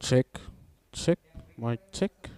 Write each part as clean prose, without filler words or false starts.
Check, check, mic check.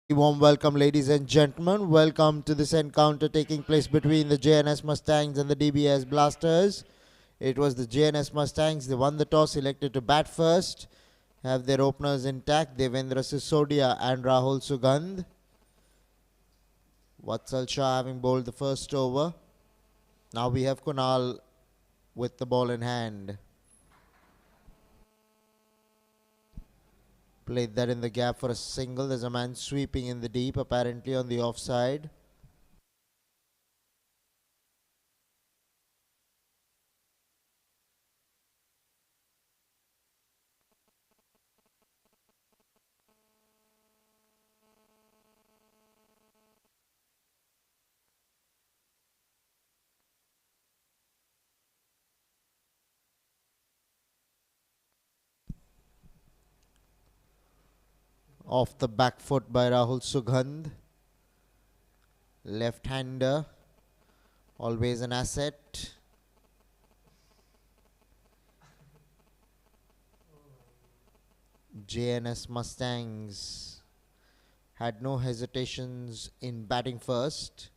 Warm welcome, ladies and gentlemen. Welcome to this encounter taking place between the JNS Mustangs and the Dbis Blasters. It was the JNS Mustangs. They won the toss, elected to bat first, have their openers intact, Devendra Sisodia and Rahul Sugandh. Vatsal Shah having bowled the first over. Now we have Kunal with the ball in hand. Played that in the gap for a single. There's a man sweeping in the deep, apparently on the offside. Off the back foot by Rahul Sugandh. Left-hander, always an asset. JNS Mustangs had no hesitations in batting first.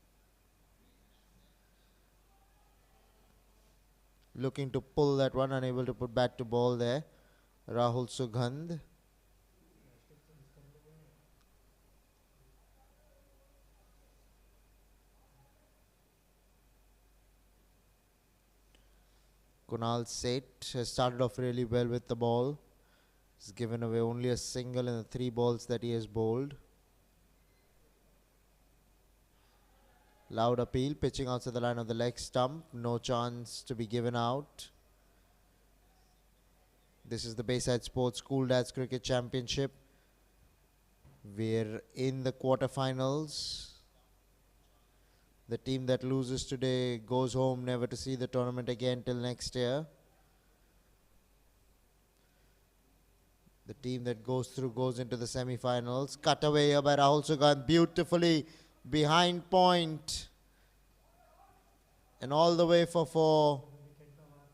Looking to pull that one, unable to put bat to ball there. Rahul Sugandh. Kunal Seth has started off really well with the ball. He's given away only a single in the 3 balls that he has bowled. Loud appeal, pitching outside the line of the leg stump. No chance to be given out. This is the Bayside Sports School Dads Cricket Championship. We're in the quarterfinals. The team that loses today goes home never to see the tournament again till next year. The team that goes through goes into the semi-finals. Cut away here by Rahul Sugandh, beautifully behind point. And all the way for 4.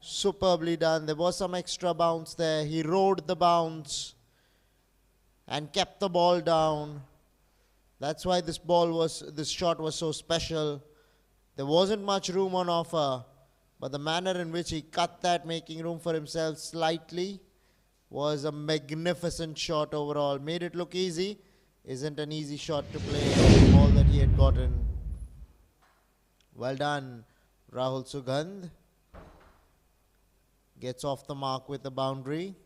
Superbly done. There was some extra bounce there. He rode the bounce and kept the ball down. That's why this shot was so special. There wasn't much room on offer, but the manner in which he cut that, making room for himself slightly, was a magnificent shot overall. Made it look easy. Isn't an easy shot to play on the ball that he had gotten. Well done, Rahul Sugandh. Gets off the mark with the boundary.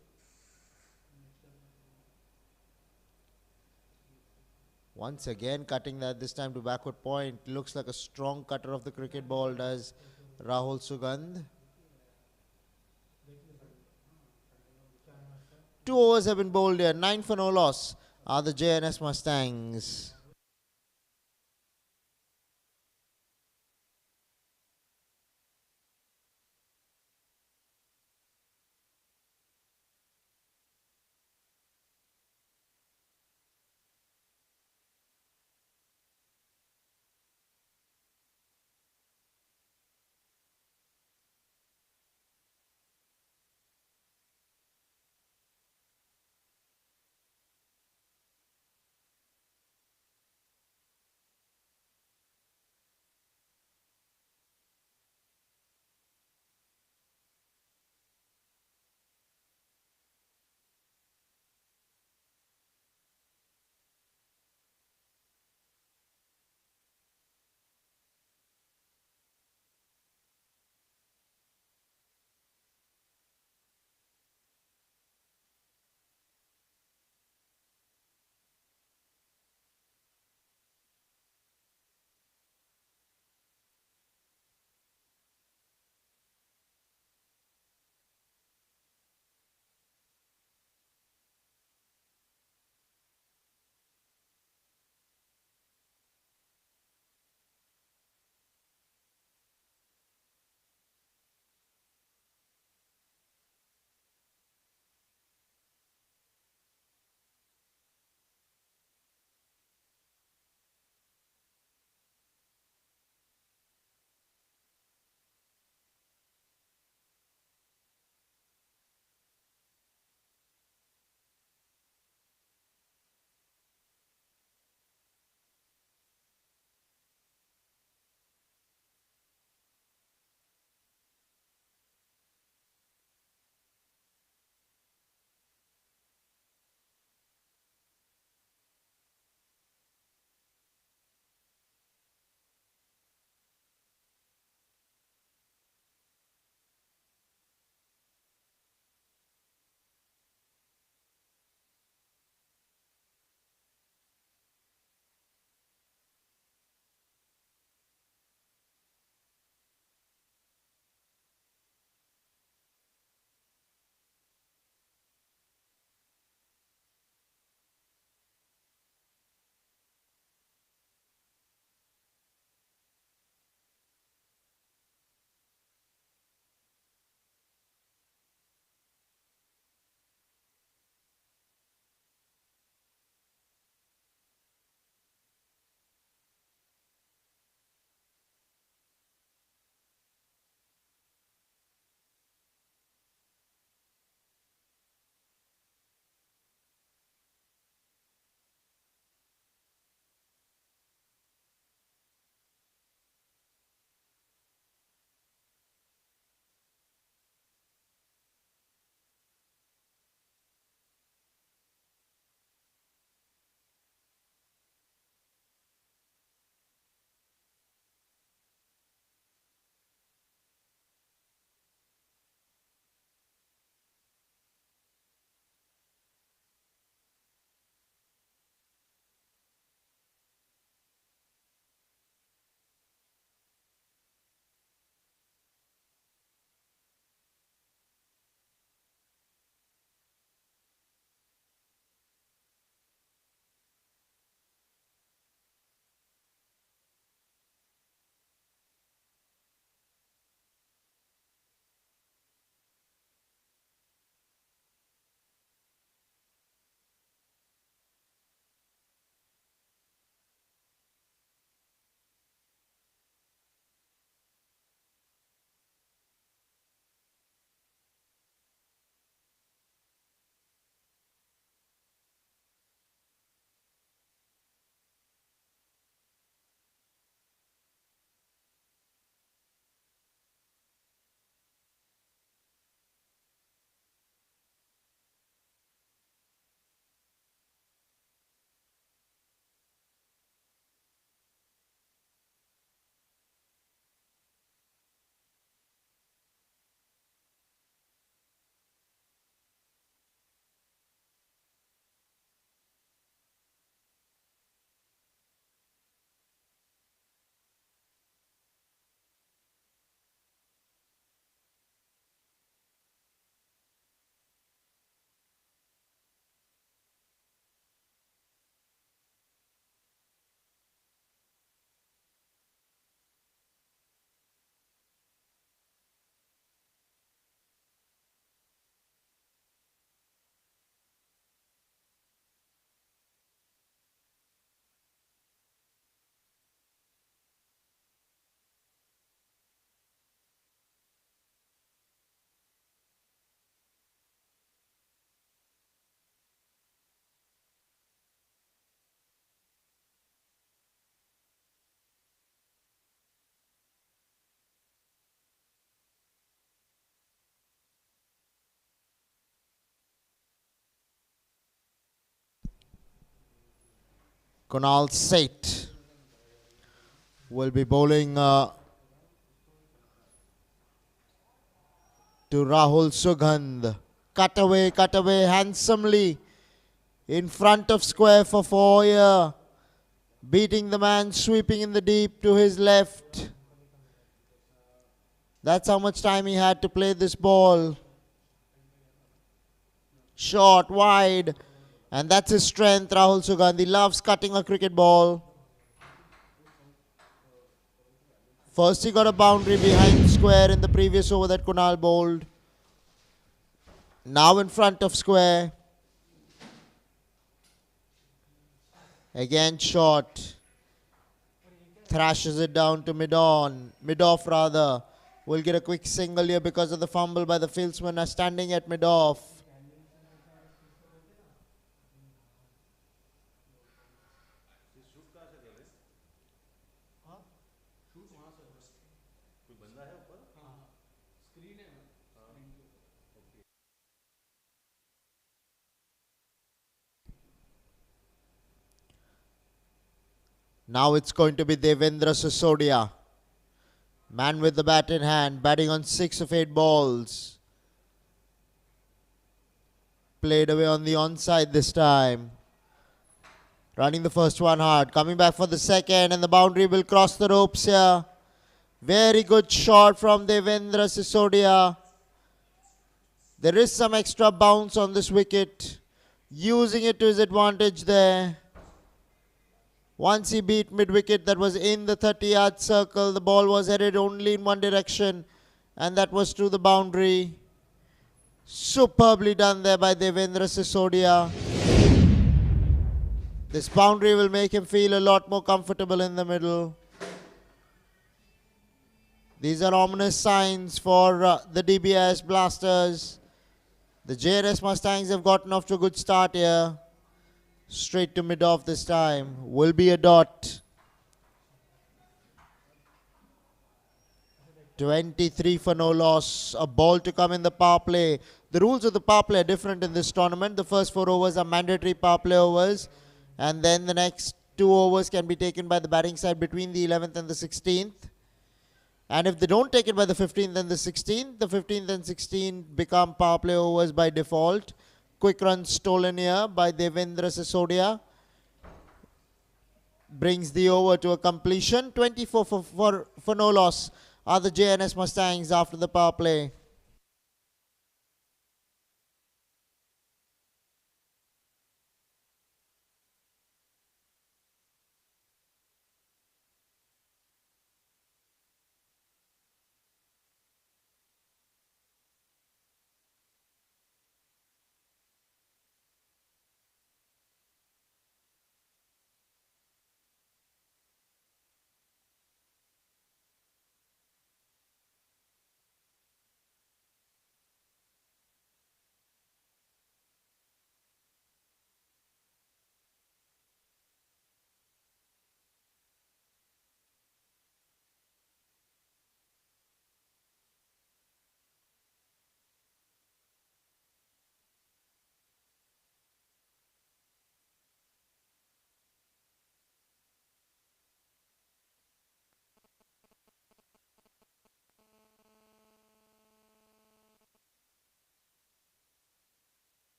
Once again cutting that, this time to backward point. Looks like a strong cutter of the cricket ball, does Rahul Sugandh. 2 overs have been bowled here. 9 for no loss are the JNS Mustangs. Kunal Seth will be bowling to Rahul Sugandh. Cut away handsomely in front of square for 4 here. Beating the man sweeping in the deep to his left. That's how much time he had to play this ball. Short, wide. And that's his strength, Rahul Sugandhi. Loves cutting a cricket ball. First he got a boundary behind square in the previous over that Kunal bowled. Now in front of square. Again short. Thrashes it down to mid-off rather. Will get a quick single here because of the fumble by the fieldsman standing at mid-off. Now it's going to be Devendra Sisodia. Man with the bat in hand, batting on 6 of 8 balls. Played away on the onside this time. Running the first one hard. Coming back for the second, and the boundary will cross the ropes here. Very good shot from Devendra Sisodia. There is some extra bounce on this wicket. Using it to his advantage there. Once he beat mid-wicket, that was in the 30-yard circle. The ball was headed only in one direction, and that was to the boundary. Superbly done there by Devendra Sisodia. This boundary will make him feel a lot more comfortable in the middle. These are ominous signs for the Dbis Blasters. The JNS Mustangs have gotten off to a good start here. Straight to mid-off this time. Will be a dot. 23 for no loss. A ball to come in the power play. The rules of the power play are different in this tournament. The first 4 overs are mandatory power play overs. And then the next 2 overs can be taken by the batting side between the 11th and the 16th. And if they don't take it by the 15th and the 16th, the 15th and 16th become power play overs by default. Quick run stolen here by Devendra Sisodia. Brings the over to a completion. 24 for no loss are the JNS Mustangs after the power play.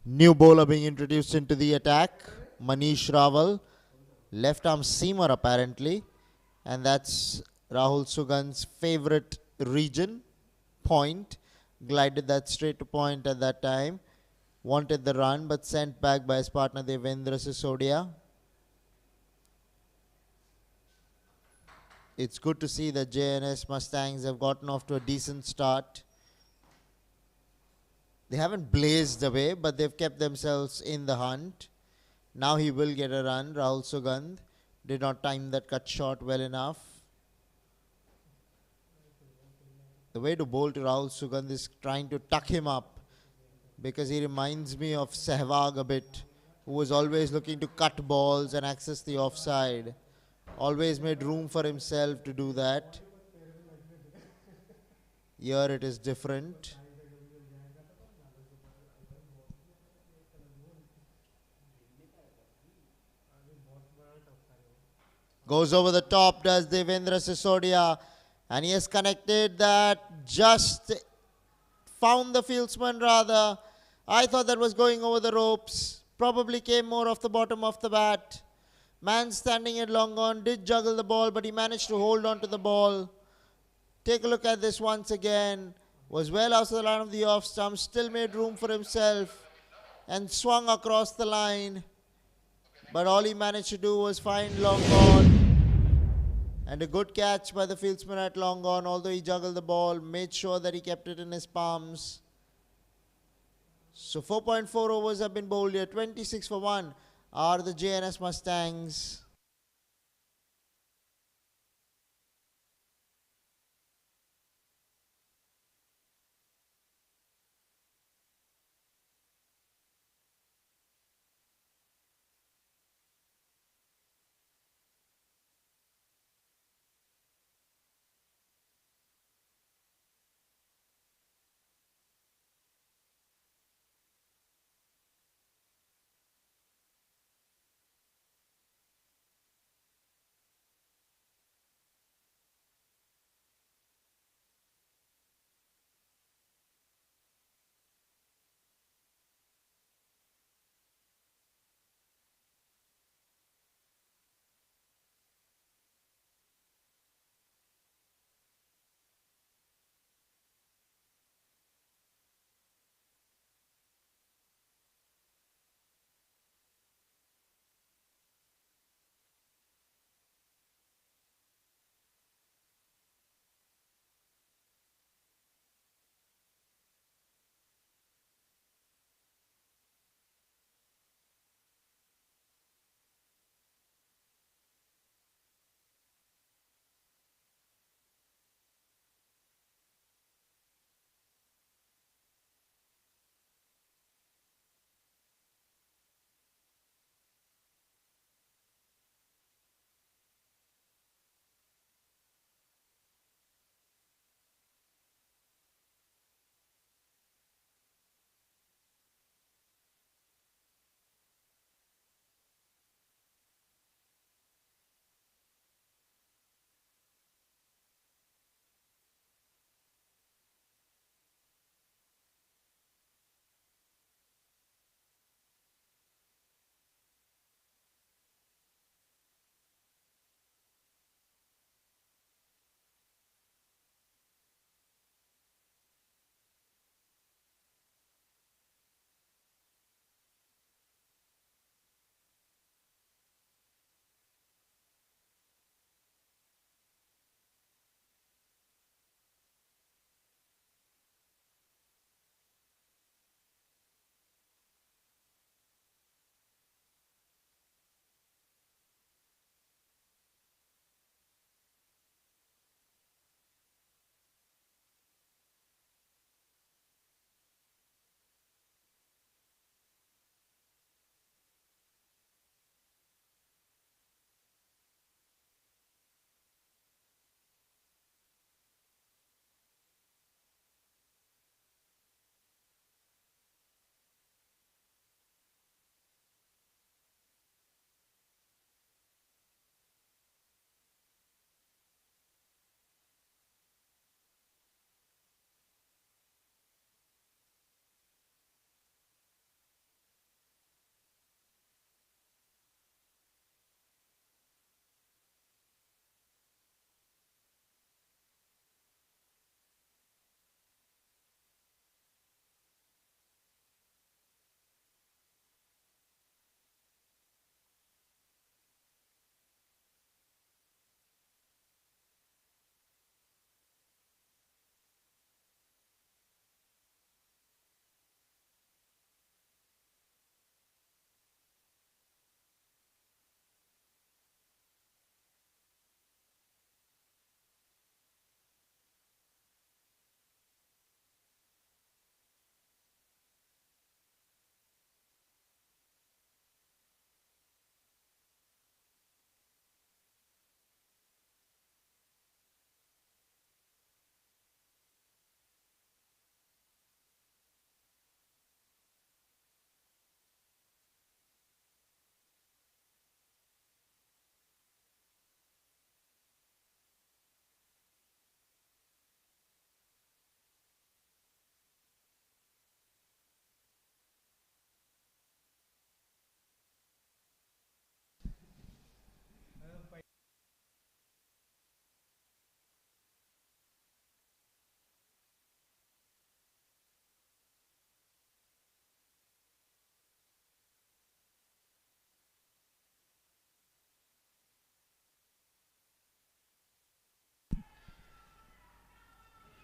New bowler being introduced into the attack. Manish Raval. left arm seamer apparently, and that's Rahul Sugand's favorite region, point. Glided that straight to point at that time. Wanted the run but sent back by his partner Devendra Sisodia. It's good to see that JNS Mustangs have gotten off to a decent start. They haven't blazed away, but they've kept themselves in the hunt. Now he will get a run. Rahul Sugand did not time that cut shot well enough. The way to bowl to Rahul Sugand is trying to tuck him up, because he reminds me of Sehwag a bit, who was always looking to cut balls and access the offside. Always made room for himself to do that. Here it is different. Goes over the top, does Devendra Sisodia. And he has connected that, just found the fieldsman rather. I thought that was going over the ropes. Probably came more off the bottom of the bat. Man standing at long on did juggle the ball, but he managed to hold on to the ball. Take a look at this once again. Was well out of the line of the off stump. Still made room for himself and swung across the line. But all he managed to do was find long on. And a good catch by the fieldsman at long on. Although he juggled the ball, made sure that he kept it in his palms. So 4.4 overs have been bowled here. 26 for 1 are the JNS Mustangs.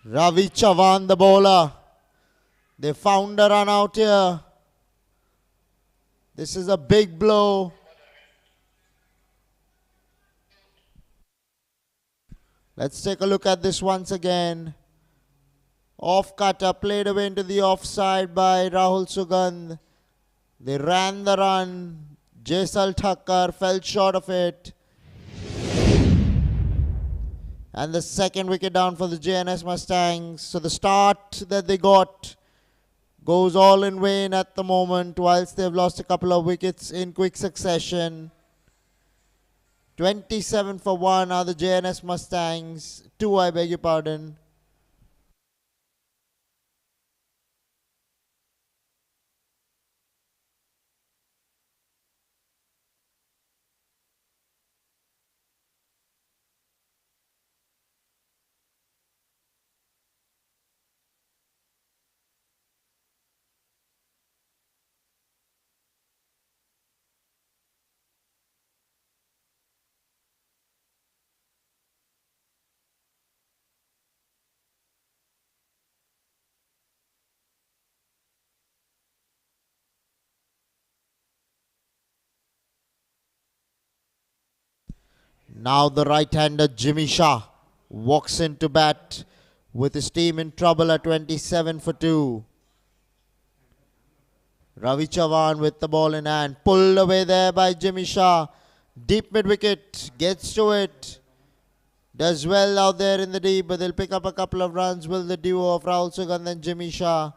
Ravi Chavan, the bowler. They found a run out here. This is a big blow. Let's take a look at this once again. Off cutter played away into the offside by Rahul Sugandh. They ran the run. Jaisal Thakkar fell short of it. And the second wicket down for the JNS Mustangs. So the start that they got goes all in vain at the moment, whilst they've lost a couple of wickets in quick succession. 27 for 1 are the JNS Mustangs. 2, I beg your pardon. Now the right-hander Jimmy Shah walks into bat with his team in trouble at 27 for 2. Ravi Chavan with the ball in hand. Pulled away there by Jimmy Shah. Deep mid-wicket. Gets to it. Does well out there in the deep, but they'll pick up a couple of runs. Will the duo of Rahul Sugandh and Jimmy Shah.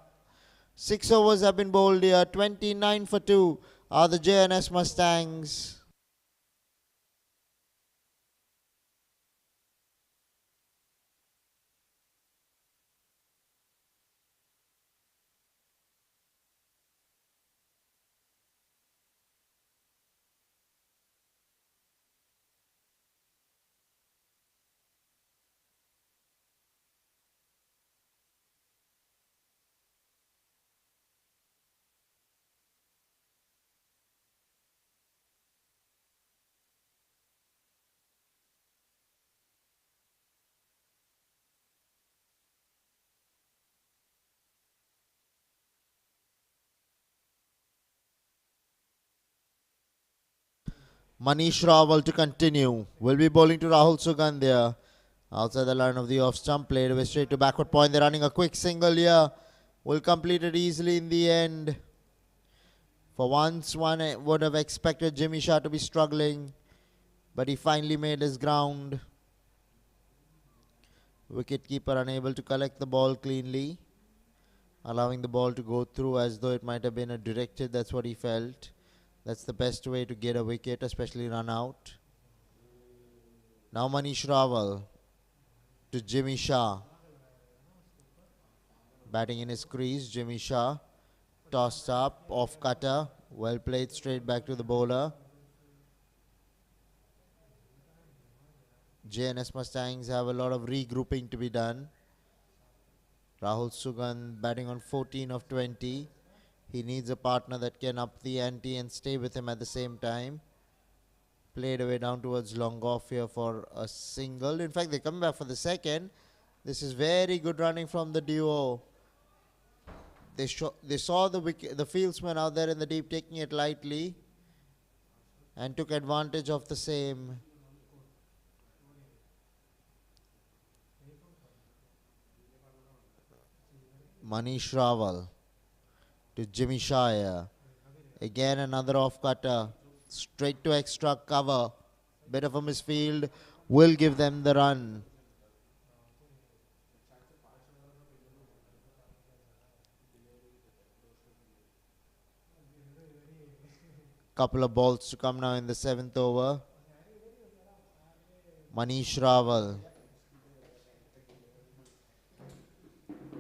6 overs have been bowled here. 29 for 2 are the JNS Mustangs. Manish Rawal to continue. Will be bowling to Rahul Sugandh there. Outside the line of the off stump, played away straight to backward point. They're running a quick single here. Will complete it easily in the end. For once, one would have expected Jimmy Shah to be struggling, but he finally made his ground. Wicketkeeper unable to collect the ball cleanly, allowing the ball to go through as though it might have been a directed. That's what he felt. That's the best way to get a wicket, especially run out. Now Manish Rawal to Jimmy Shah. Batting in his crease, Jimmy Shah. Tossed up, off cutter. Well played, straight back to the bowler. JNS Mustangs have a lot of regrouping to be done. Rahul Sugandh batting on 14 of 20. He needs a partner that can up the ante and stay with him at the same time. Played away down towards long off here for a single. In fact, they come back for the second. This is very good running from the duo. They saw the fieldsman out there in the deep taking it lightly and took advantage of the same. Manish Rawal to Jimmy Shah. Again another off cutter. Straight to extra cover. Bit of a misfield. Will give them the run. Couple of balls to come now in the 7th over. Manish Rawal.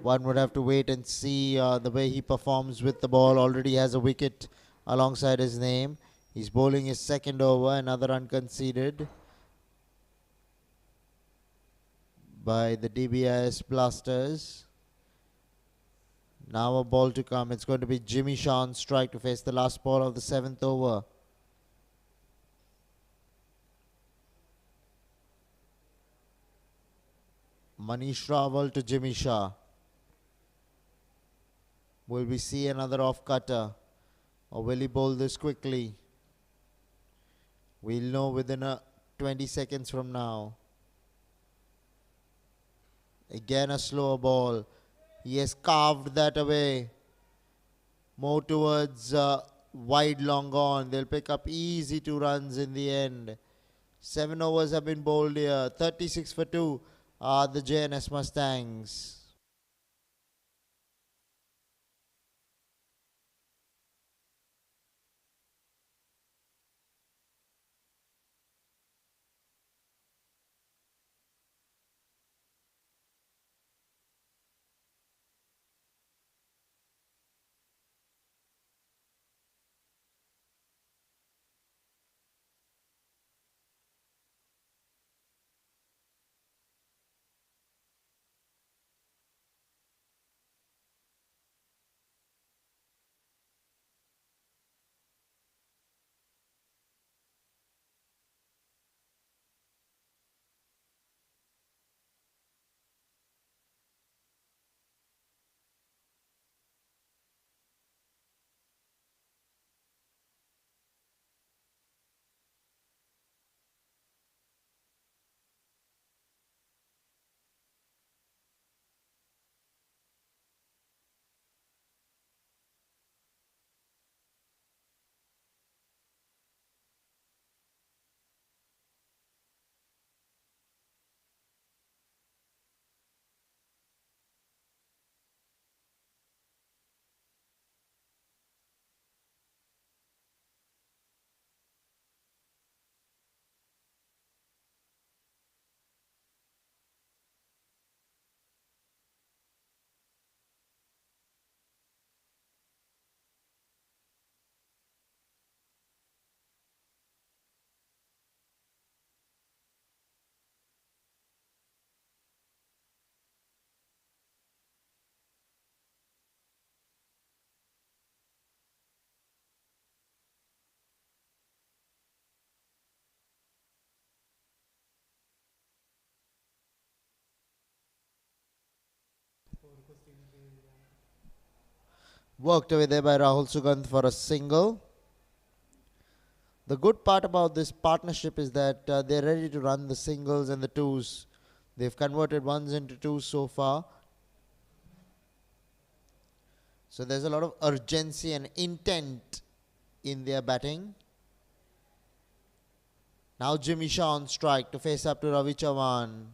One would have to wait and see the way he performs with the ball. Already has a wicket alongside his name. He's bowling his 2nd over. Another unconceded by the Dbis Blasters. Now a ball to come. It's going to be Jimmy Shah on strike to face the last ball of the 7th over. Manish Raval to Jimmy Shah. Will we see another off cutter, or will he bowl this quickly? We'll know within 20 seconds from now. Again a slower ball. He has carved that away. More towards wide long on. They'll pick up easy 2 runs in the end. 7 overs have been bowled here. 36 for 2 are the JNS Mustangs. Worked away there by Rahul Sugandh for a single. The good part about this partnership is that they're ready to run the singles and the twos. They've converted ones into twos so far. So there's a lot of urgency and intent in their batting. Now Jimmy Shah on strike to face up to Ravi Chavan.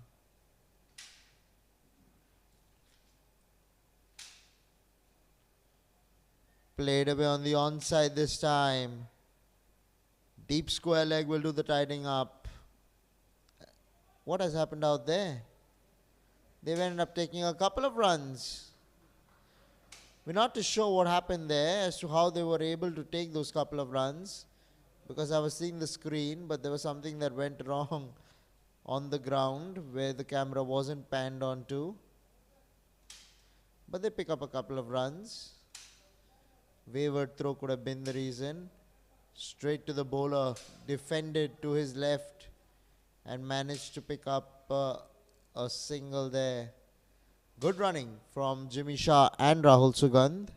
Played away on the onside this time. Deep square leg will do the tidying up. What has happened out there? They've ended up taking a couple of runs. We're not too sure what happened there as to how they were able to take those couple of runs, because I was seeing the screen, but there was something that went wrong on the ground where the camera wasn't panned onto. But they pick up a couple of runs. Wayward throw could have been the reason. Straight to the bowler, defended to his left and managed to pick up a single there. Good running from Jimmy Shah and Rahul Sugandh.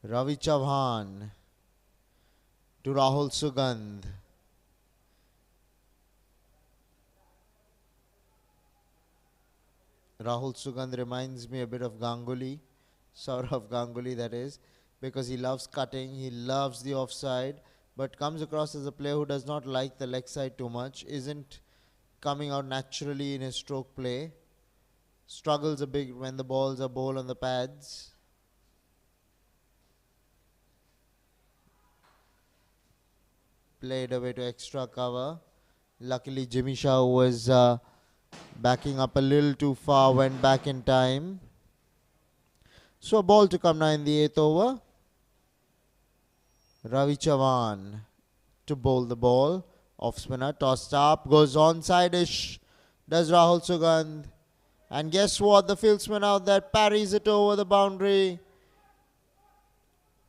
Ravi Chavan to Rahul Sugandh. Rahul Sugandh reminds me a bit of Ganguly, Saurav Ganguly that is, because he loves cutting, he loves the offside, but comes across as a player who does not like the leg side too much, isn't coming out naturally in his stroke play, struggles a bit when the balls are bowled on the pads. Played away to extra cover. Luckily Jimmy Shah was backing up a little too far, went back in time. So a ball to come now in the 8th over. Ravi Chavan to bowl the ball. Off spinner, tossed up, goes onside-ish. Does Rahul Sugandh. And guess what? The fieldsman out there parries it over the boundary.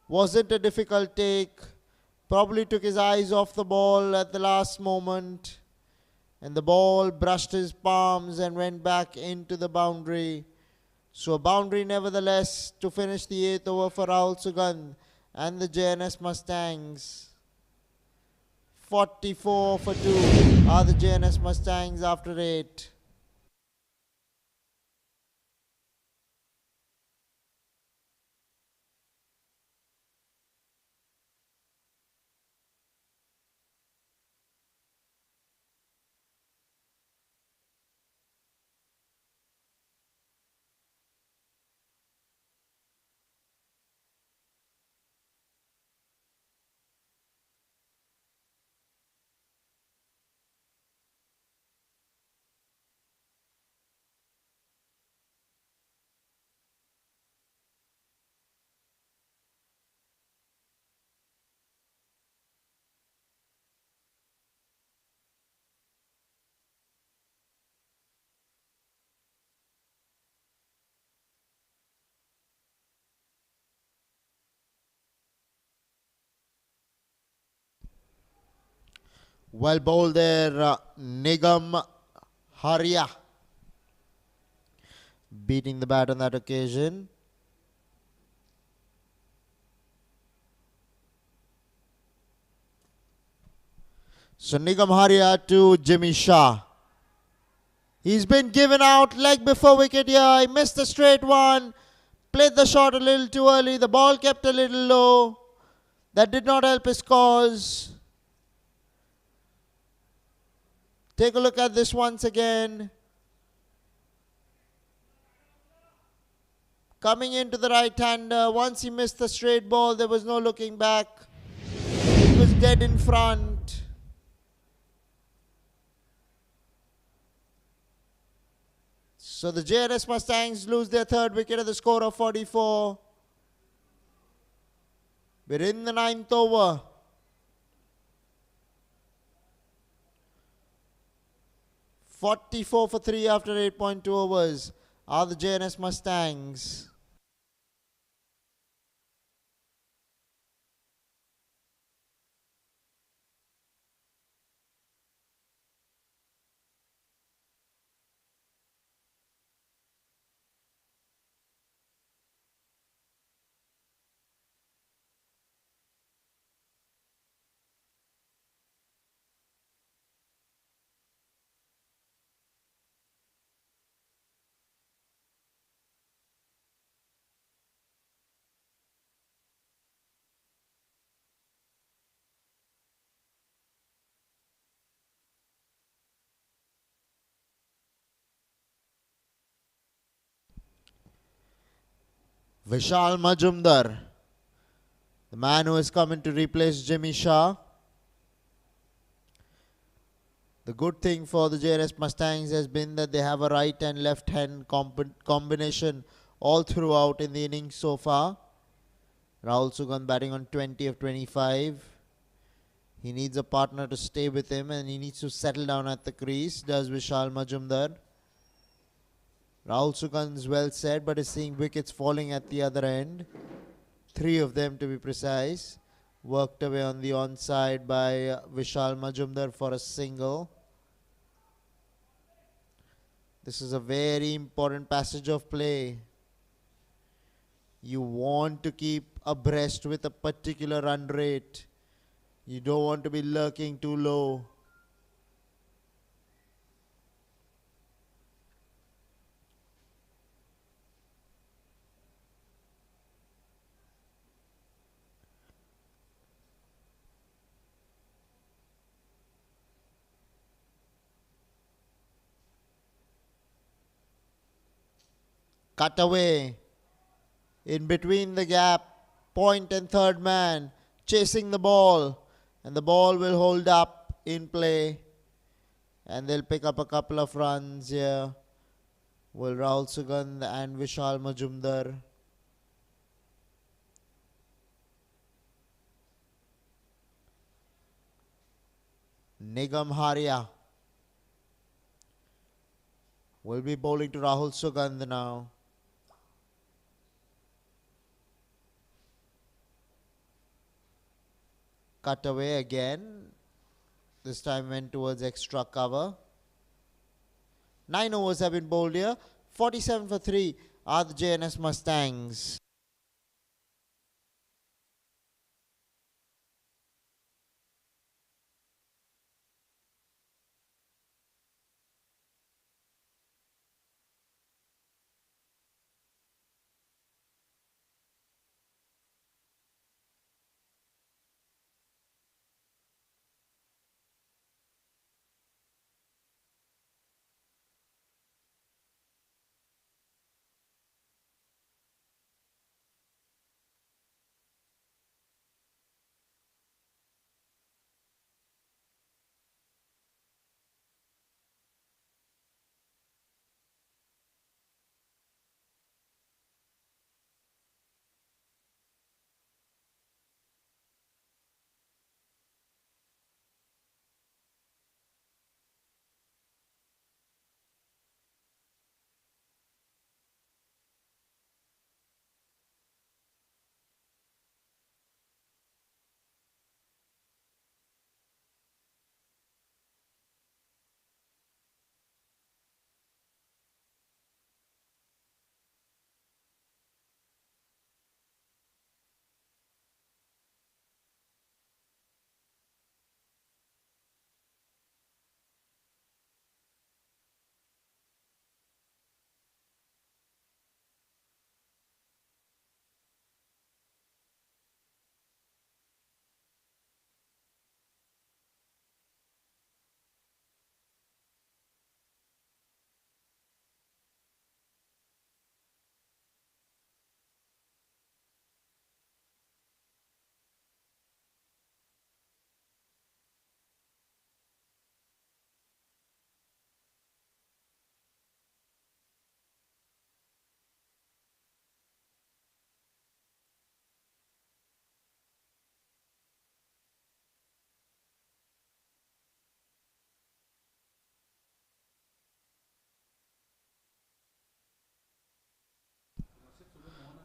Wasn't a difficult take. Probably took his eyes off the ball at the last moment, and the ball brushed his palms and went back into the boundary. So a boundary nevertheless to finish the 8th over for Rahul Sugandh and the JNS Mustangs. 44 for 2 are the JNS Mustangs after 8. Well bowled there, Nigam Haria beating the bat on that occasion. So Nigam Haria to Jimmy Shah. He's been given out leg before wicket here. He missed the straight one. Played the shot a little too early. The ball kept a little low. That did not help his cause. Take a look at this once again. Coming into the right-hander. Once he missed the straight ball, there was no looking back. He was dead in front. So the JNS Mustangs lose their 3rd wicket at the score of 44. We're in the 9th over. "44 for 3 after 8.2 overs are the JNS Mustangs. Vishal Majumdar, the man who has come in to replace Jimmy Shah. The good thing for the JNS Mustangs has been that they have a right and left hand combination all throughout in the innings so far. Rahul Sugandh batting on 20 of 25. He needs a partner to stay with him and he needs to settle down at the crease, does Vishal Majumdar. Rahul Sugandh is well set but is seeing wickets falling at the other end. 3 of them to be precise. Worked away on the onside by Vishal Majumdar for a single. This is a very important passage of play. You want to keep abreast with a particular run rate. You don't want to be lurking too low. Cut away. In between the gap. Point and third man. Chasing the ball. And the ball will hold up in play. And they'll pick up a couple of runs here. Will Rahul Sugandh and Vishal Majumdar. Nigam Haria will be bowling to Rahul Sugandh now. cut away again. This time went towards extra cover. 9 overs have been bowled here. 47 for 3 are the JNS Mustangs.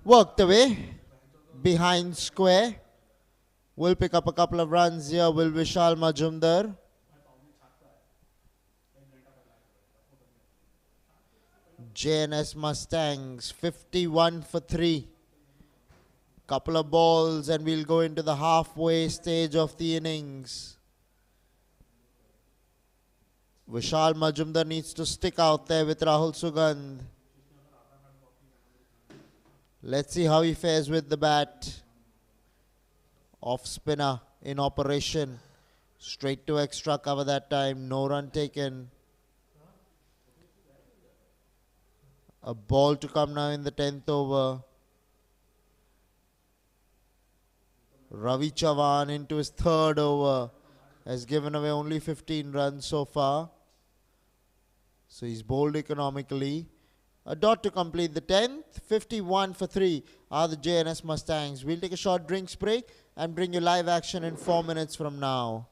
Worked away behind square. Will pick up a couple of runs here. Will Vishal Majumdar. JNS Mustangs 51 for 3. Couple of balls and we'll go into the halfway stage of the innings. Vishal Majumdar needs to stick out there with Rahul Sugandh. Let's see how he fares with the bat. Off spinner in operation. Straight to extra cover that time. No run taken. A ball to come now in the 10th over. Ravi Chavan into his 3rd over. Has given away only 15 runs so far. So he's bowled economically. A dot to complete the 10th. 51 for 3 are the JNS Mustangs. We'll take a short drinks break and bring you live action in 4 minutes from now.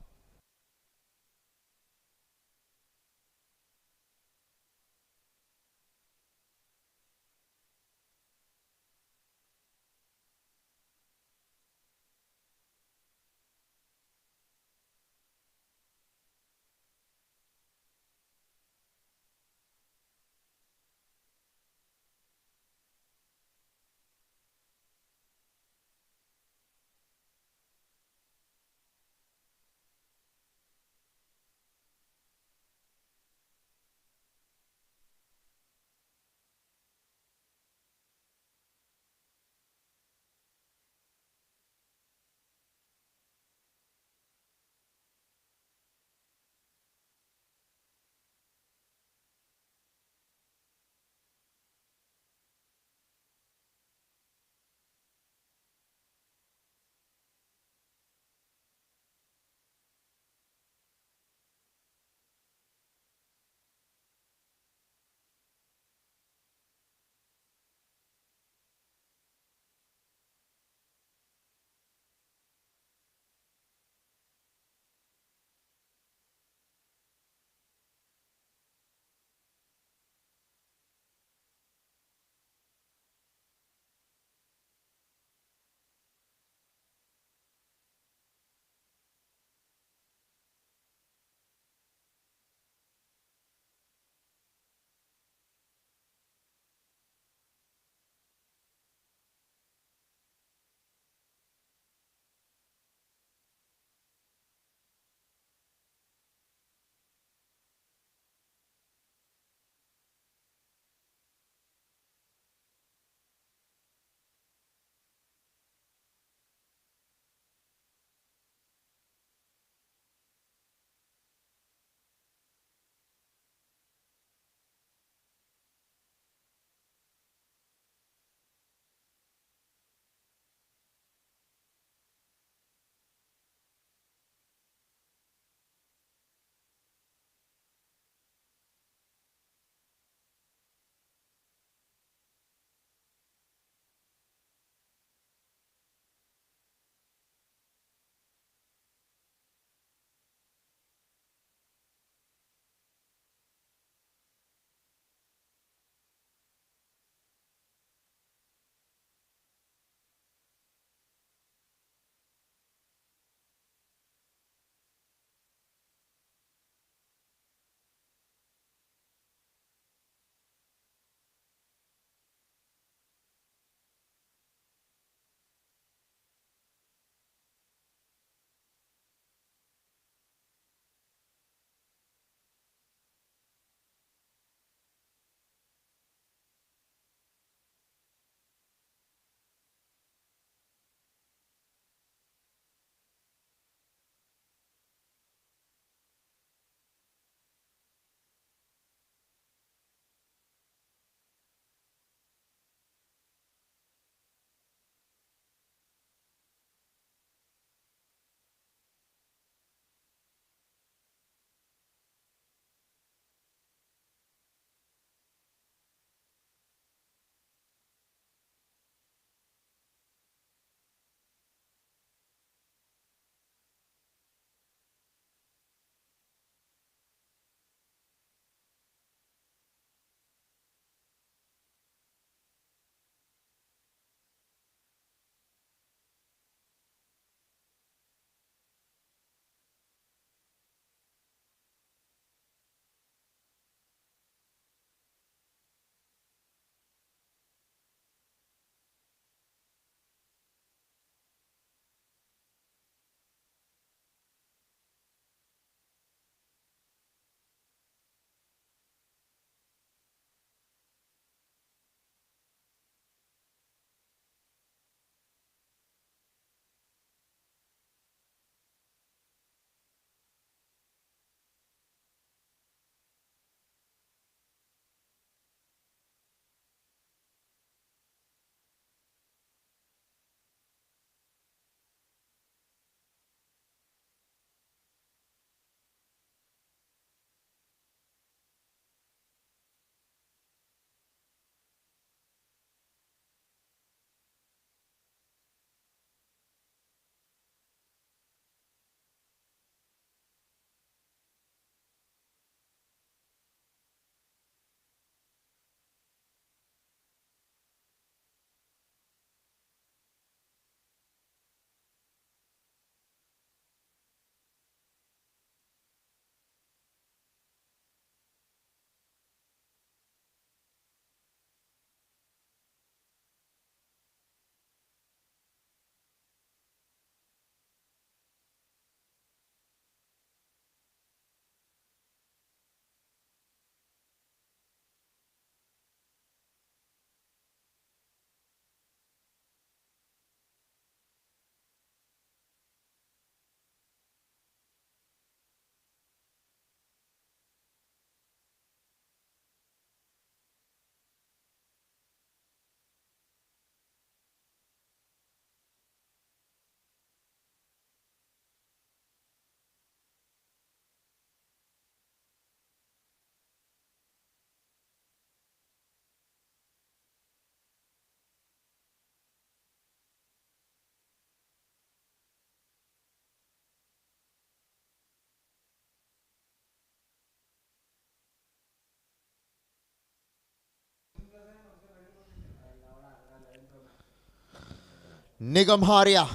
Nigam Haria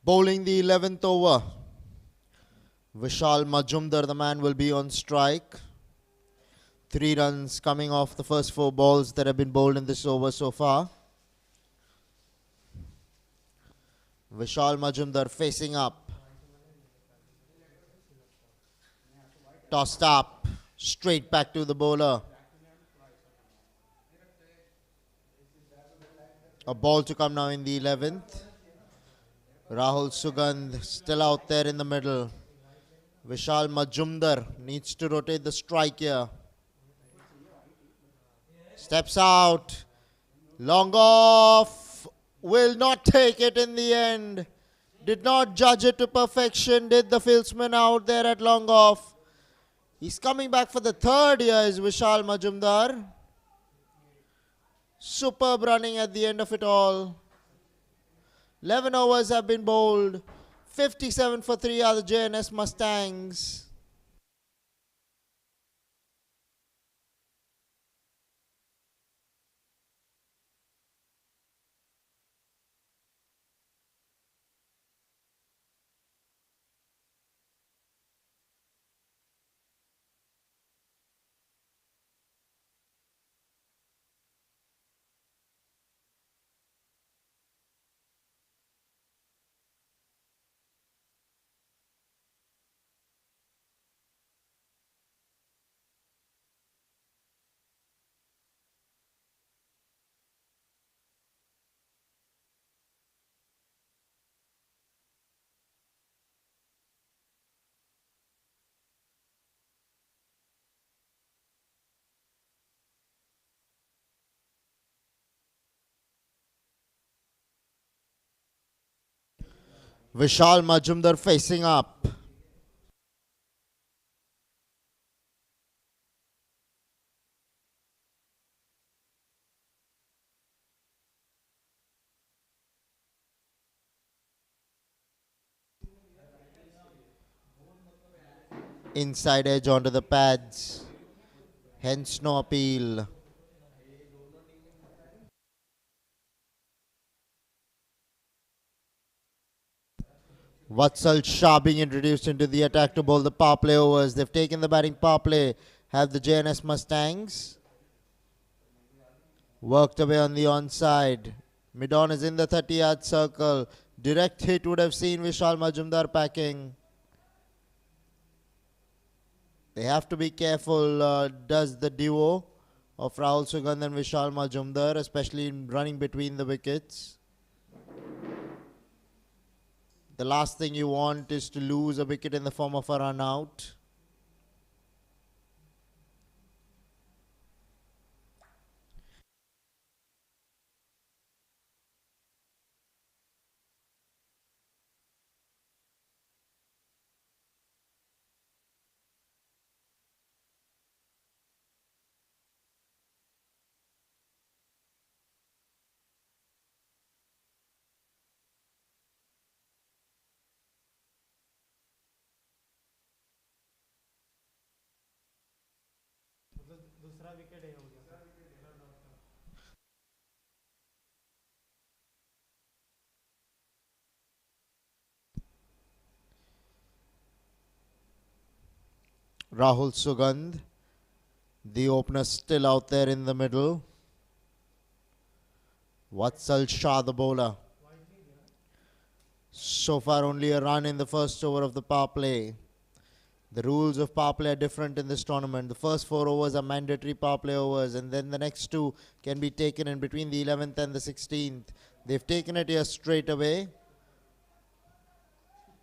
bowling the 11th over. Vishal Majumdar, the man, will be on strike. 3 runs coming off the first 4 balls that have been bowled in this over so far. Vishal Majumdar facing up. Tossed up. Straight back to the bowler. A ball to come now in the 11th. Rahul Sugandh still out there in the middle. Vishal Majumdar needs to rotate the strike here. Steps out. Long off. Will not take it in the end. Did not judge it to perfection. Did the fieldsman out there at long off. He's coming back for the third here is Vishal Majumdar. Superb running at the end of it all. 11 overs have been bowled. 57 for 3 are the JNS Mustangs. Vishal Majumdar facing up. Inside edge onto the pads. Hence no appeal. Vatsal Shah being introduced into the attack to bowl the power play overs. They've taken the batting power play. Have the JNS Mustangs. Worked away on the onside. Mid-on is in the 30-yard circle. Direct hit would have seen Vishal Majumdar packing. They have to be careful, does the duo of Rahul Sugandh and Vishal Majumdar, especially in running between the wickets. The last thing you want is to lose a wicket in the form of a run out. Rahul Sugandh, the opener, still out there in the middle. Vatsal Shah, the bowler. So far only a run in the first over of the power play. The rules of power play are different in this tournament. The first 4 overs are mandatory power play overs, and then the next 2 can be taken in between the 11th and the 16th. They've taken it here straight away.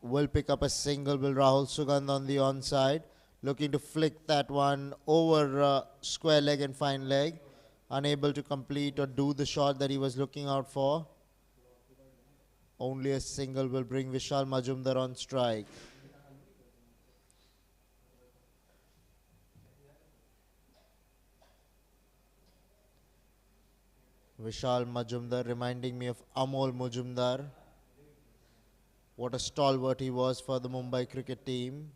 Will pick up a single. Will Rahul Sugandh on the onside, looking to flick that one over square leg and fine leg. Unable to complete or do the shot that he was looking out for. Only a single will bring Vishal Majumdar on strike. Vishal Majumdar reminding me of Amol Majumdar. What a stalwart he was for the Mumbai cricket team.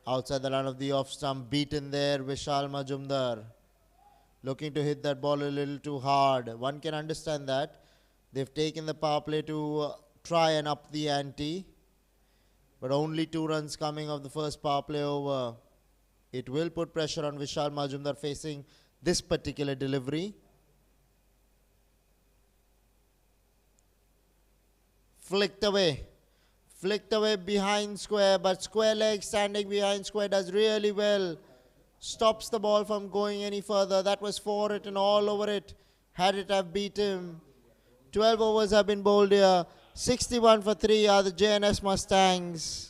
Outside the line of the off stump, beaten there, Vishal Majumdar. looking to hit that ball a little too hard. One can understand that. They've taken the power play to try and up the ante. But only 2 runs coming of the first power play over. It will put pressure on Vishal Majumdar facing this particular delivery. Flicked away behind square, but square leg standing behind square does really well. Stops the ball from going any further. That was 4 written all over it. Had it have beat him. 12 overs have been bowled here. 61 for 3 are the JNS Mustangs.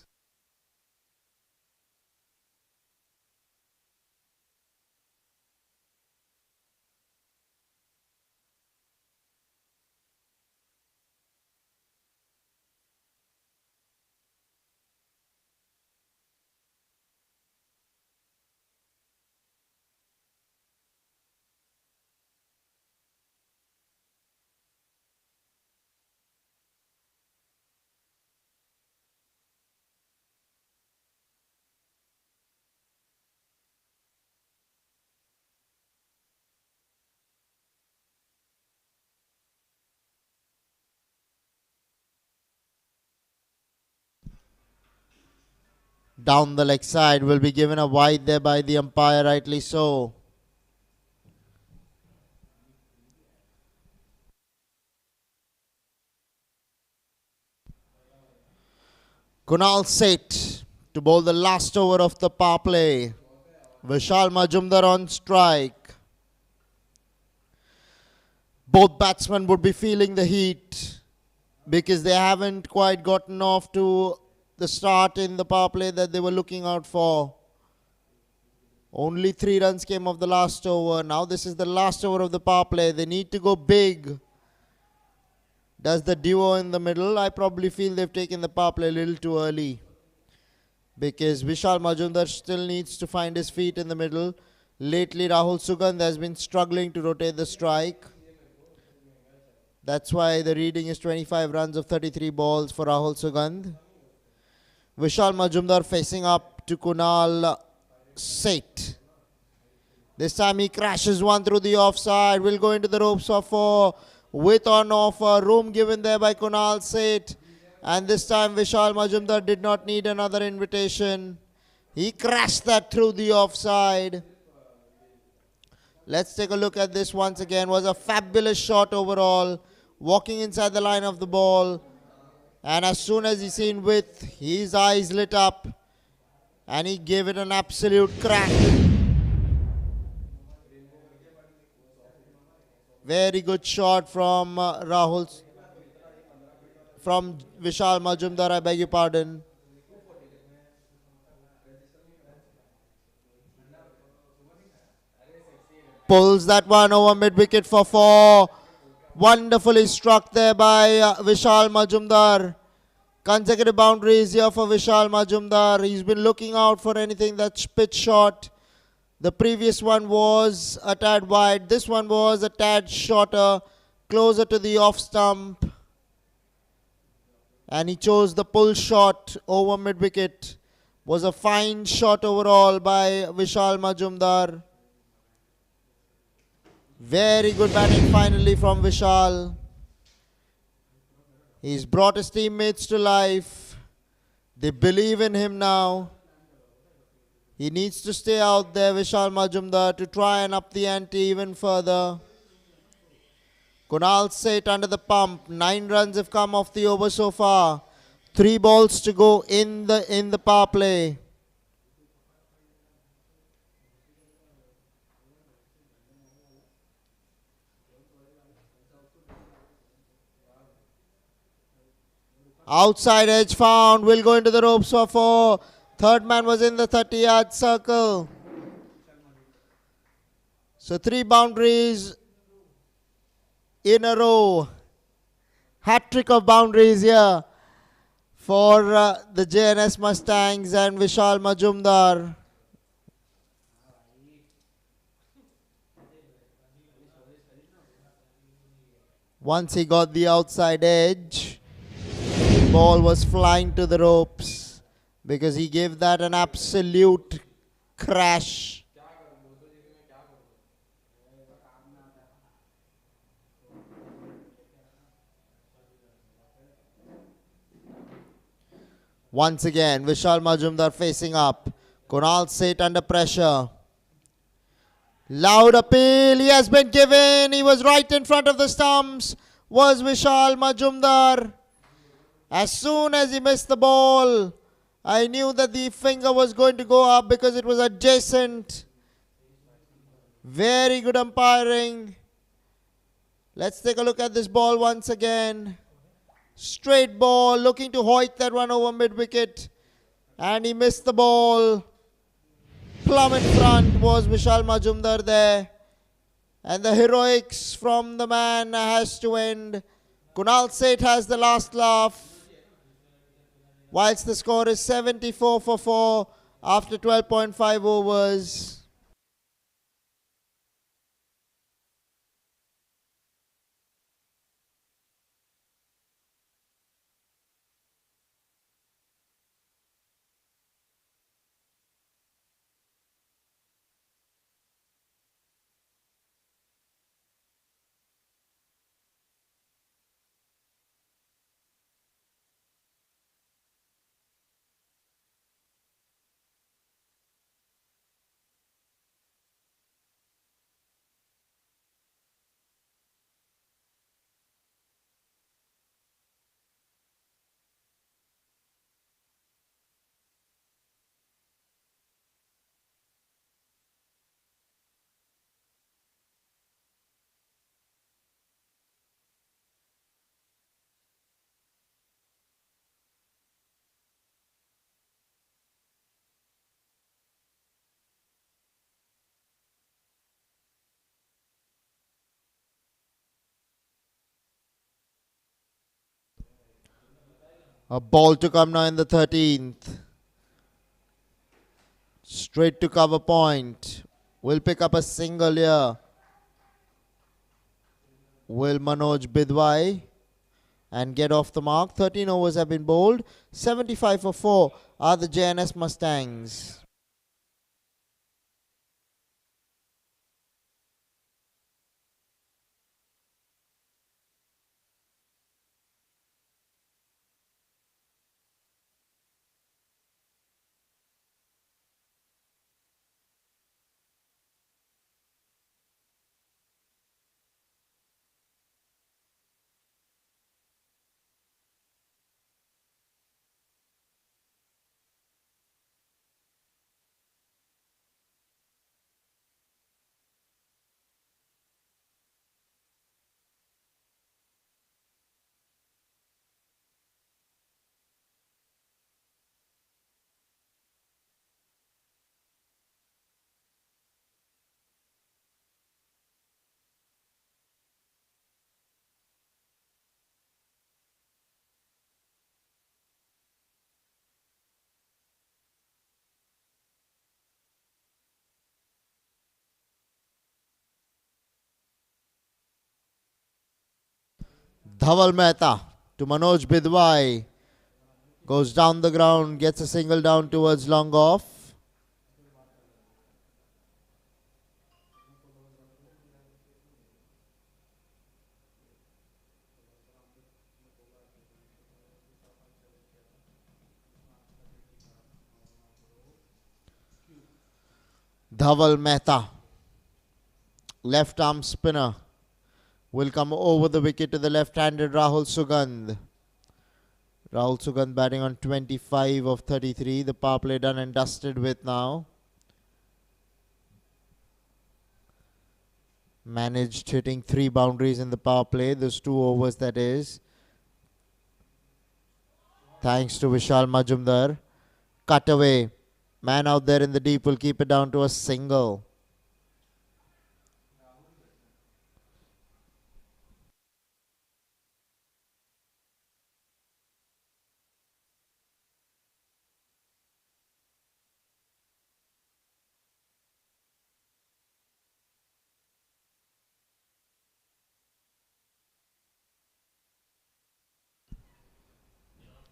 Down the leg side will be given a wide there by the umpire, rightly so. Kunal Seth to bowl the last over of the power play. Vishal Majumdar on strike. Both batsmen would be feeling the heat because they haven't quite gotten off to the start in the power play that they were looking out for. Only 3 runs came of the last over. Now this is the last over of the power play. They need to go big. Does the duo in the middle? I probably feel they've taken the power play a little too early, because Vishal Majumdar still needs to find his feet in the middle. Lately Rahul Sugandh has been struggling to rotate the strike. That's why the reading is 25 runs of 33 balls for Rahul Sugandh. Vishal Majumdar facing up to Kunal Seth. This time he crashes one through the offside. Will go into the ropes for 4. With on offer. Room given there by Kunal Seth. And this time Vishal Majumdar did not need another invitation. He crashed that through the offside. Let's take a look at this once again. Was a fabulous shot overall. Walking inside the line of the ball. And as soon as he seen width, his eyes lit up. And he gave it an absolute crack. Very good shot from from Vishal Majumdar, I beg your pardon. Pulls that one over mid-wicket for 4. Wonderfully struck there by Vishal Majumdar. Consecutive boundaries here for Vishal Majumdar. He's been looking out for anything that's pitch short. The previous one was a tad wide. This one was a tad shorter, closer to the off stump. And he chose the pull shot over mid-wicket. Was a fine shot overall by Vishal Majumdar. Very good batting finally from Vishal. He's brought his teammates to life. They believe in him now. He needs to stay out there, Vishal Majumdar, to try and up the ante even further. Kunal Seth under the pump. 9 runs have come off the over so far. 3 balls to go in the power play. Outside edge found. Will go into the ropes for 4. Third man was in the 30-yard circle. So 3 boundaries in a row. Hat-trick of boundaries here for the JNS Mustangs and Vishal Majumdar. Once he got the outside edge, the ball was flying to the ropes because he gave that an absolute crash. Once again, Vishal Majumdar facing up. Kunal Seth under pressure. Loud appeal. He has been given. He was right in front of the stumps. Was Vishal Majumdar. As soon as he missed the ball, I knew that the finger was going to go up because it was adjacent. Very good umpiring. Let's take a look at this ball once again. Straight ball, looking to hoik that one over mid-wicket. And he missed the ball. Plumb in front was Vishal Majumdar there. And the heroics from the man has to end. Kunal Seth has the last laugh. Whilst the score is 74 for 4 after 12.5 overs. A ball to come now in the 13th. Straight to cover point. Will pick up a single here. Will Manoj Bidwai and get off the mark. 13 overs have been bowled. 75 for 4 are the JNS Mustangs. Dhaval Mehta to Manoj Bidwai. Goes down the ground, gets a single down towards long off. Dhaval Mehta, left arm spinner, will come over the wicket to the left-handed Rahul Sugandh. Rahul Sugandh batting on 25 of 33. The power play done and dusted with now. Managed hitting 3 boundaries in the power play. Those 2 overs, that is. Thanks to Vishal Majumdar. Cut away. Man out there in the deep will keep it down to a single.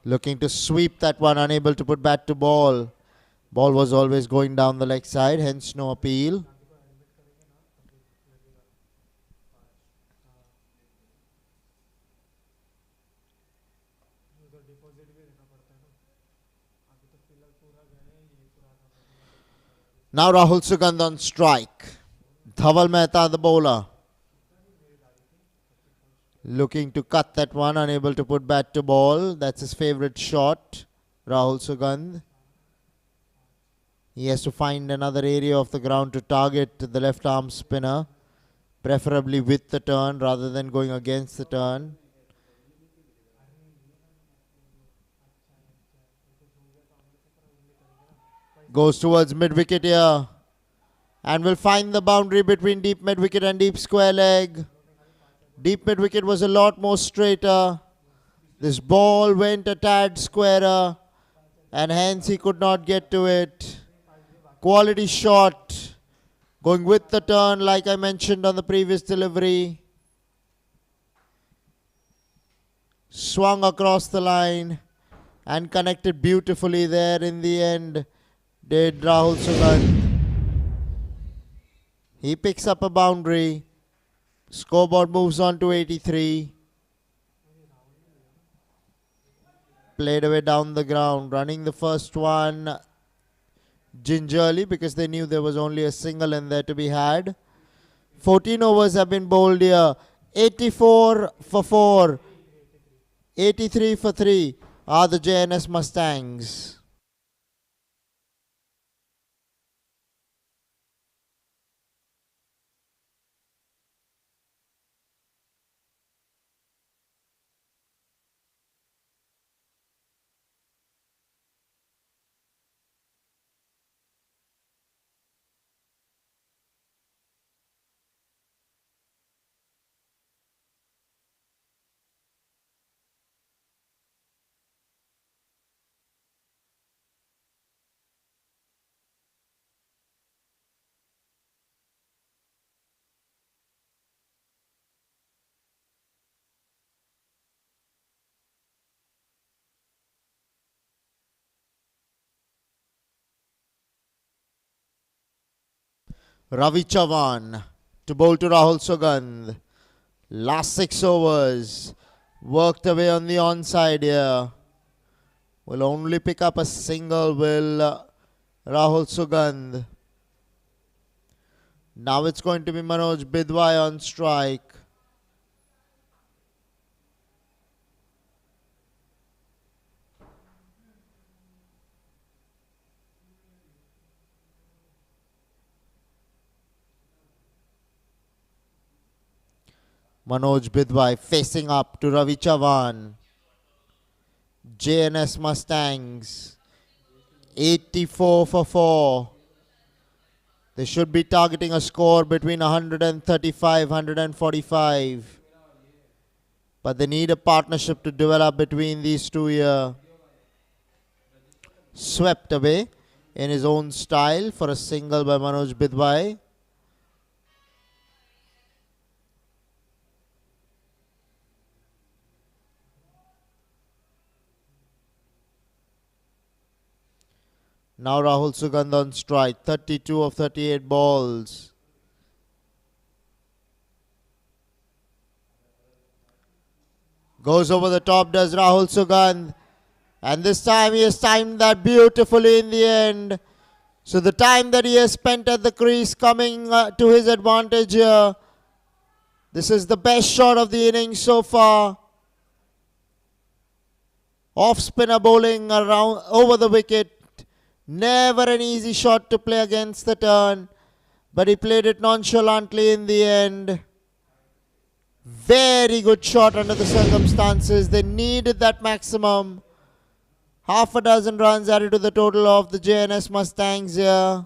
Looking to sweep that one, unable to put bat to ball. Ball was always going down the leg side, hence no appeal. Now Rahul Sugandh on strike. Dhaval Mehta, the bowler. Looking to cut that one, unable to put bat to ball. That's his favourite shot, Rahul Sugandh. He has to find another area of the ground to target the left arm spinner, preferably with the turn rather than going against the turn. Goes towards mid-wicket here and will find the boundary between deep mid-wicket and deep square leg. Deep mid-wicket was a lot more straighter. This ball went a tad squarer and hence he could not get to it. Quality shot, going with the turn like I mentioned on the previous delivery. Swung across the line and connected beautifully there in the end, did Rahul Sugandh. He picks up a boundary. Scoreboard moves on to 83. Played away down the ground, running the first one gingerly because they knew there was only a single in there to be had. 14 overs have been bowled here. 84 for 4. 83 for 3 are the JNS Mustangs. Ravi Chavan to bowl to Rahul Sugandh. Last 6 overs. Worked away on the onside here. Will only pick up a single, will Rahul Sugandh. Now it's going to be Manoj Bidwai on strike. Manoj Bidwai facing up to Ravi Chavan. JNS Mustangs. 84 for 4. They should be targeting a score between 135, 145. But they need a partnership to develop between these two here. Swept away in his own style for a single by Manoj Bidwai. Now Rahul Sugandh on strike. 32 of 38 balls. Goes over the top, does Rahul Sugandh. And this time he has timed that beautifully in the end. So the time that he has spent at the crease coming to his advantage here. This is the best shot of the innings so far. Off spinner bowling around over the wicket. Never an easy shot to play against the turn, but he played it nonchalantly in the end. Very good shot under the circumstances. They needed that maximum. Half a dozen runs added to the total of the JNS Mustangs here.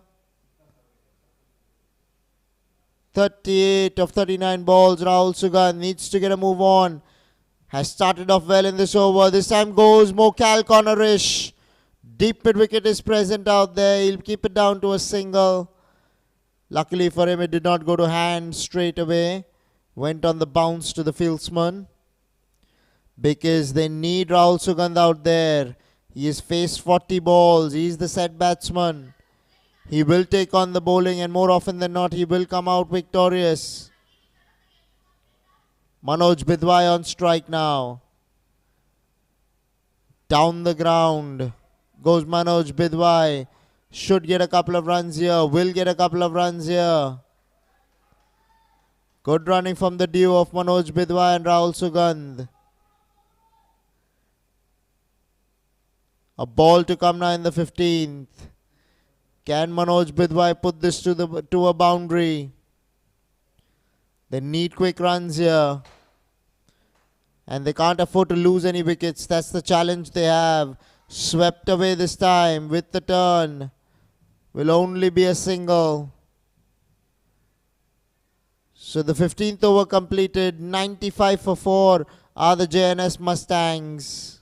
38 of 39 balls. Rahul Sugandh needs to get a move on. Has started off well in this over. This time goes more Cal Connorish. Deep mid-wicket is present out there. He'll keep it down to a single. Luckily for him, it did not go to hand straight away. Went on the bounce to the fieldsman. Because they need Rahul Sugandh out there. He has faced 40 balls. He is the set batsman. He will take on the bowling and more often than not, he will come out victorious. Manoj Bidwai on strike now. Down the ground. goes Manoj Bidwai. Should get a couple of runs here. Will get a couple of runs here. Good running from the duo of Manoj Bidwai and Rahul Sugandh. A ball to come now in the 15th. Can Manoj Bidwai put this to a boundary? They need quick runs here. And they can't afford to lose any wickets. That's the challenge they have. Swept away this time with the turn. Will only be a single. So the 15th over completed. 95 for 4 are the JNS Mustangs.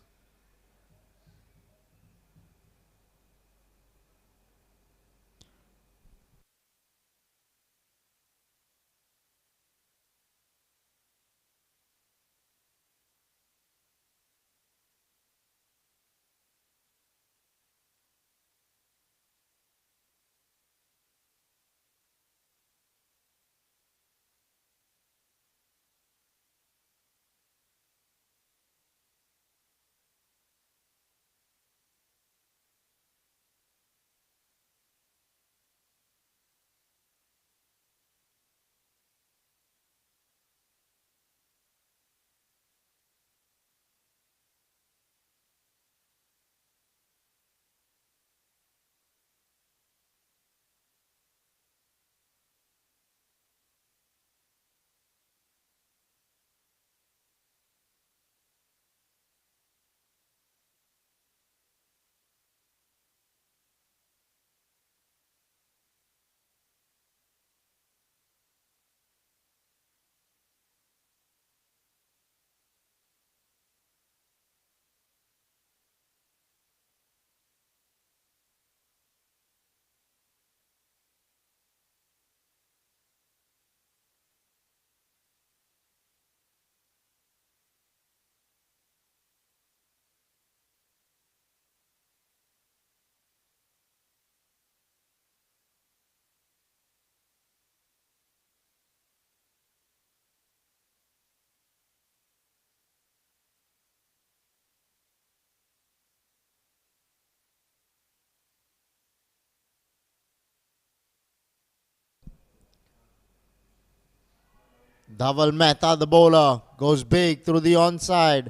Dhaval Mehta, the bowler, goes big through the onside.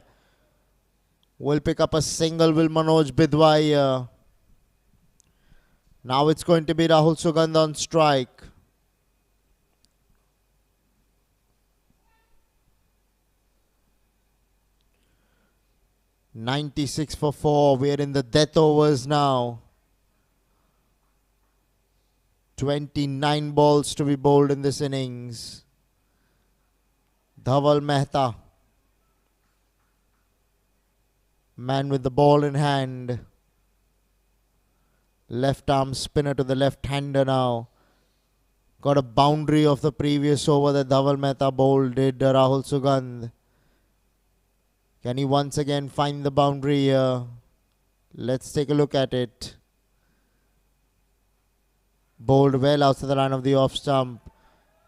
Will pick up a single, will Manoj Bidwai here. Now it's going to be Rahul Sugandh on strike. "96 for 4. We are in the death overs now. 29 balls to be bowled in this innings. Dhaval Mehta, man with the ball in hand. Left arm spinner to the left-hander now. Got a boundary of the previous over that Dhaval Mehta bowled, did Rahul Sugandh. Can he once again find the boundary here? Let's take a look at it. Bowled well outside the line of the off stump.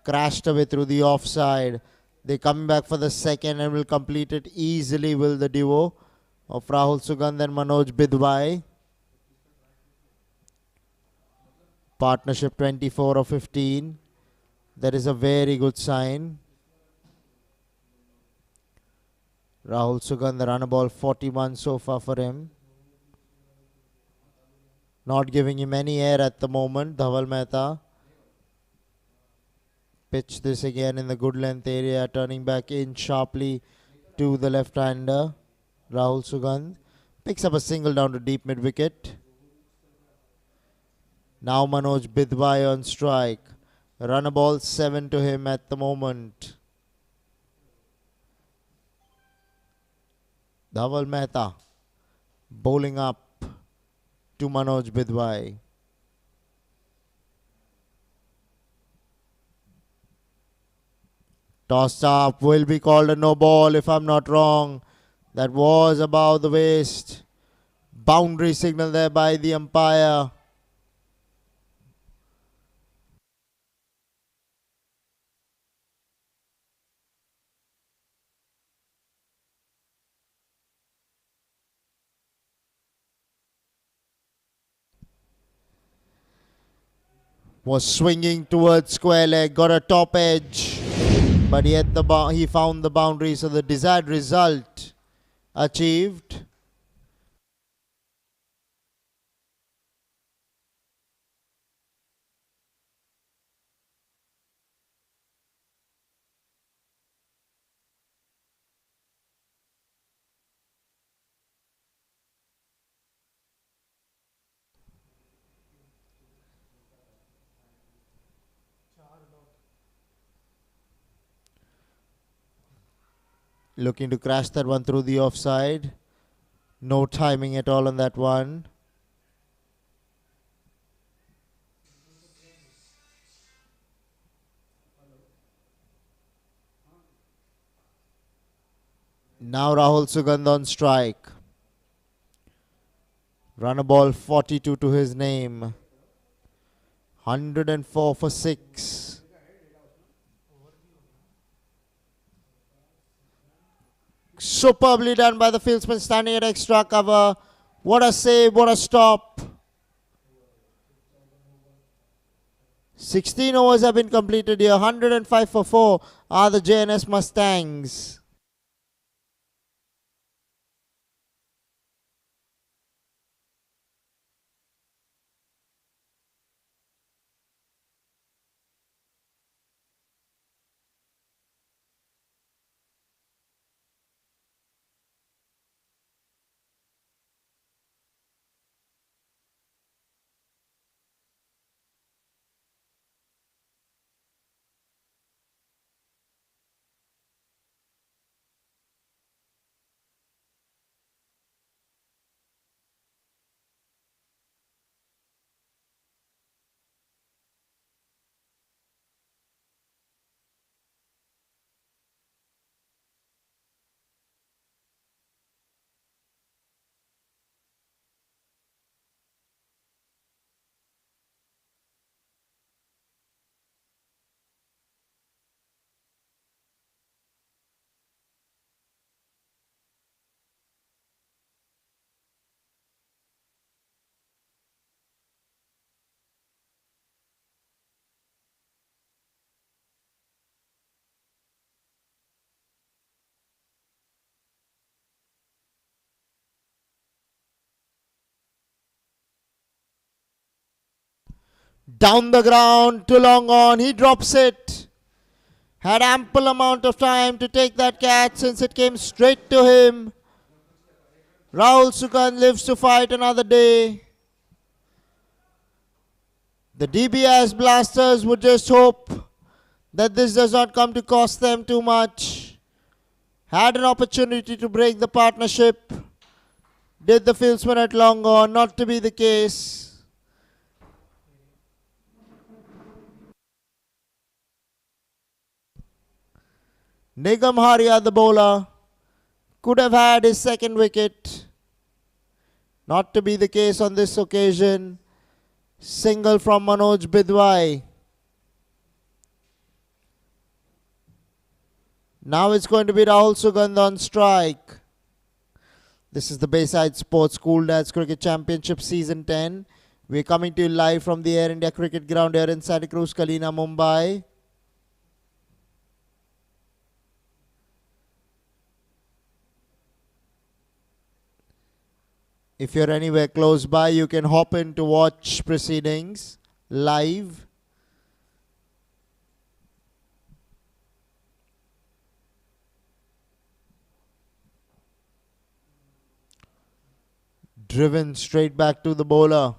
Crashed away through the offside. They come back for the second and will complete it easily, will the duo of Rahul Sugandh and Manoj Bidwai. Partnership 24 of 15. That is a very good sign. Rahul Sugandh, run a ball 41 so far for him. Not giving him any air at the moment, Dhaval Mehta. Pitch this again in the good length area, turning back in sharply to the left-hander. Rahul Sugandh picks up a single down to deep mid-wicket. Now Manoj Bidwai on strike. Run a ball 7 to him at the moment. Dhaval Mehta bowling up to Manoj Bidwai. Tossed up, will be called a no ball if I'm not wrong. That was above the waist. Boundary signal there by the umpire. Was swinging towards square leg, got a top edge, but he found the boundary, so the desired result achieved. Looking to crash that one through the offside. No timing at all on that one. Now Rahul Sugandh on strike. Run a ball 42 to his name. 104 for 6. Superbly done by the fieldsman standing at extra cover. What a save, what a stop. 16 overs have been completed here. 105 for 4 are the JNS Mustangs. Down the ground, too long on. He drops it. Had ample amount of time to take that catch since it came straight to him. Rahul Sugandh lives to fight another day. The Dbis blasters would just hope that this does not come to cost them too much. Had an opportunity to break the partnership. Did the fieldsman at long on, not to be the case. Nigam Haria, the bowler, could have had his second wicket. Not to be the case on this occasion. Single from Manoj Bidwai. Now it's going to be Rahul Sugandh on strike. This is the Bayside Sports School Dads Cricket Championship Season 10. We're coming to you live from the Air India Cricket Ground here in Santa Cruz, KALINA, Mumbai. If you're anywhere close by, you can hop in to watch proceedings live. Driven straight back to the bowler.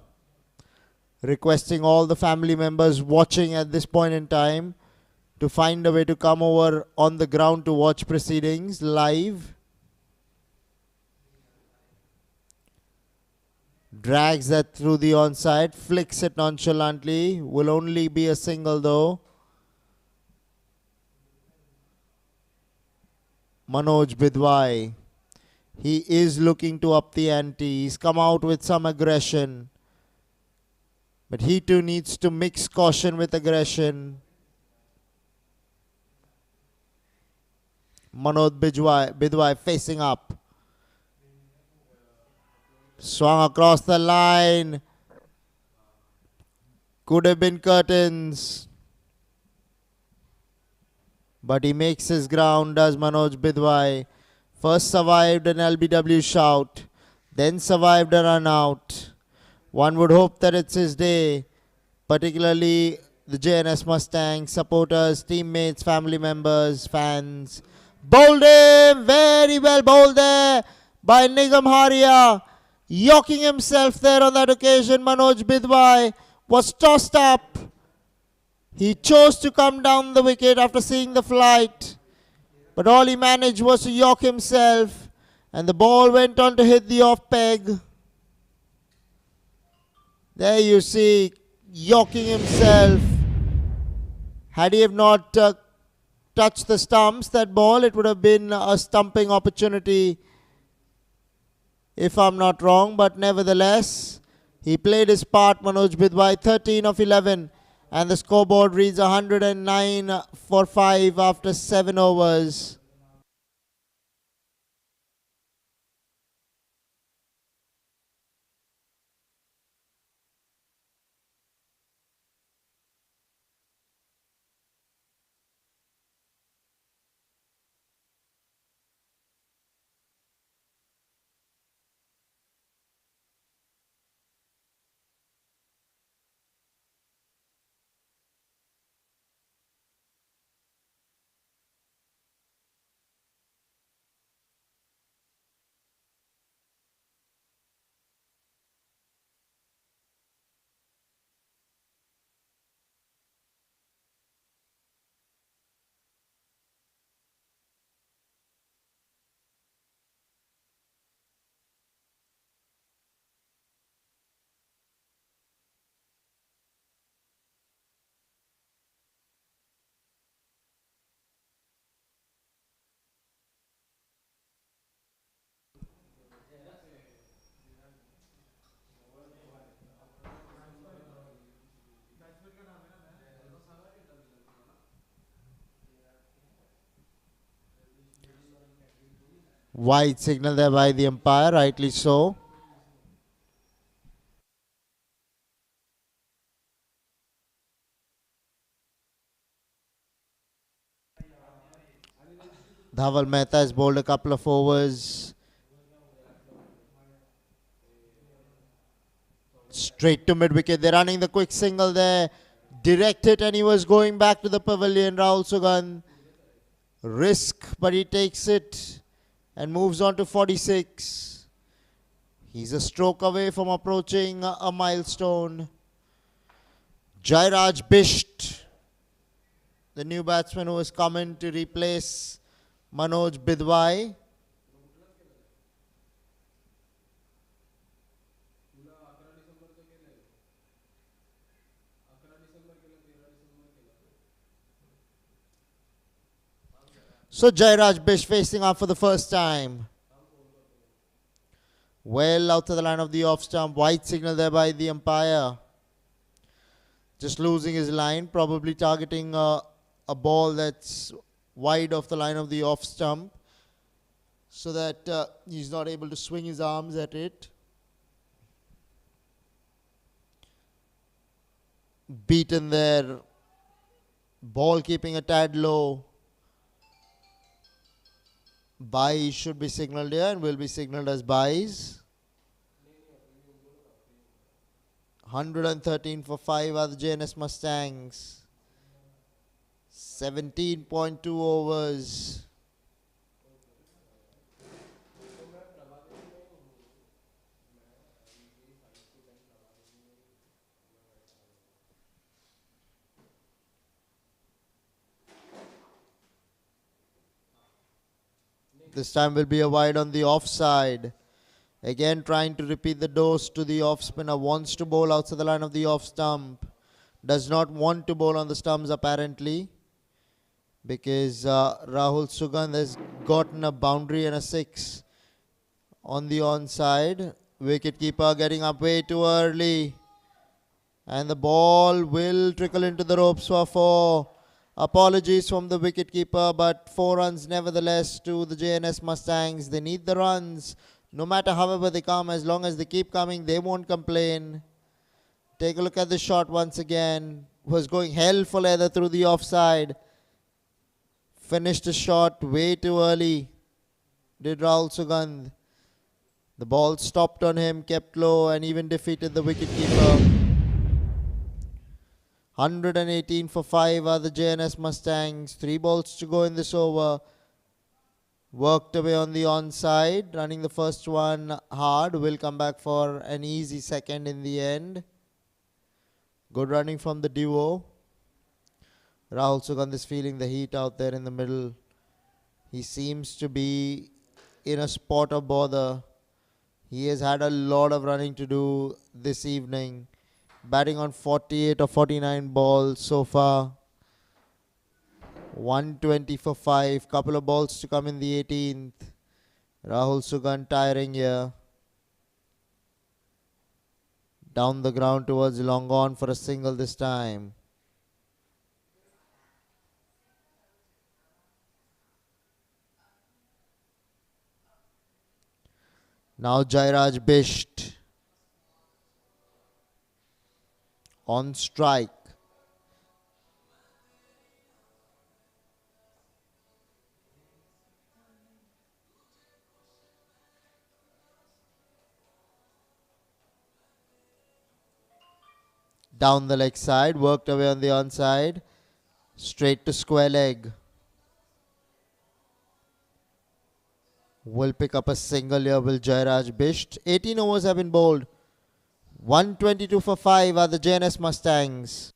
Requesting all the family members watching at this point in time to find a way to come over on the ground to watch proceedings live. Drags that through the onside, flicks it nonchalantly. Will only be a single though. Manoj Bidwai. He is looking to up the ante. He's come out with some aggression. But he too needs to mix caution with aggression. Manoj Bidwai facing up. Swung across the line. Could have been curtains. But he makes his ground, does Manoj Bidwai. First survived an LBW shout, then survived a run out. One would hope that it's his day, particularly the JNS Mustangs, supporters, teammates, family members, fans. Bowled him! Very well bowled there by Nigam Haria. Yorking himself there on that occasion. Manoj Bidwai was tossed up. He chose to come down the wicket after seeing the flight. But all he managed was to york himself. And the ball went on to hit the off peg. There you see, yorking himself. Had he have not touched the stumps, that ball, it would have been a stumping opportunity, if I'm not wrong. But nevertheless, he played his part, Manoj Bidwai, 13 of 11. And the scoreboard reads 109 for 5 after 7 overs. Wide signal there by the umpire, rightly so. Dhaval Mehta has bowled a couple of overs. Straight to mid-wicket. They're running the quick single there. Direct hit, and he was going back to the pavilion. Rahul Sugan. Risk, but he takes it and moves on to 46. He's a stroke away from approaching a milestone. Jairaj Bisht, the new batsman who has come in to replace Manoj Bidwai. So Jairaj Bisht facing off for the first time. Well out to the line of the off stump. White signal there by the umpire. Just losing his line, probably targeting a ball that's wide off the line of the off stump, so that he's not able to swing his arms at it. Beaten there. Ball keeping a tad low. Byes should be signalled here and will be signalled as byes. 113 for 5 are the JNS Mustangs. 17.2 overs. This time will be a wide on the offside. Again trying to repeat the dose to the off spinner. Wants to bowl outside the line of the off stump. Does not want to bowl on the stumps apparently, because Rahul Sugandh has gotten a boundary and a 6 on the onside. Wicketkeeper getting up way too early. And the ball will trickle into the ropes for 4. Apologies from the wicketkeeper, but 4 runs nevertheless to the JNS Mustangs. They need the runs. No matter however they come, as long as they keep coming, they won't complain. Take a look at the shot once again. Was going hell for leather through the offside. Finished the shot way too early. Did Rahul Sugandh. The ball stopped on him, kept low, and even defeated the wicketkeeper. 118 for 5 are the JNS Mustangs. 3 balls to go in this over. Worked away on the onside. Running the first one hard. Will come back for an easy second in the end. Good running from the duo. Rahul Sugandh is feeling the heat out there in the middle. He seems to be in a spot of bother. He has had a lot of running to do this evening. Batting on 48 or 49 balls so far. 120 for 5. Couple of balls to come in the 18th. Rahul Sugandh tiring here. Down the ground towards long on for a single this time. Now Jairaj Bisht on strike. Down the leg side, worked away on the onside. Straight to square leg. Will pick up a single here, will Jairaj Bisht. 18 overs have been bowled. 122 for 5 are the JNS Mustangs.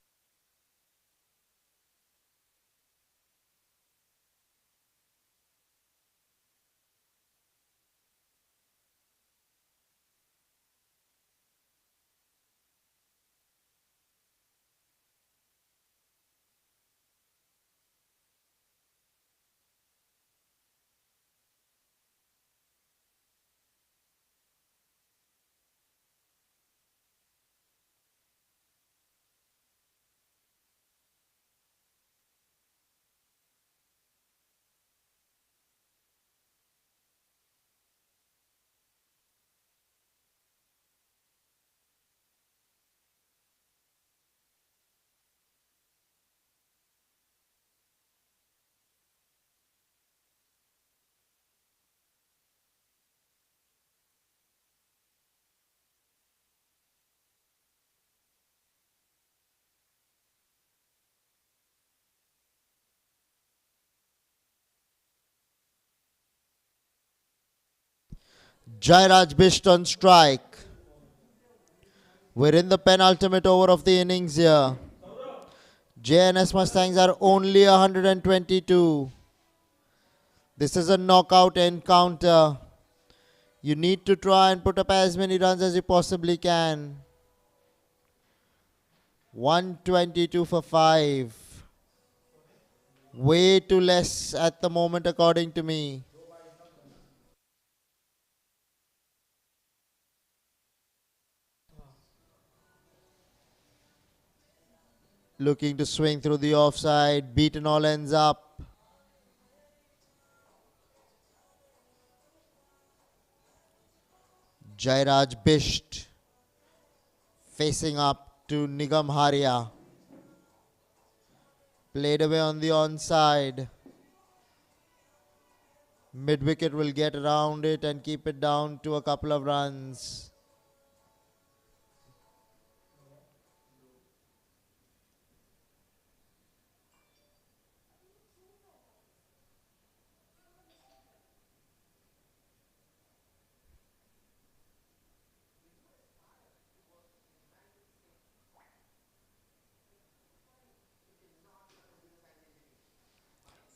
Jairaj Bisht on strike. We're in the penultimate over of the innings here. JNS Mustangs are only 122. This is a knockout encounter. You need to try and put up as many runs as you possibly can. 122 for 5. Way too less at the moment according to me. Looking to swing through the offside. Beaten all ends up. Jairaj Bisht facing up to Nigam Haria. Played away on the onside. Mid wicket will get around it and keep it down to a couple of runs.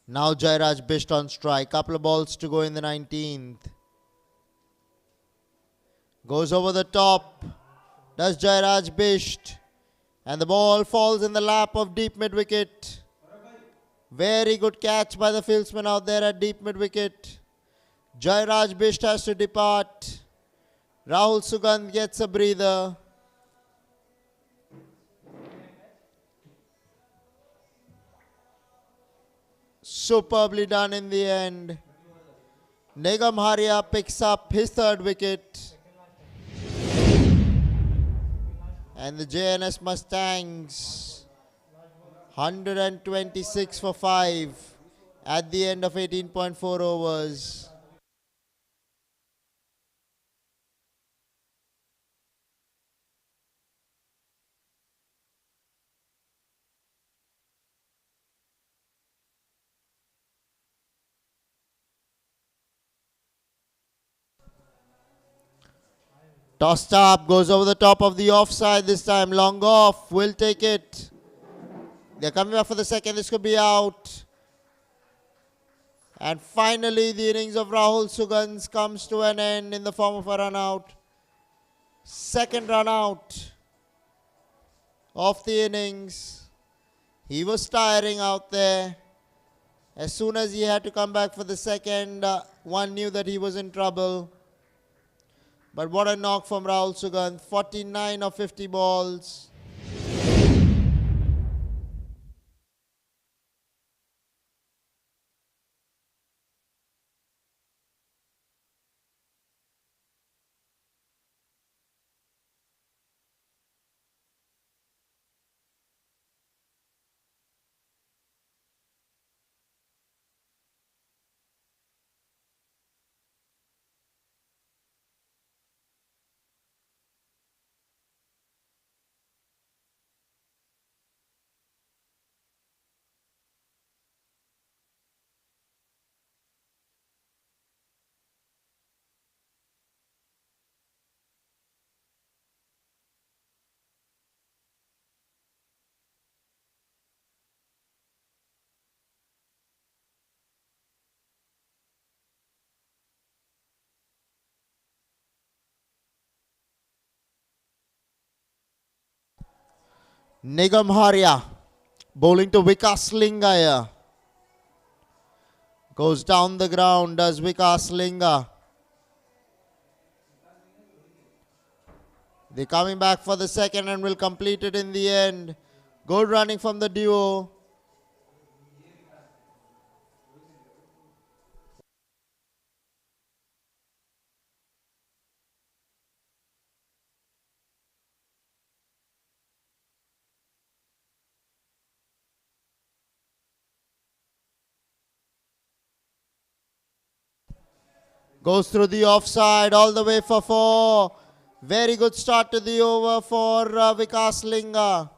Now Jairaj Bisht on strike. Couple of balls to go in the 19th. Goes over the top. Does Jairaj Bisht. And the ball falls in the lap of deep mid wicket. Very good catch by the fieldsman out there at deep mid wicket. Jairaj Bisht has to depart. Rahul Sugandh gets a breather. Superbly done in the end. Nigam Haria picks up his third wicket. And the JNS Mustangs 126 for 5 at the end of 18.4 overs. Tossed up, goes over the top of the offside this time. Long off, will take it. They're coming back for the second. This could be out. And finally, the innings of Rahul Sugans comes to an end in the form of a run out. Second run out of the innings. He was tiring out there. As soon as he had to come back for the second, one knew that he was in trouble. But what a knock from Rahul Sugans. 49 of 50 balls. Nigam Haria bowling to Vikas Lingaya. Goes down the ground, does Vikas Linga. They're coming back for the second and will complete it in the end. Good running from the duo. Goes through the offside all the way for 4. Very good start to the over for Vikas Linga.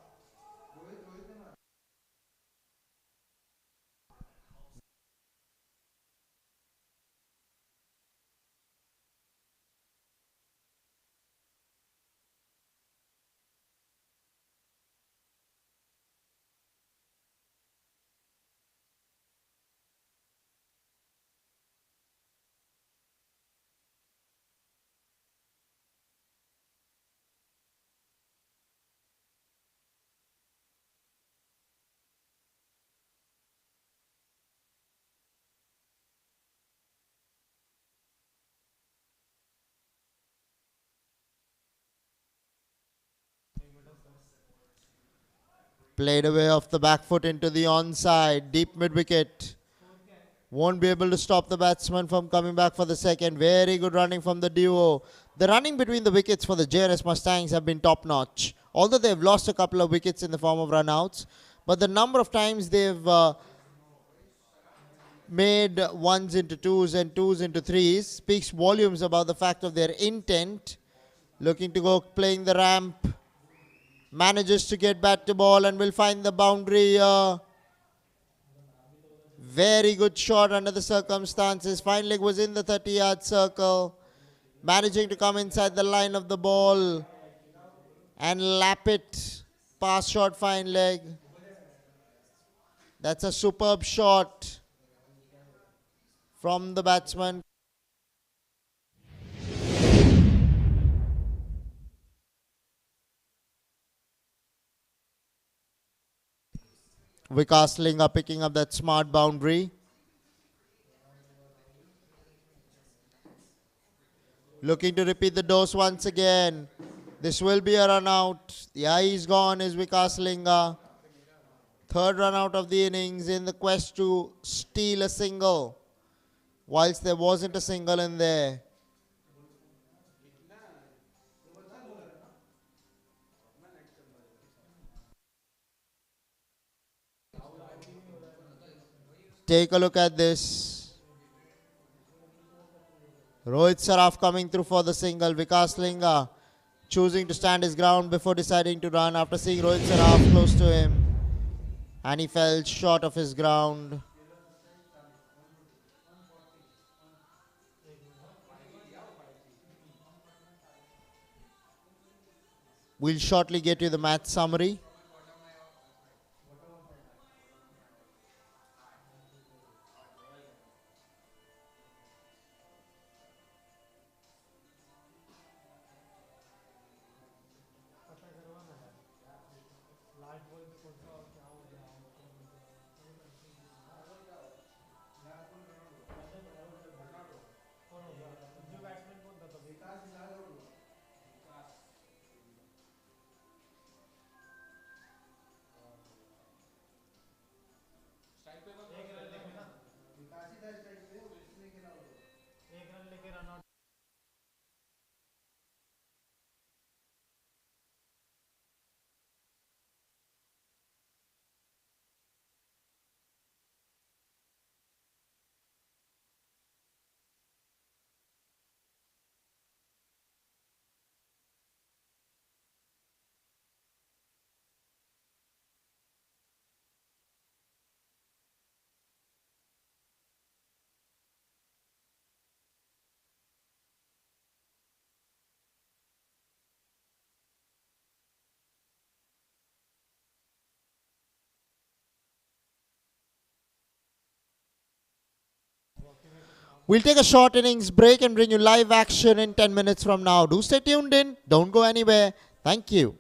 Played away off the back foot into the onside. Deep mid wicket. Won't be able to stop the batsman from coming back for the second. Very good running from the duo. The running between the wickets for the JNS Mustangs have been top notch. Although they've lost a couple of wickets in the form of run-outs. But the number of times they've made ones into twos and twos into threes speaks volumes about the fact of their intent. Looking to go playing the ramp. Manages to get back to ball and will find the boundary. Very good shot under the circumstances. Fine leg was in the 30-yard circle. Managing to come inside the line of the ball and lap it. Pass shot, fine leg. That's a superb shot from the batsman. Vikas Linga picking up that smart boundary. Looking to repeat the dose once again. This will be a run out. Yeah, he's gone is Vikas Linga. Third run out of the innings in the quest to steal a single. Whilst there wasn't a single in there. Take a look at this. Rohit Saraf coming through for the single. Vikas Linga choosing to stand his ground before deciding to run after seeing Rohit Saraf close to him. And he fell short of his ground. We'll shortly get you the match summary. We'll take a short innings break and bring you live action in 10 minutes from now. Do stay tuned in. Don't go anywhere. Thank you.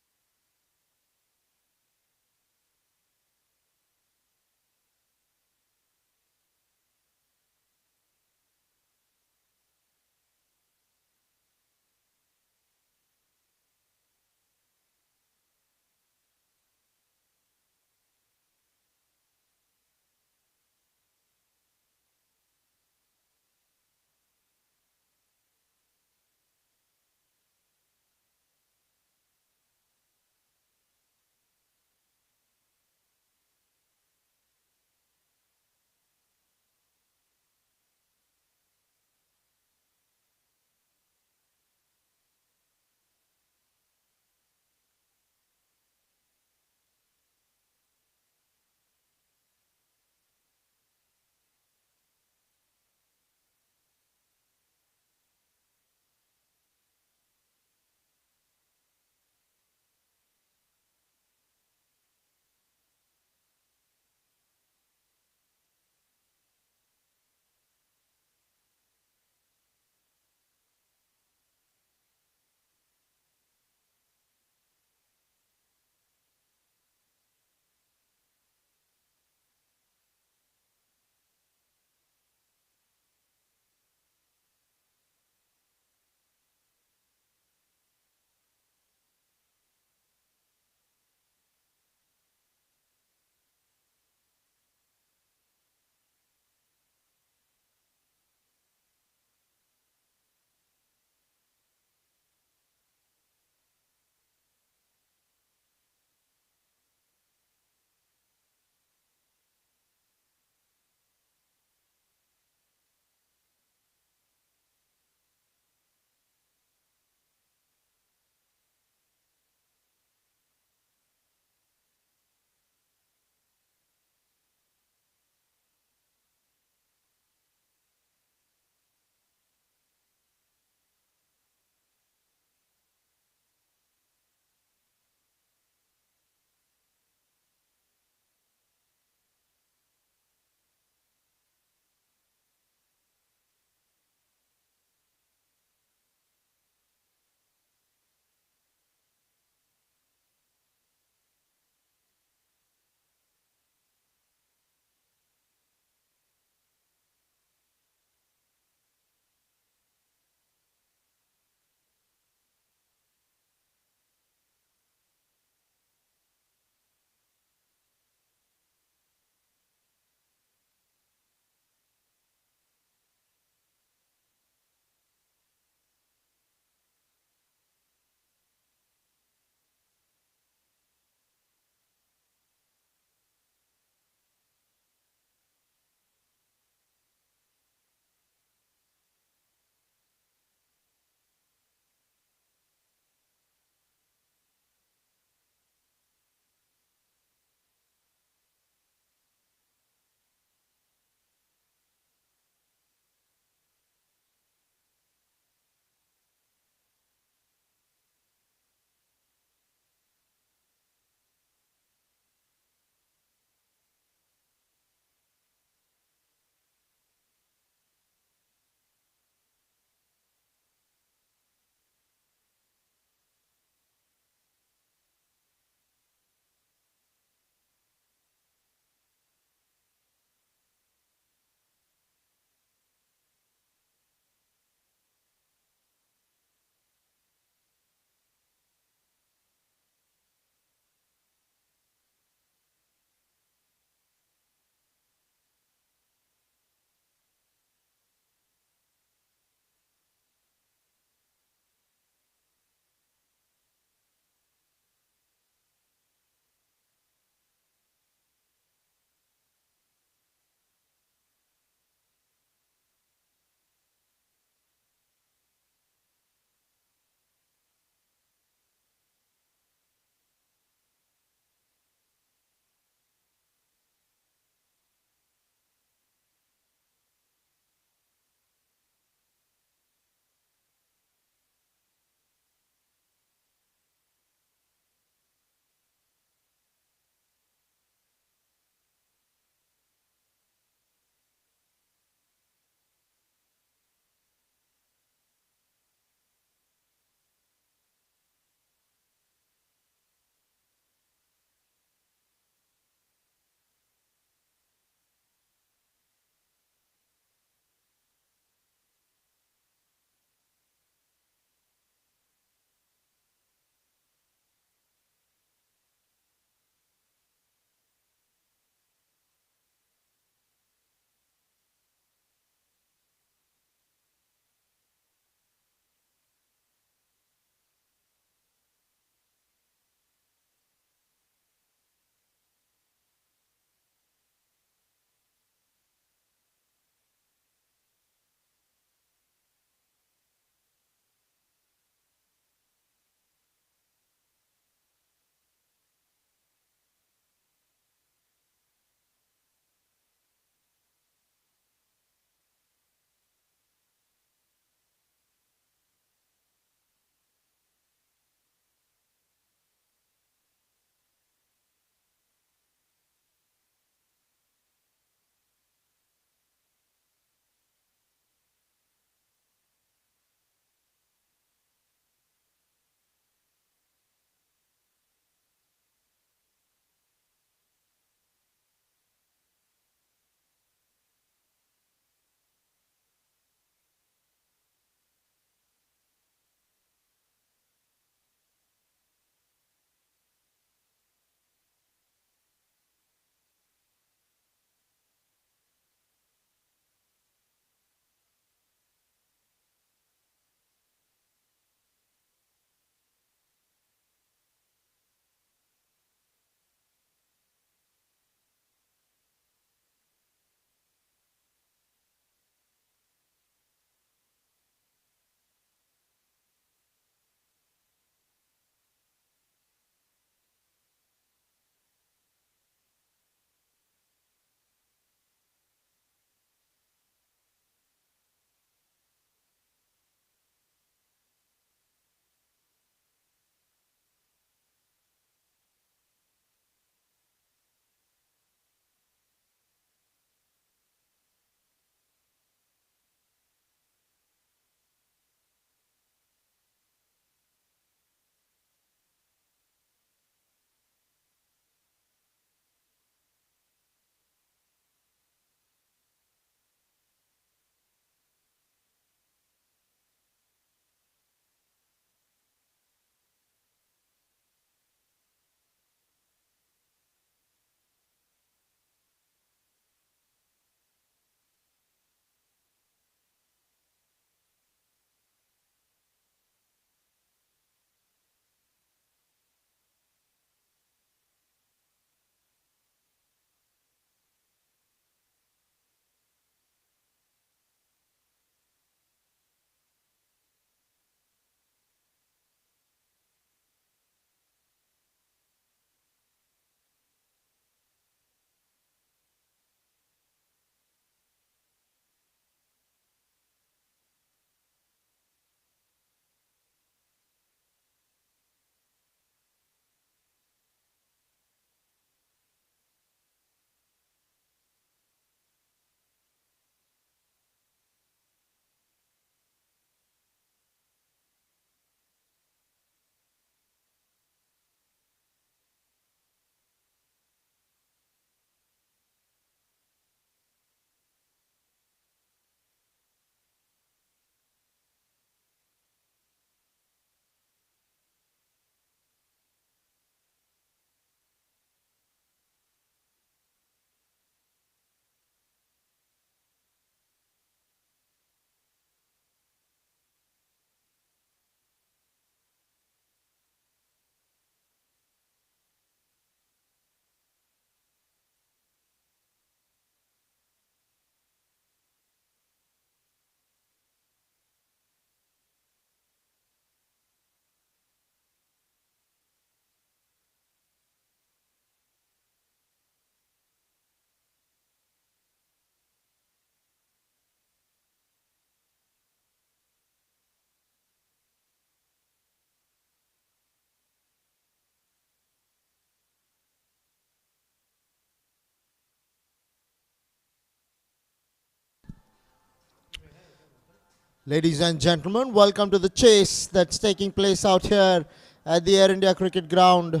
Ladies and gentlemen, welcome to the chase that's taking place out here at the Air India Cricket Ground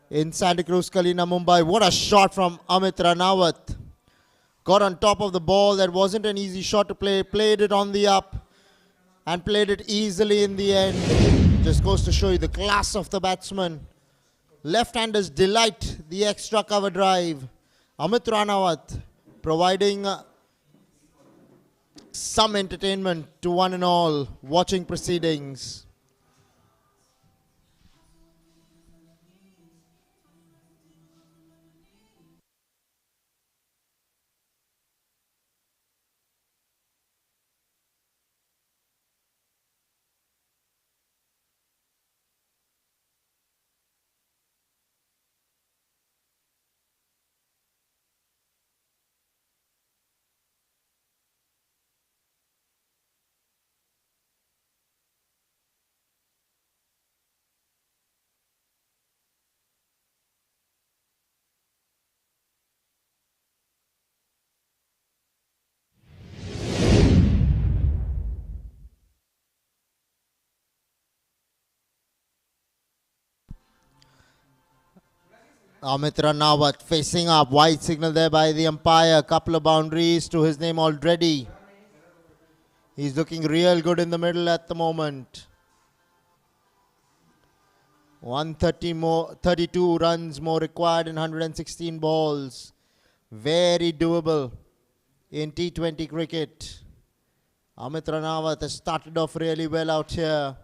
in Santa Cruz, KALINA, Mumbai. What a shot from Amit Ranawat. Got on top of the ball. That wasn't an easy shot to play. Played it on the up and played it easily in the end. Just goes to show you the class of the batsman. Left-handers delight the extra cover drive. Amit Ranawat providing some entertainment to one and all watching proceedings. Amit Ranawat facing up. Wide signal there by the umpire. Couple of boundaries to his name already. He's looking real good in the middle at the moment. 32 runs more required in 116 balls. Very doable in T20 cricket. Amit Ranawat has started off really well out here.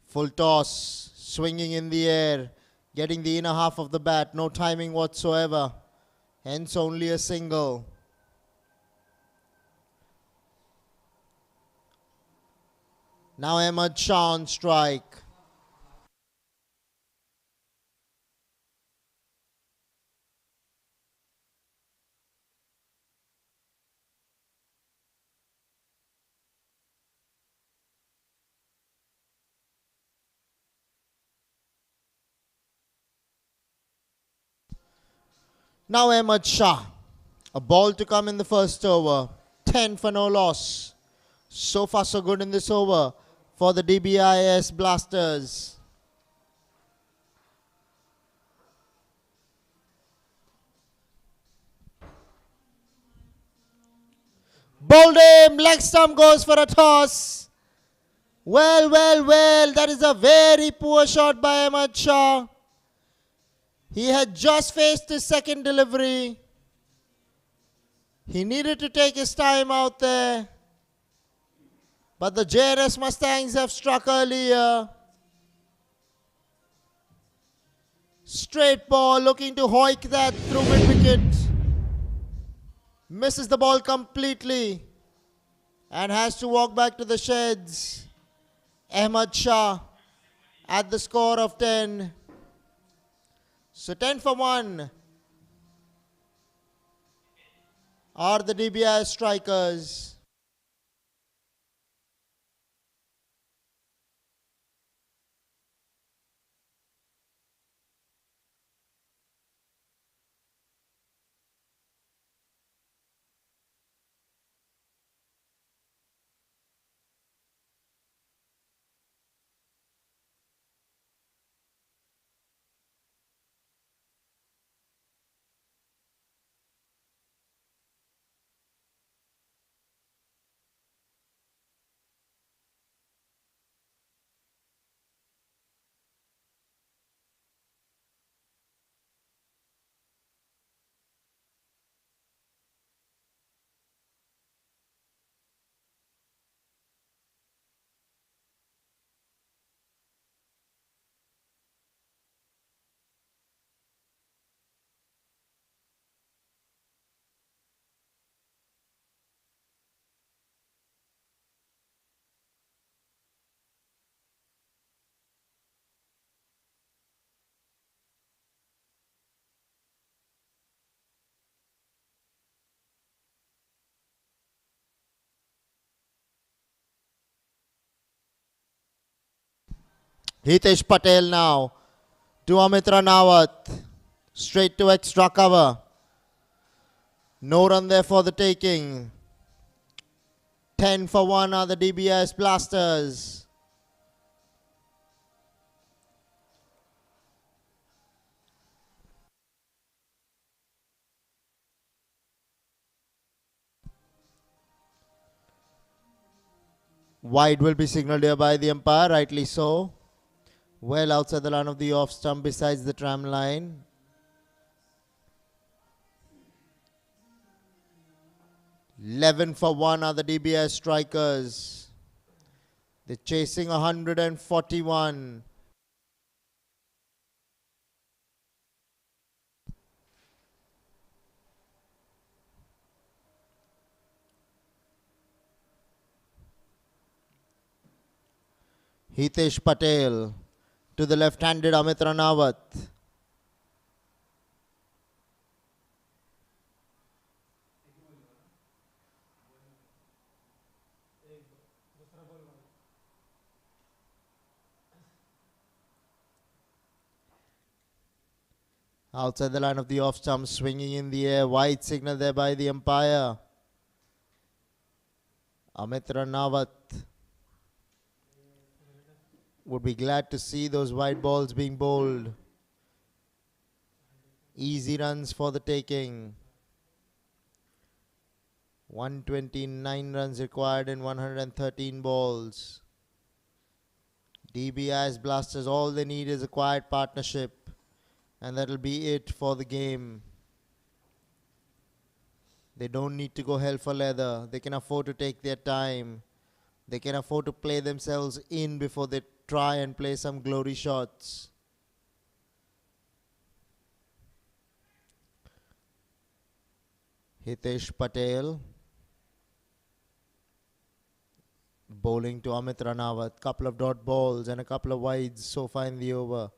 Full toss, swinging in the air, getting the inner half of the bat, no timing whatsoever, hence only a single. Now Ahmed Shah on strike. Now Ahmed Shah. A ball to come in the first over. 10 for no loss. So far so good in this over for the Dbis Blasters. Bowled him. Leg stump goes for a toss. Well. That is a very poor shot by Ahmed Shah. He had just faced his second delivery. He needed to take his time out there. But the JNS Mustangs have struck earlier. Straight ball, looking to hoik that through mid-wicket. Misses the ball completely and has to walk back to the sheds. Ahmed Shah at the score of 10. So 10 for 1 are the Dbis strikers. Hitesh Patel now to Amit Ranawat. Straight to extra cover. No run there for the taking. 10 for 1 are the Dbis Blasters. Wide will be signalled here by the umpire, rightly so. Well outside the line of the off stump besides the tram line. $11 for 1 are the DBS strikers. They're chasing 141. Hitesh Patel to the left-handed Amit Ranawat. Outside the line of the off stump, swinging in the air. Wide signal there by the umpire. Amit Ranawat would be glad to see those wide balls being bowled. Easy runs for the taking. 129 runs required in 113 balls. DBI's Blasters, all they need is a quiet partnership, and that'll be it for the game. They don't need to go hell for leather. They can afford to take their time. They can afford to play themselves in before they try and play some glory shots. Hitesh Patel bowling to Amit Ranawat. Couple of dot balls and a couple of wides so far in the over.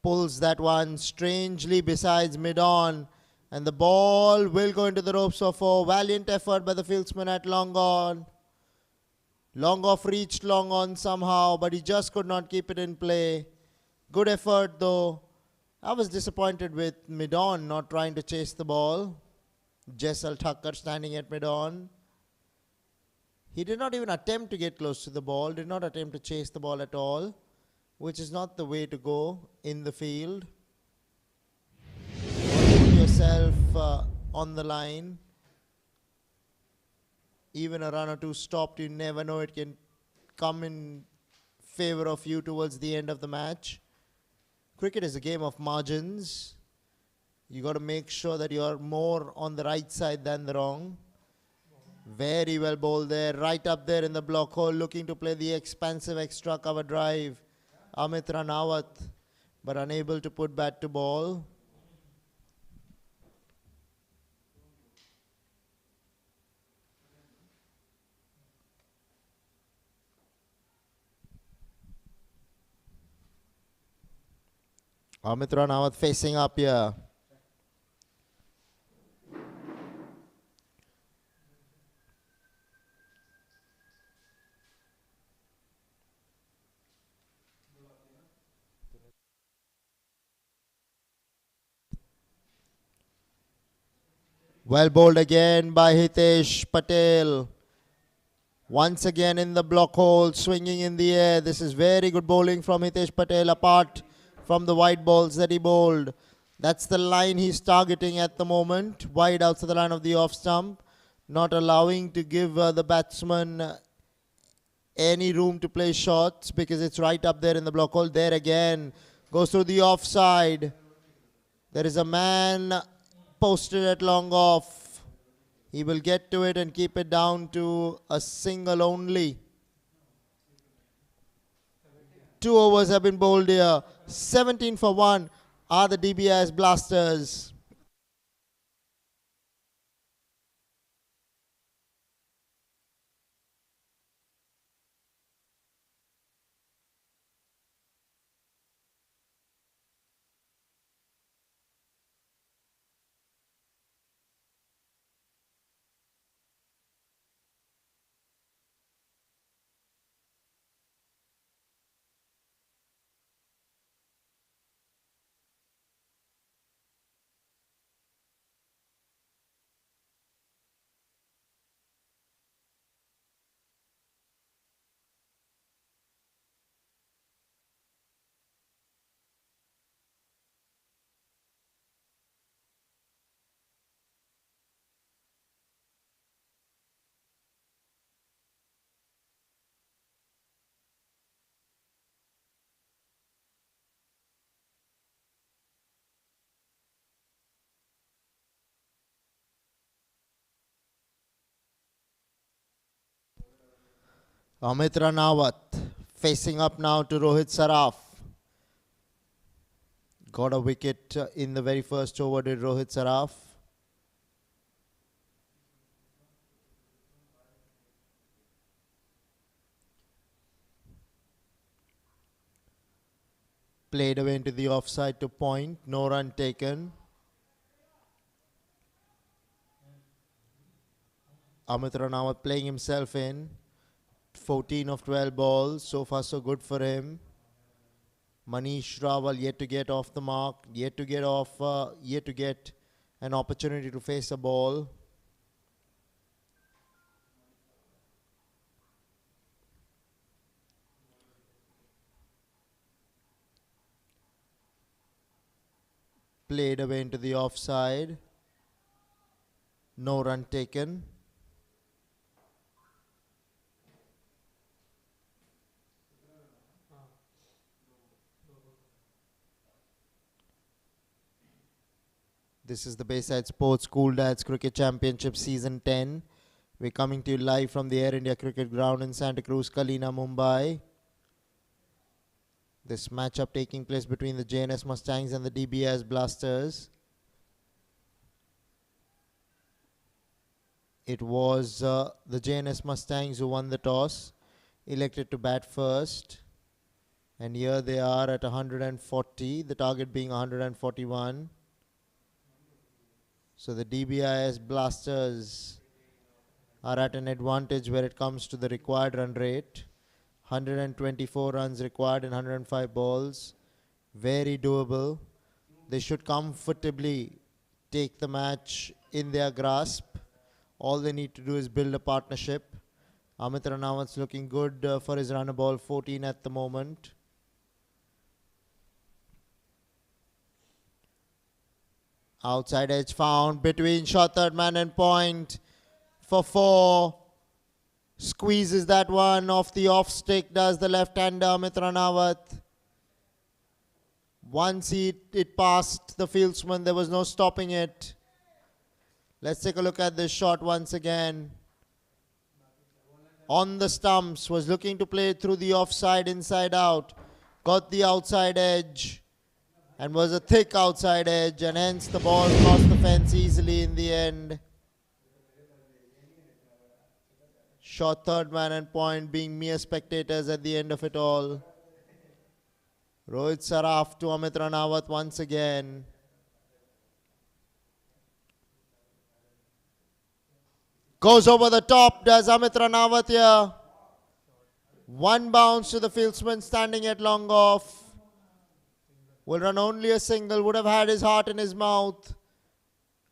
Pulls that one strangely besides mid-on, and the ball will go into the ropes for 4. Valiant effort by the fieldsman at long on. Long off reached long on somehow, but he just could not keep it in play. Good effort though. I was disappointed with mid-on not trying to chase the ball. Jessel Thakkar standing at mid-on. He did not even attempt to get close to the ball, did not attempt to chase the ball at all, which is not the way to go in the field. Put yourself on the line. Even a run or two stopped, you never know, it can come in favor of you towards the end of the match. Cricket is a game of margins. You got to make sure that you are more on the right side than the wrong. Very well bowled there, right up there in the block hole, looking to play the expansive extra cover drive. Amit Ranawat, but unable to put bat to ball. Amit Ranawat facing up here. Well bowled again by Hitesh Patel. Once again in the block hole, swinging in the air. This is very good bowling from Hitesh Patel, apart from the wide balls that he bowled. That's the line he's targeting at the moment. Wide outside the line of the off stump. Not allowing to give the batsman any room to play shots because it's right up there in the block hole. There again, goes through the offside. There is a man posted at long off. He will get to it and keep it down to a single only. 2 overs have been bowled here. 17 for 1 are the Dbis Blasters. Amit Ranawat facing up now to Rohit Saraf. Got a wicket in the very first over, did Rohit Saraf. Played away into the offside to point. No run taken. Amit Ranawat playing himself in. 14 of 12 balls. So far so good for him. Manish Rawal yet to get off the mark. Yet to get an opportunity to face a ball. Played away into the offside. No run taken. This is the Bayside Sports School Dads Cricket Championship Season 10. We're coming to you live from the Air India Cricket Ground in Santa Cruz, KALINA, Mumbai. This matchup taking place between the JNS Mustangs and the Dbis Blasters. It was the JNS Mustangs who won the toss, elected to bat first. And here they are at 140, the target being 141. So the Dbis Blasters are at an advantage where it comes to the required run rate. 124 runs required in 105 balls. Very doable. They should comfortably take the match in their grasp. All they need to do is build a partnership. Amit Ranawat's looking good for his run ball, 14 at the moment. Outside edge found between short third man and point for 4. Squeezes that one off the off stick, does the left-hander Amit Ranawat. Once it passed the fieldsman, there was no stopping it. Let's take a look at this shot once again. On the stumps, was looking to play through the offside, inside out. Got the outside edge. And was a thick outside edge, and hence the ball crossed the fence easily in the end. Short third man and point being mere spectators at the end of it all. Rohit Saraf to Amit Ranawat once again. Goes over the top, does Amit Ranawat here. One bounce to the fieldsman standing at long off. Will run only a single, would have had his heart in his mouth.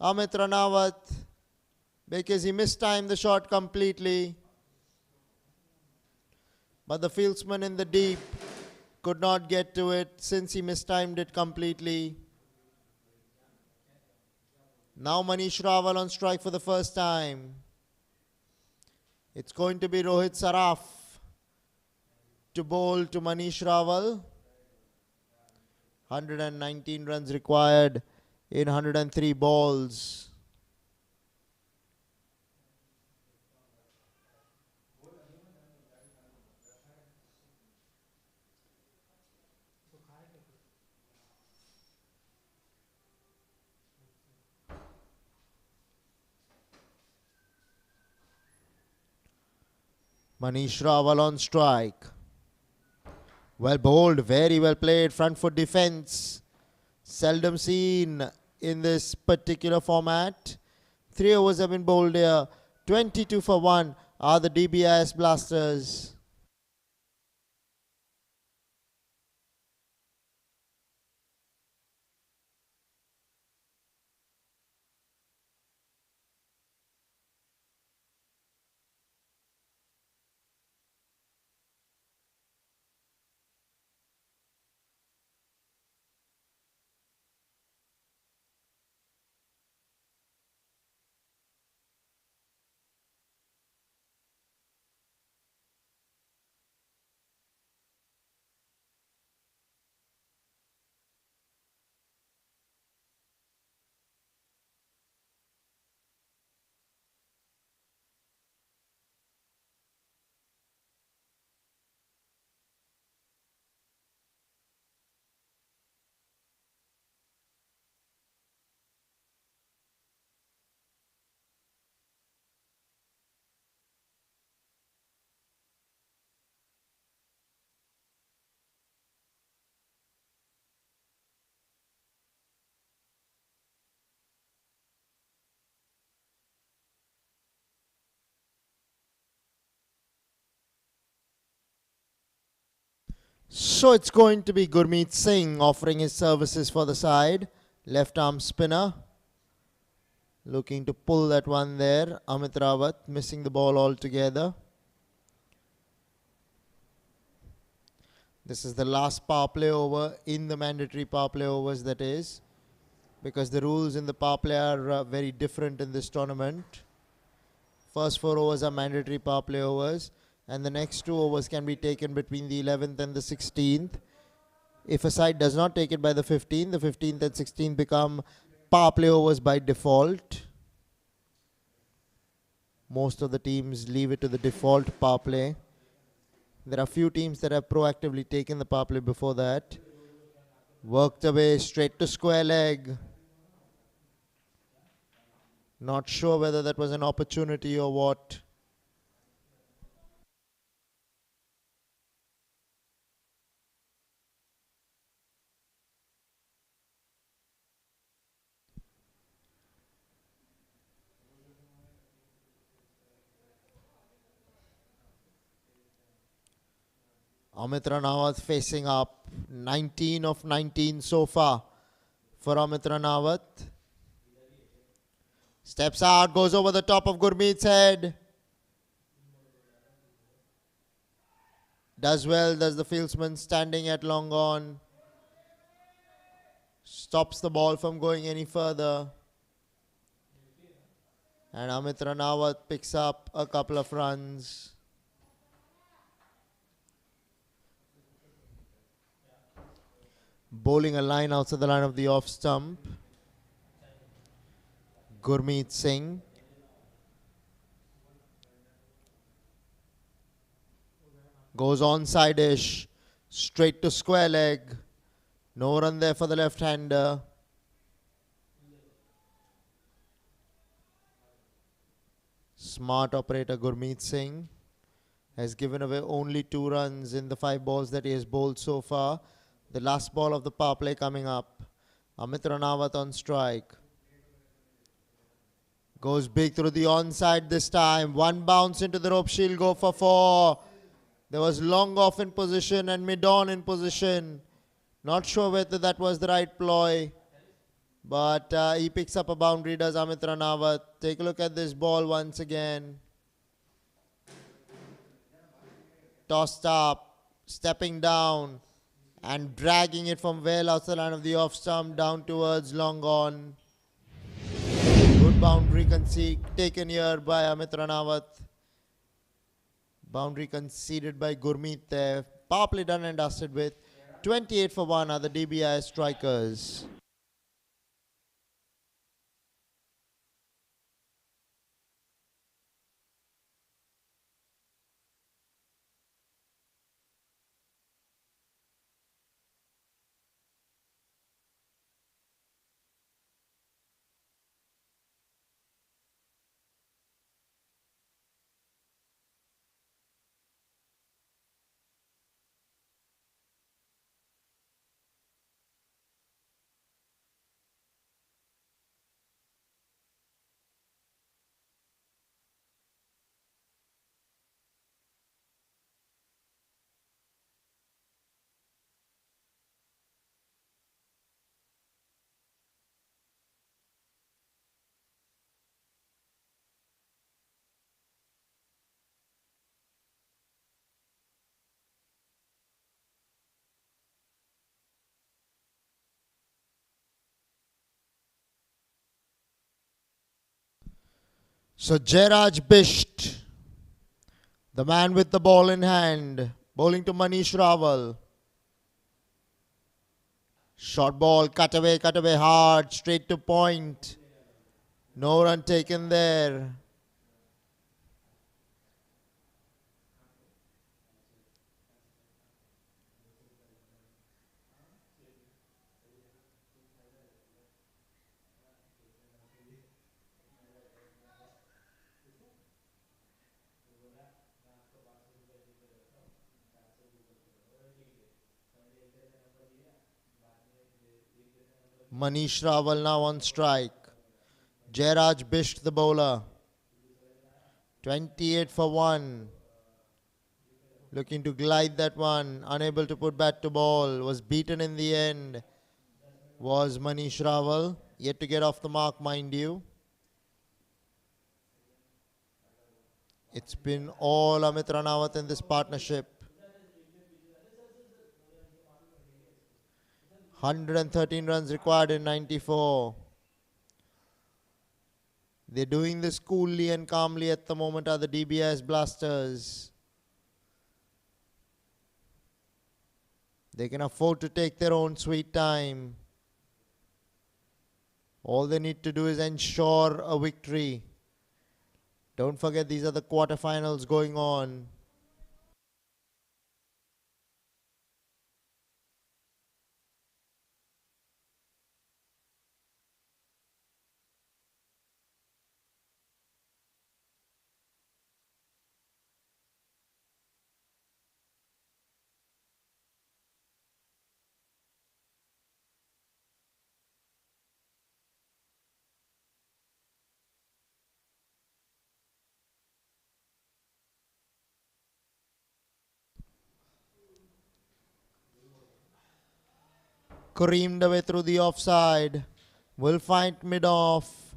Amit Ranawat, because he mistimed the shot completely. But the fieldsman in the deep could not get to it since he mistimed it completely. Now Manish Rawal on strike for the first time. It's going to be Rohit Saraf to bowl to Manish Rawal. 119 runs required in 103 balls. Manish Rawal on strike. Well bowled, very well played, front foot defense. Seldom seen in this particular format. 3 overs have been bowled here. 22 for 1 are the Dbis Blasters. So it's going to be Gurmeet Singh offering his services for the side. Left arm spinner. Looking to pull that one there. Amit Rawat missing the ball altogether. This is the last power play over in the mandatory power play overs, that is, because the rules in the power play are very different in this tournament. First 4 overs are mandatory power play overs, and the next 2 overs can be taken between the 11th and the 16th. If a side does not take it by the 15th and 16th become power play overs by default. Most of the teams leave it to the default power play. There are few teams that have proactively taken the power play before that. Worked away straight to square leg. Not sure whether that was an opportunity or what. Amit Ranawat facing up. 19 of 19 so far for Amit Ranawat. Steps out, goes over the top of Gurmeet's head. Does well, does the fieldsman standing at long on. Stops the ball from going any further. And Amit Ranawat picks up a couple of runs. Bowling a line outside the line of the off stump. Gurmeet Singh. Goes onside-ish. Straight to square leg. No run there for the left-hander. Smart operator Gurmeet Singh has given away only 2 runs in the 5 balls that he has bowled so far. The last ball of the power play coming up. Amit Ranawat on strike. Goes big through the onside this time. 1 bounce into the rope. She'll go for 4. There was long off in position and mid on in position. Not sure whether that was the right ploy. But he picks up a boundary, does Amit Ranawat. Take a look at this ball once again. Tossed up, stepping down, and dragging it from well outside the line of the off stump down towards long on. Good boundary taken here by Amit Ranawat. Boundary conceded by Gurmeet there. Power play done and dusted with 28 for 1 are the Dbis strikers. So Jairaj Bisht, the man with the ball in hand, bowling to Manish Rawal. Short ball, cut away hard, straight to point. No run taken there. Manish Rawal now on strike. Jairaj Bisht the bowler. 28 for 1. Looking to glide that one. Unable to put bat to ball. Was beaten in the end. Was Manish Rawal. Yet to get off the mark, mind you. It's been all Amit Ranawat in this partnership. 113 runs required in 94. They're doing this coolly and calmly at the moment are the Dbis Blasters. They can afford to take their own sweet time. All they need to do is ensure a victory. Don't forget these are the quarterfinals going on. Creamed away through the offside. Will find mid-off.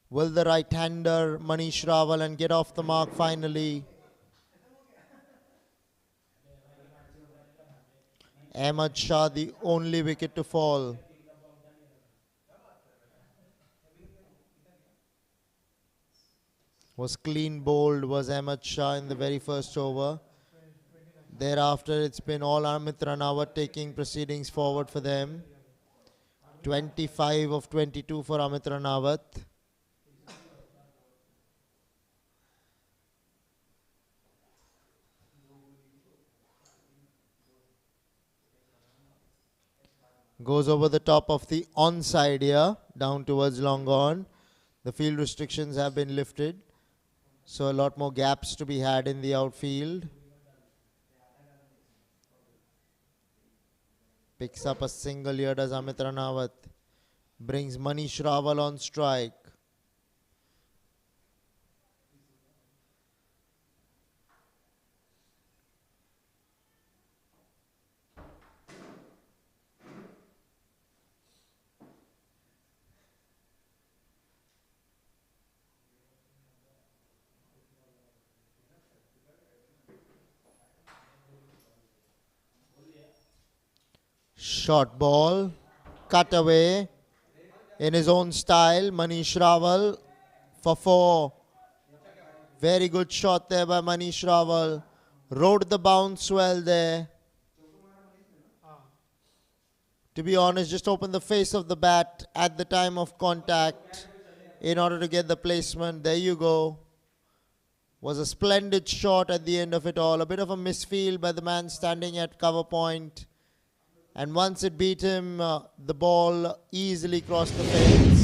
Will the right-hander Manish Rawal and get off the mark finally. Ahmad Shah the only wicket to fall. Was clean bowled was Ahmad Shah in the very first over. Thereafter it's been all Amit Ranawat taking proceedings forward for them. 25 of 22 for Amit Ranawat. Goes over the top of the onside here, down towards long on. The field restrictions have been lifted, so a lot more gaps to be had in the outfield. Picks up a single here, does Amit Ranawat. Brings Manish Rawal on strike. Short ball, cut away in his own style. Manish Rawal for 4. Very good shot there by Manish Rawal. Rode the bounce well there. To be honest, just open the face of the bat at the time of contact in order to get the placement. There you go. Was a splendid shot at the end of it all. A bit of a misfield by the man standing at cover point. And once it beat him, the ball easily crossed the fence.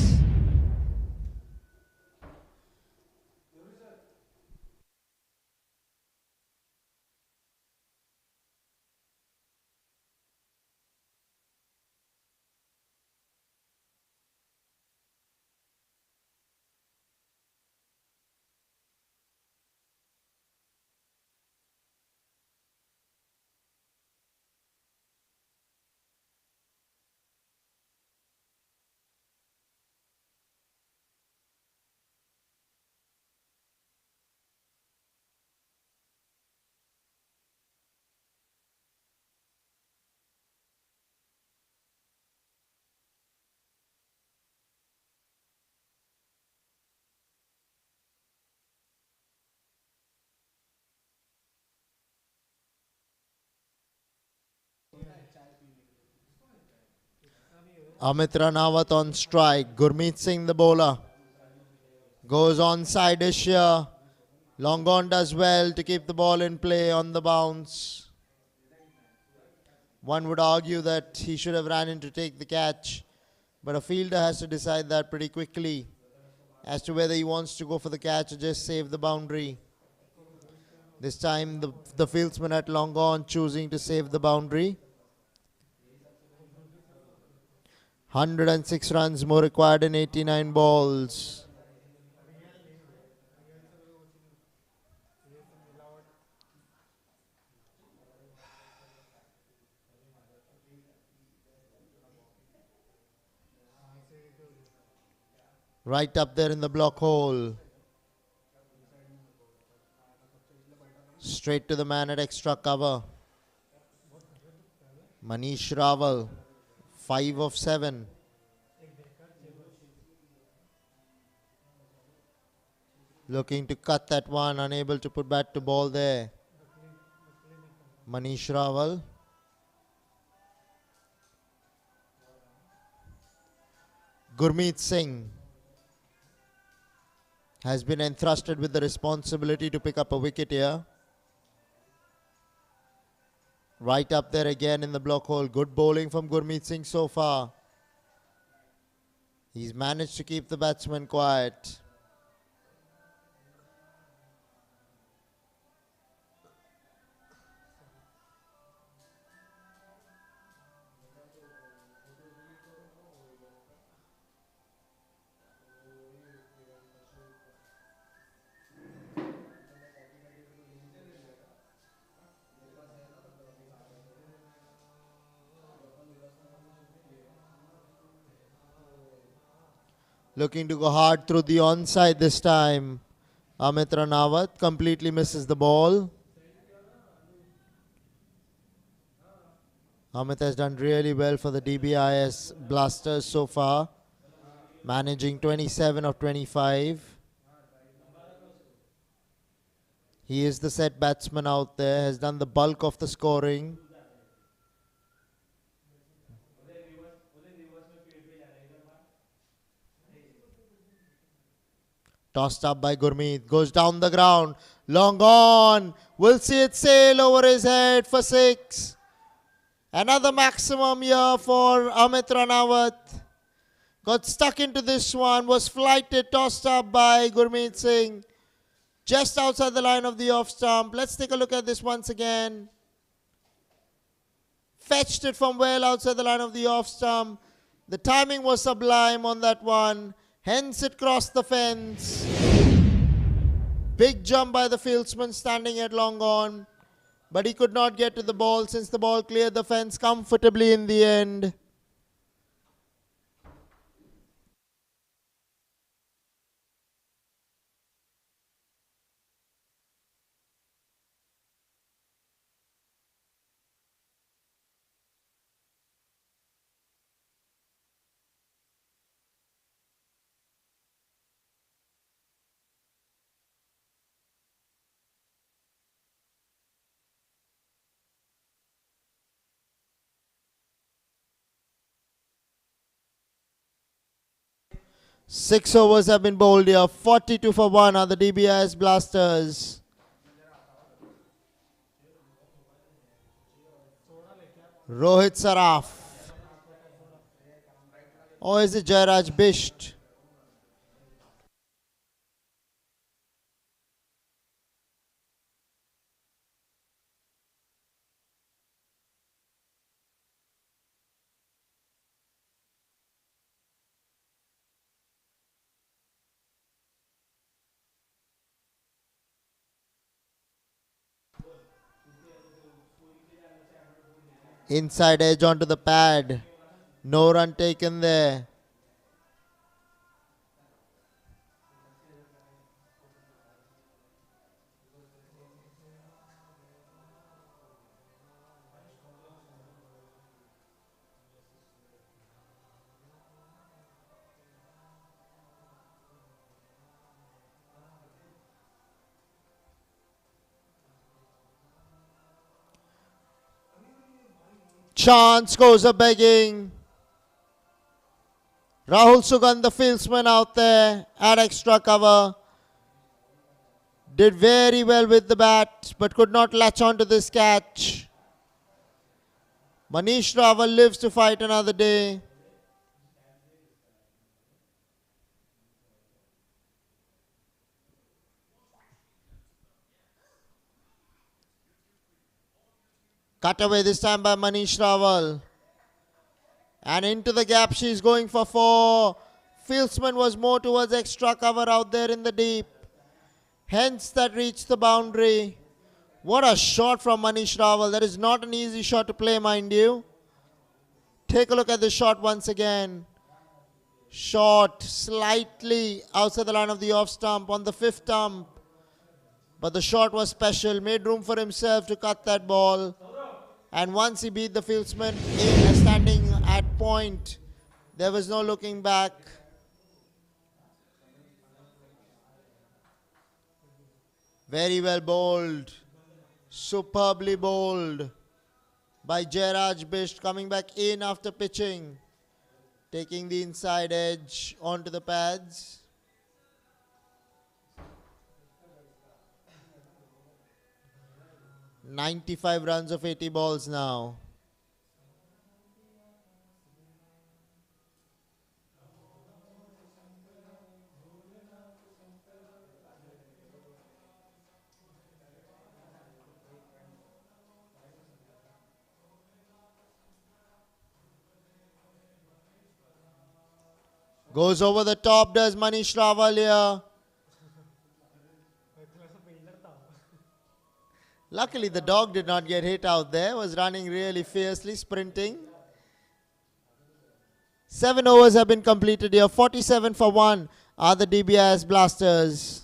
Amit Ranawat on strike. Gurmeet Singh the bowler. Goes on side-ish here. Long on does well to keep the ball in play on the bounce. One would argue that he should have ran in to take the catch. But a fielder has to decide that pretty quickly as to whether he wants to go for the catch or just save the boundary. This time the fieldsman at long on choosing to save the boundary. 106 runs more required in 89 balls. Right up there in the block hole. Straight to the man at extra cover. Manish Raval, 5 of 7. Looking to cut that one, unable to put bat to ball there. Manish Raval. Gurmeet Singh has been entrusted with the responsibility to pick up a wicket here. Right up there again in the block hole. Good bowling from Gurmeet Singh so far. He's managed to keep the batsman quiet. Looking to go hard through the onside this time. Amit Ranawat completely misses the ball. Amit has done really well for the Dbis Blasters so far, managing 27 of 25. He is the set batsman out there, has done the bulk of the scoring. Tossed up by Gurmeet, goes down the ground, long on, we'll see it sail over his head for 6. Another maximum here for Amit Ranawat. Got stuck into this one, was flighted, tossed up by Gurmeet Singh. Just outside the line of the off stump. Let's take a look at this once again. Fetched it from well outside the line of the off stump. The timing was sublime on that one. Hence it crossed the fence. Big jump by the fieldsman standing at long on. But he could not get to the ball since the ball cleared the fence comfortably in the end. Six overs have been bowled here. 42 for 1 are the Dbis Blasters. Rohit Saraf. Or is it Jairaj Bisht? Inside edge onto the pad. No run taken there. Chance goes a begging. Rahul Sugan, the fieldsman out there at extra cover. Did very well with the bat, but could not latch onto this catch. Manish Raval lives to fight another day. Cut away this time by Manish Raval. And into the gap she's going for 4. Fieldsman was more towards extra cover out there in the deep. Hence that reached the boundary. What a shot from Manish Raval. That is not an easy shot to play, mind you. Take a look at the shot once again. Short, slightly outside the line of the off stump on the 5th stump. But the shot was special, made room for himself to cut that ball. And once he beat the fieldsman in standing at point, there was no looking back. Very well bowled. Superbly bowled by Dbis, coming back in after pitching. Taking the inside edge onto the pads. "95 runs of 80 balls now. Goes over the top, does Manish Rawal here. Luckily, the dog did not get hit out there. Was running really fiercely, sprinting. 7 overs have been completed here. 47 for 1 are the Dbis Blasters.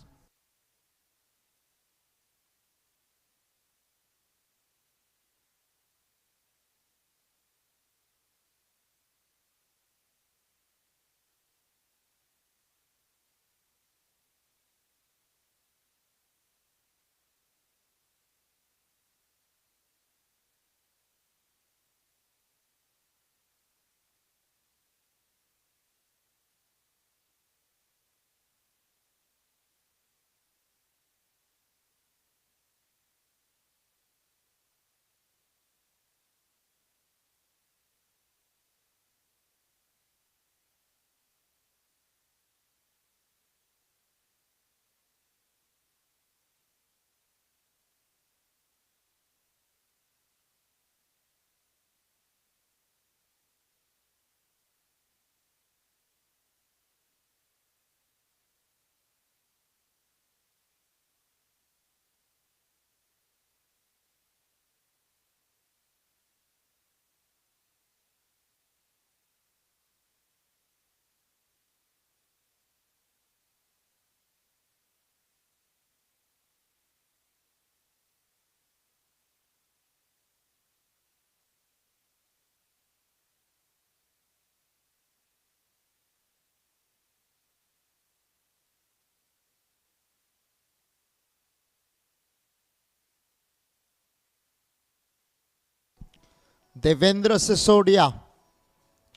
Devendra Sisodia,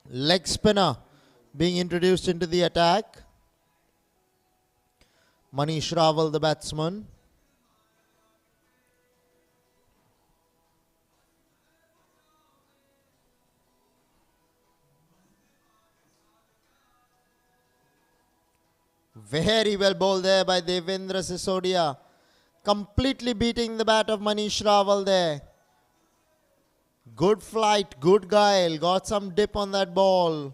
leg spinner, being introduced into the attack. Manish Rawal, the batsman. Very well bowled there by Devendra Sisodia. Completely beating the bat of Manish Rawal there. Good flight, good guile. Got some dip on that ball.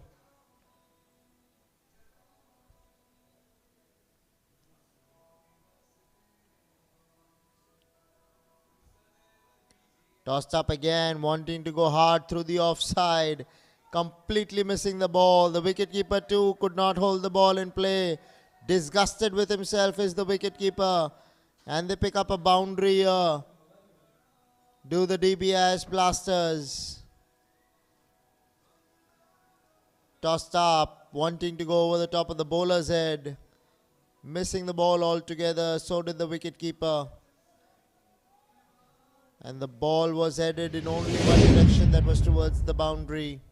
Tossed up again, wanting to go hard through the offside. Completely missing the ball. The wicketkeeper too could not hold the ball in play. Disgusted with himself is the wicketkeeper. And they pick up a boundary here. Do the Dbis Blasters. Tossed up, wanting to go over the top of the bowler's head. Missing the ball altogether, so did the wicketkeeper. And the ball was headed in only one direction, that was towards the boundary.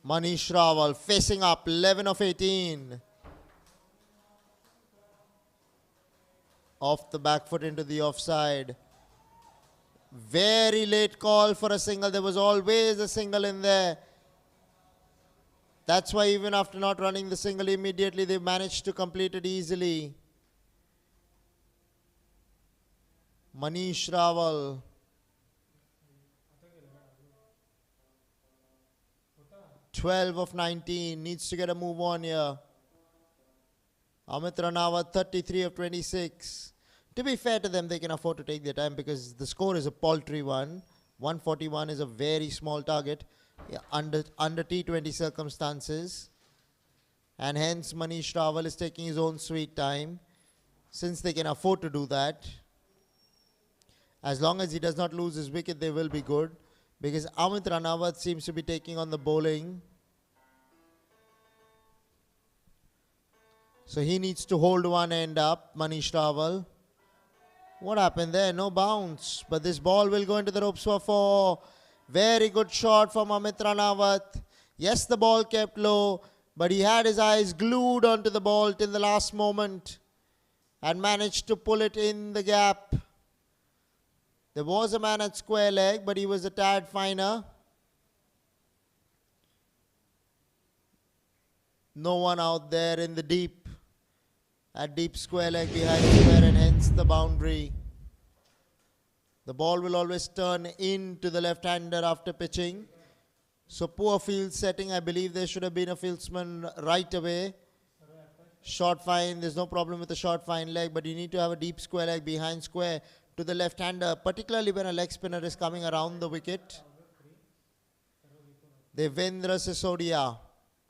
Manish Rawal facing up, 11 of 18. Off the back foot into the offside. Very late call for a single. There was always a single in there. That's why even after not running the single immediately, they managed to complete it easily. Manish Rawal. "12 of 19, needs to get a move on here. Amit Ranawat, 33 of 26. To be fair to them, they can afford to take their time because the score is a paltry one. 141 is a very small target under T20 circumstances. And hence Manish Rawal is taking his own sweet time since they can afford to do that. As long as he does not lose his wicket, they will be good because Amit Ranawat seems to be taking on the bowling. So he needs to hold one end up, Manish Rawal. What happened there? No bounce. But this ball will go into the ropes for 4. Very good shot from Amit Ranawat. Yes, the ball kept low, but he had his eyes glued onto the ball till the last moment and managed to pull it in the gap. There was a man at square leg, but he was a tad finer. No one out there in the deep. At deep square leg behind square and hence the boundary. The ball will always turn into the left-hander after pitching. So poor field setting. I believe there should have been a fieldsman right away. Short fine. There's no problem with the short fine leg, but you need to have a deep square leg behind square to the left-hander, particularly when a leg spinner is coming around the wicket. Devendra Sisodia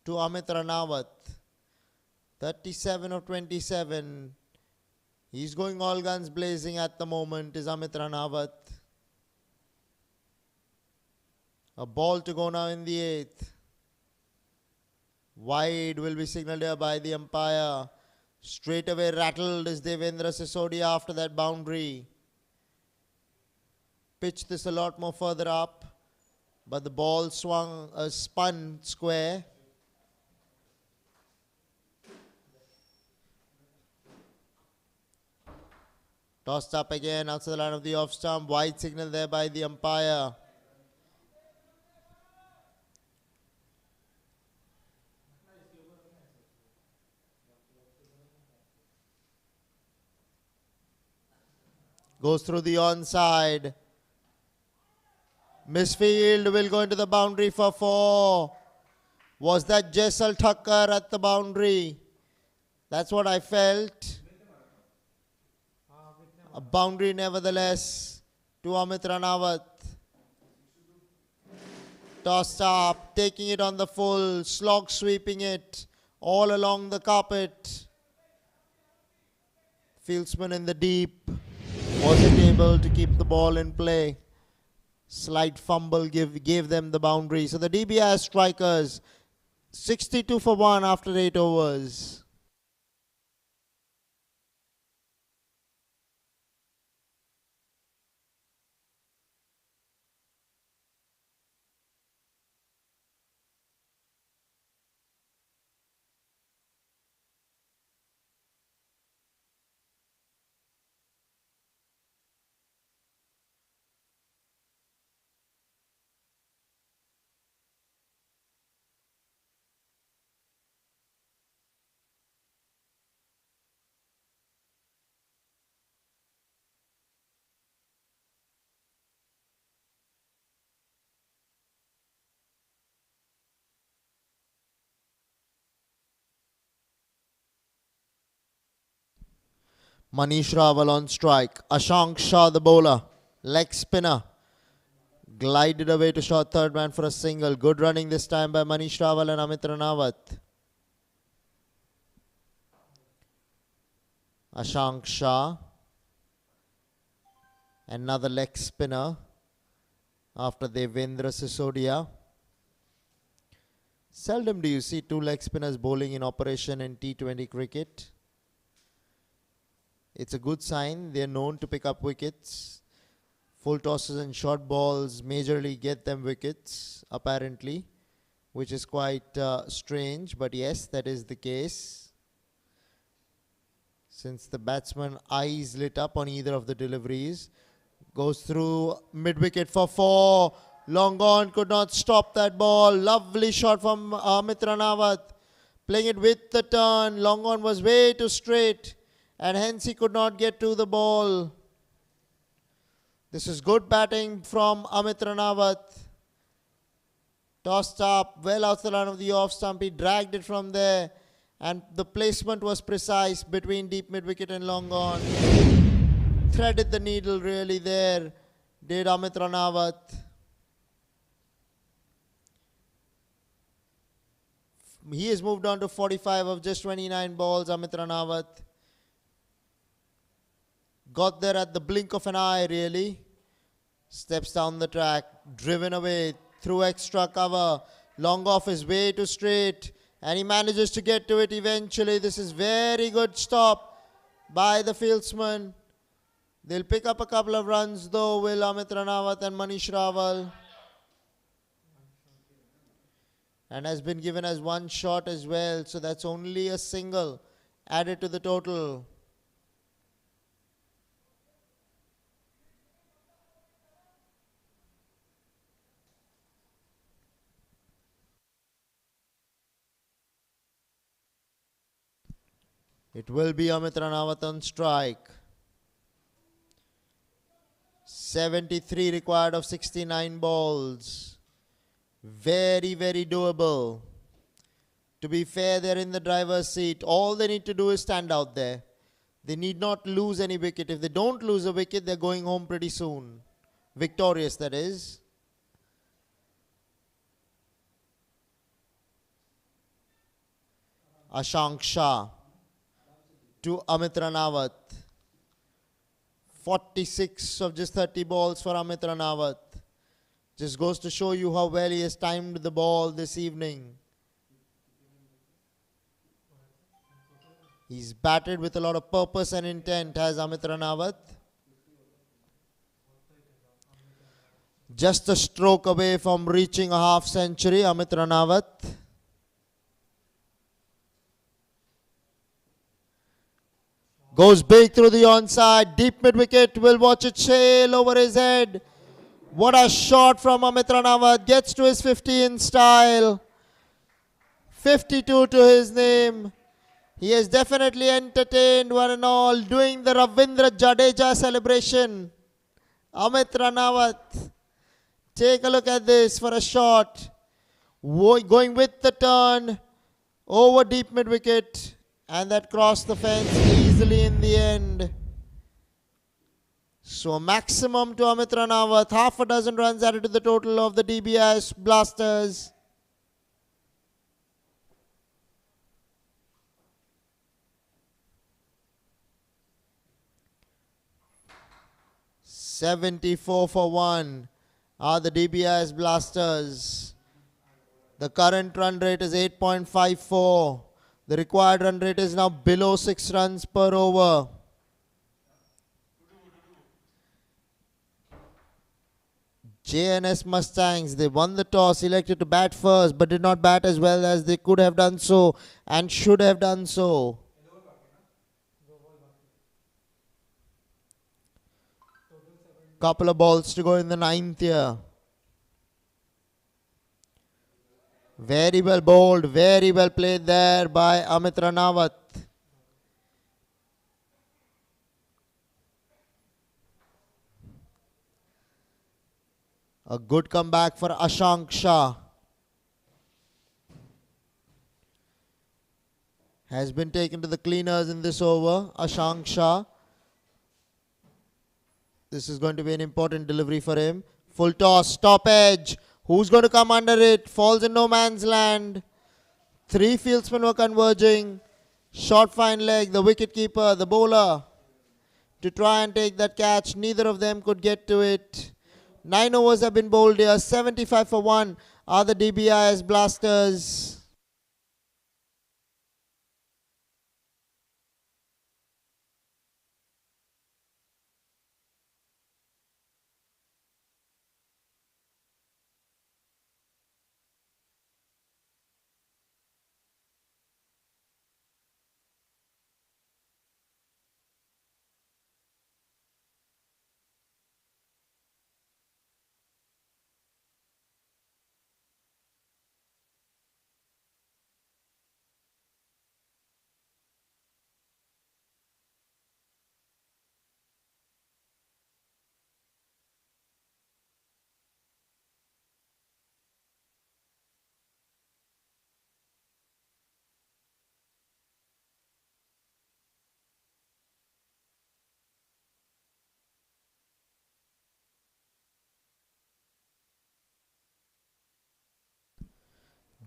to Amit Ranawat. 37 of 27. He's going all guns blazing at the moment is Amit Ranawat. A ball to go now in the 8th. Wide will be signalled here by the umpire. Straight away rattled is Devendra Sisodia after that boundary. Pitch this a lot more further up. But the ball spun square. Tossed up again outside the line of the off stump. Wide signal there by the umpire. Goes through the onside. Misfield will go into the boundary for 4. Was that Jaisal Thakkar at the boundary? That's what I felt. A boundary nevertheless to Amit Ranawat. Tossed up, taking it on the full, slog sweeping it all along the carpet. Fieldsman in the deep wasn't able to keep the ball in play. Slight fumble gave them the boundary. So the Dbis strikers 62 for 1 after 8 overs. Manish Rawal on strike. Ashank Shah, the bowler. Leg spinner. Glided away to short third man for a single. Good running this time by Manish Rawal and Amit Ranawat. Ashank Shah. Another leg spinner after Devendra Sisodia. Seldom do you see 2 leg spinners bowling in operation in T20 cricket. It's a good sign. They're known to pick up wickets. Full tosses and short balls majorly get them wickets, apparently, which is quite strange. But yes, that is the case. Since the batsman eyes lit up on either of the deliveries. Goes through mid-wicket for 4. Long on, could not stop that ball. Lovely shot from Amit Ranawat. Playing it with the turn. Long on was way too straight. And hence he could not get to the ball. This is good batting from Amit Ranawat. Tossed up, well out the line of the off stump. He dragged it from there. And the placement was precise between deep mid-wicket and long on. threaded the needle really there, did Amit Ranawat. He has moved on to 45 of just 29 balls, Amit Ranawat. Got there at the blink of an eye, really. Steps down the track, driven away through extra cover, long off his way to straight, and he manages to get to it eventually. This is very good stop by the fieldsman. They'll pick up a couple of runs though, will Amit Ranawat and Manish Rawal. And has been given as one shot as well, so that's only a single added to the total. It will be Amit Ranawat on strike. 73 required of 69 balls. Very, very doable. To be fair, they're in the driver's seat. All they need to do is stand out there. They need not lose any wicket. If they don't lose a wicket, they're going home pretty soon. Victorious, that is. Ashank Shah to Amit Ranawat. 46 of just 30 balls for Amit Ranawat. Just goes to show you how well he has timed the ball this evening. He's batted with a lot of purpose and intent, has Amit Ranawat. Just a stroke away from reaching a half century, Amit Ranawat. Goes big through the onside, deep mid wicket, will watch it sail over his head. What a shot from Amit Ranawat, gets to his 50 in style. 52 to his name. He has definitely entertained one and all, doing the Ravindra Jadeja celebration. Amit Ranawat, take a look at this for a shot. Going with the turn, over deep mid wicket, and that crossed the fence easily in the end. So a maximum to Amit Ranawat, half a dozen runs added to the total of the Dbis Blasters. "74 for 1 are the Dbis Blasters. The current run rate is 8.54. The required run rate is now below 6 runs per over. JNS Mustangs, they won the toss, elected to bat first, but did not bat as well as they could have done so and should have done so. Couple of balls to go in the 9th here. Very well bowled, very well played there by Amit Ranawat. A good comeback for Ashank Shah. Has been taken to the cleaners in this over, Ashank Shah. This is going to be an important delivery for him. Full toss, top edge. Who's going to come under it? Falls in no man's land. 3 fieldsmen were converging. Short fine leg, the wicketkeeper, the bowler, to try and take that catch. Neither of them could get to it. 9 overs have been bowled here. 75 for 1 are the Dbis Blasters.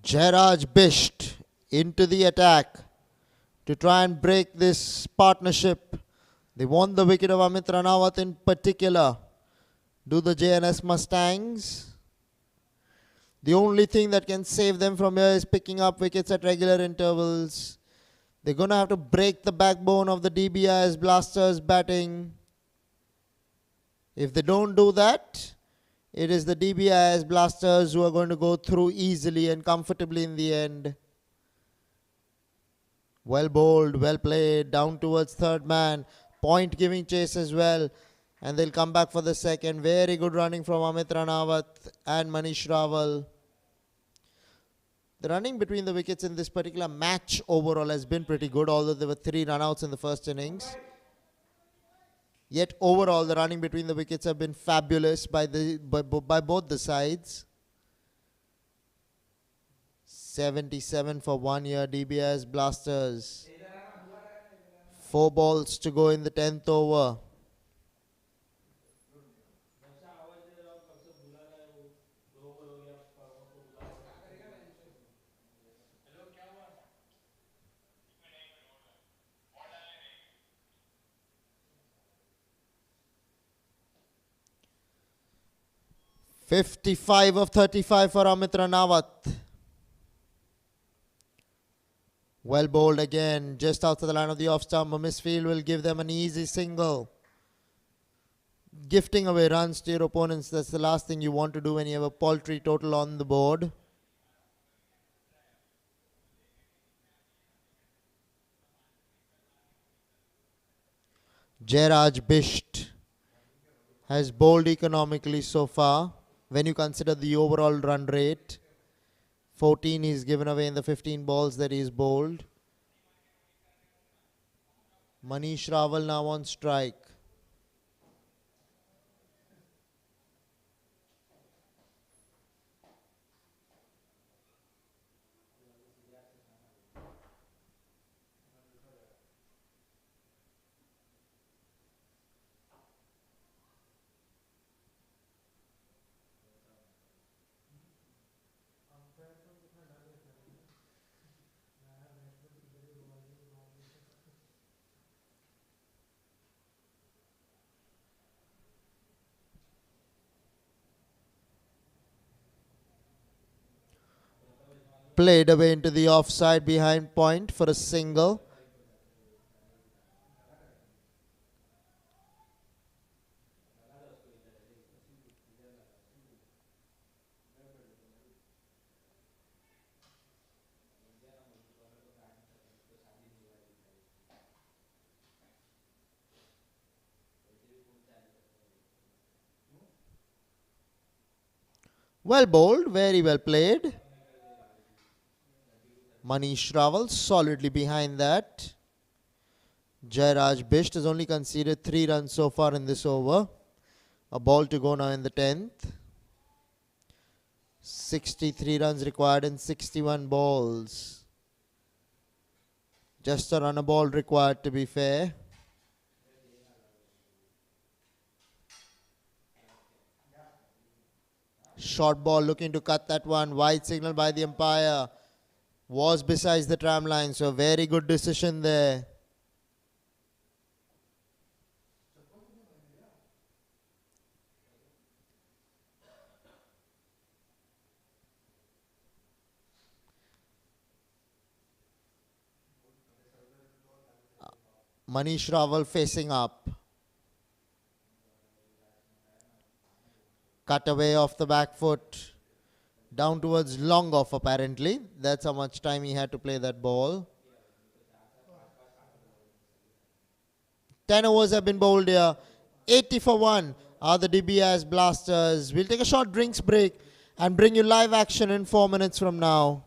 Jairaj Bisht into the attack to try and break this partnership. They want the wicket of Amit Ranawat in particular. Do the JNS Mustangs? The only thing that can save them from here is picking up wickets at regular intervals. They're going to have to break the backbone of the Dbis Blasters batting. If they don't do that, it is the Dbis Blasters who are going to go through easily and comfortably in the end. Well bowled, well played, down towards third man. Point giving chase as well. And they'll come back for the second. Very good running from Amit Ranawat and Manish Rawal. The running between the wickets in this particular match overall has been pretty good, although there were 3 runouts in the first innings. Yet overall, the running between the wickets have been fabulous by both the sides. 77 for 1 year, Dbis Blasters. 4 balls to go in the 10th over. "55 of 35 for Amit Ranawat. Well bowled again, just outside the line of the off stump. A misfield will give them an easy single. Gifting away runs to your opponents, that's the last thing you want to do when you have a paltry total on the board. Jairaj Bisht has bowled economically so far when you consider the overall run rate. 14 he's given away in the 15 balls that he's bowled. Manish Rawal now on strike. Played away into the offside behind point for a single. Well bowled, very well played. Manish Rawal solidly behind that. Jairaj Bisht has only conceded 3 runs so far in this over. A ball to go now in the 10th. 63 runs required in 61 balls. Just a run a ball required to be fair. Short ball looking to cut that one. Wide signal by the umpire. Was besides the tram line, so very good decision there. Manish Rawal facing up. Cut away off the back foot. Down towards long off apparently. That's how much time he had to play that ball. 10 overs have been bowled here. 80 for 1 are the Dbis Blasters. We'll take a short drinks break and bring you live action in 4 minutes from now.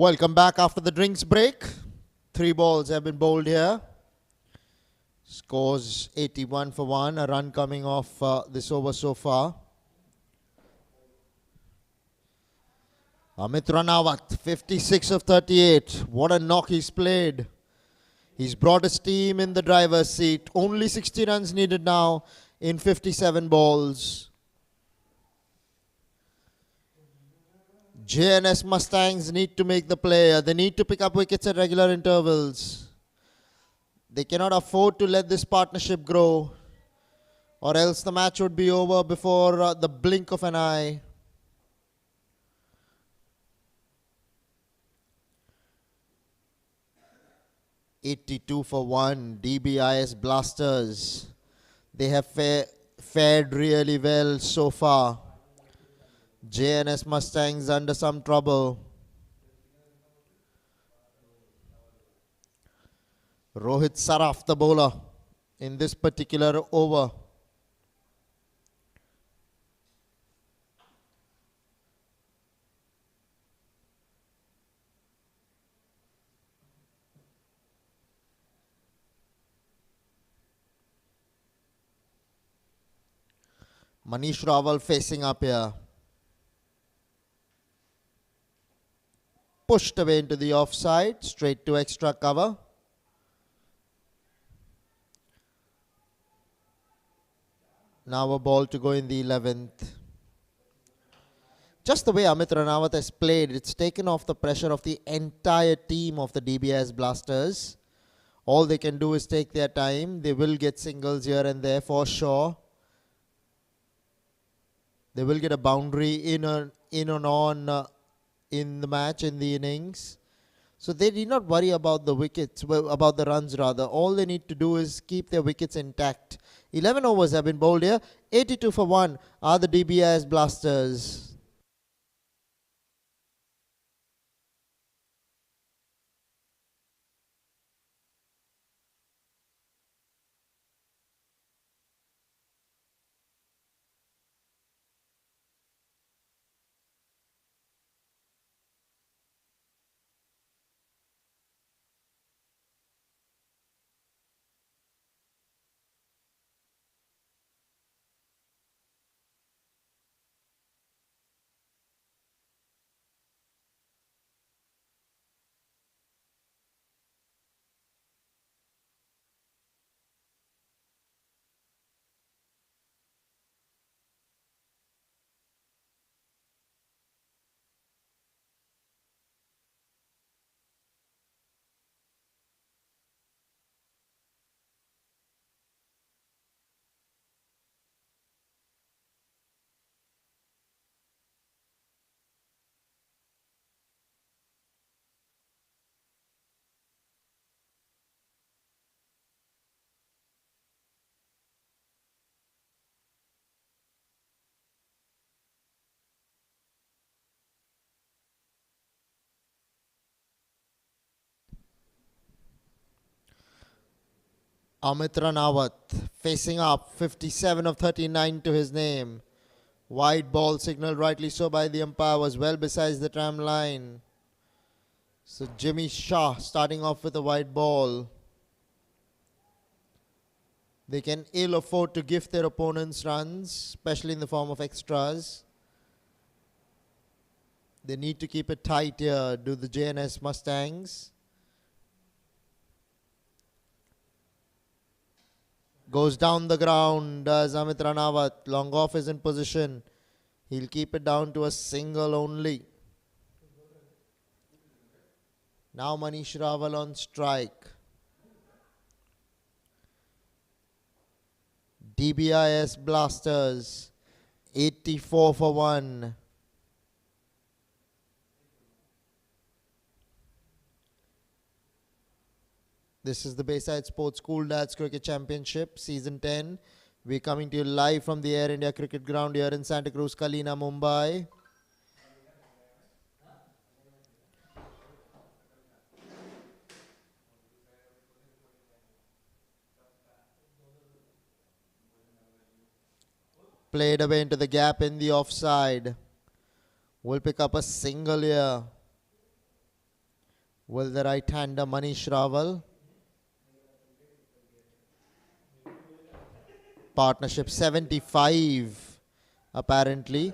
Welcome back after the drinks break. 3 balls have been bowled here. Scores 81 for 1. A run coming off this over so far. Amit Ranawat, 56 of 38. What a knock he's played. He's brought his team in the driver's seat. Only 60 runs needed now in 57 balls. JNS Mustangs need to make the play. They need to pick up wickets at regular intervals. They cannot afford to let this partnership grow, or else the match would be over before the blink of an eye. $82 for 1. Dbis Blasters. They have fared really well so far. JNS Mustangs under some trouble. Rohit Saraf, the bowler, in this particular over. Manish Rawal facing up here. Pushed away into the offside, straight to extra cover. Now a ball to go in the 11th. Just the way Amit Ranawat has played, it's taken off the pressure of the entire team of the Dbis Blasters. All they can do is take their time. They will get singles here and there for sure. They will get a boundary in and on in the match, in the innings. So they need not worry about the wickets, about the runs rather. All they need to do is keep their wickets intact. 11 overs have been bowled here. 82 for 1 are the Dbis Blasters. Amit Ranawat facing up, 57 of 39 to his name. Wide ball signaled rightly so by the umpire, was well besides the tram line. So Jimmy Shah starting off with a wide ball. They can ill afford to gift their opponents runs, especially in the form of extras. They need to keep it tight here, do the JNS Mustangs. Goes down the ground, does Amit Ranawat. Long off is in position. He'll keep it down to a single only. Now Manish Rawal on strike. Dbis Blasters, 84 for 1. This is the Bayside Sports School Dads Cricket Championship, Season 10. We're coming to you live from the Air India Cricket Ground here in Santa Cruz, KALINA, Mumbai. Played away into the gap in the offside. Will pick up a single here. Will the right-hander Manish Rawal? Partnership 75 apparently,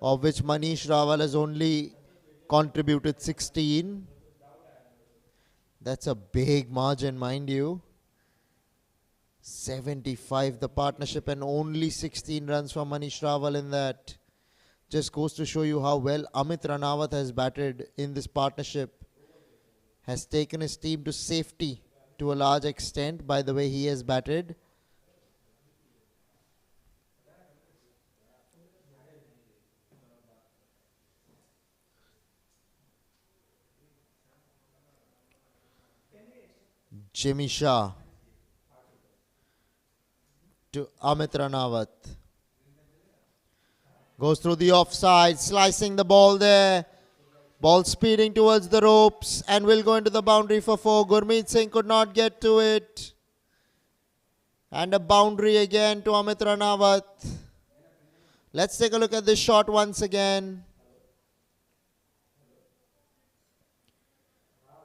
of which Manish Rawal has only contributed 16. That's a big margin, mind you. 75 the partnership and only 16 runs for Manish Rawal in that. Just goes to show you how well Amit Ranawat has batted in this partnership. Has taken his team to safety to a large extent by the way he has batted. Jimmy Shah to Amit Ranawat. Goes through the offside, slicing the ball there. Ball speeding towards the ropes and will go into the boundary for 4. Gurmeet Singh could not get to it. And a boundary again to Amit Ranawat. Let's take a look at this shot once again.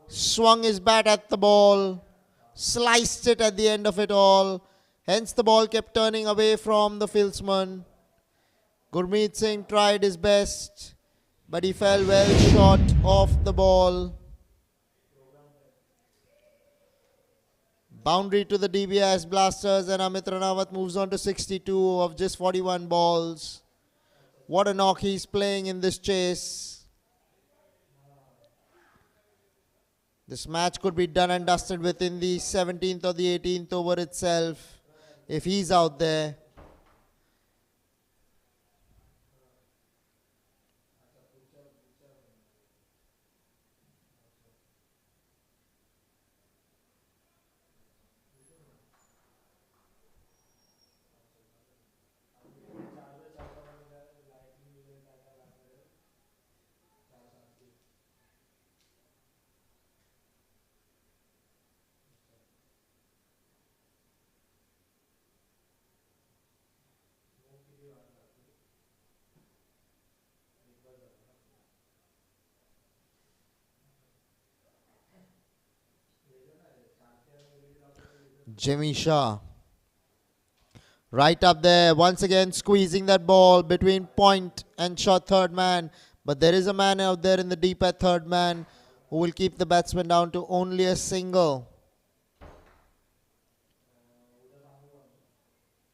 Swung his bat at the ball. Sliced it at the end of it all. Hence the ball kept turning away from the fieldsman. Gurmeet Singh tried his best, but he fell well short of the ball. Boundary to the Dbis Blasters, and Amit Ranawat moves on to 62 of just 41 balls. What a knock he's playing in this chase. This match could be done and dusted within the 17th or the 18th over itself if he's out there. Jimmy Shah. Right up there, once again squeezing that ball between point and short third man. But there is a man out there in the deep at third man who will keep the batsman down to only a single.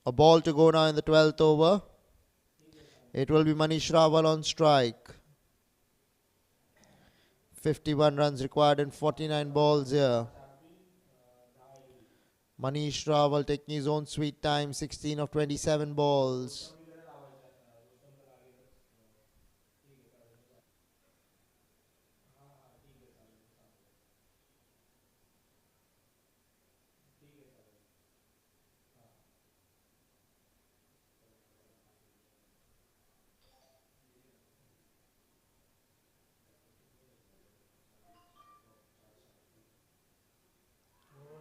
A ball to go now in the 12th over. It will be Manish Rawal on strike. 51 runs required in 49 balls here. Manish Rawal taking his own sweet time, 16 of 27 balls.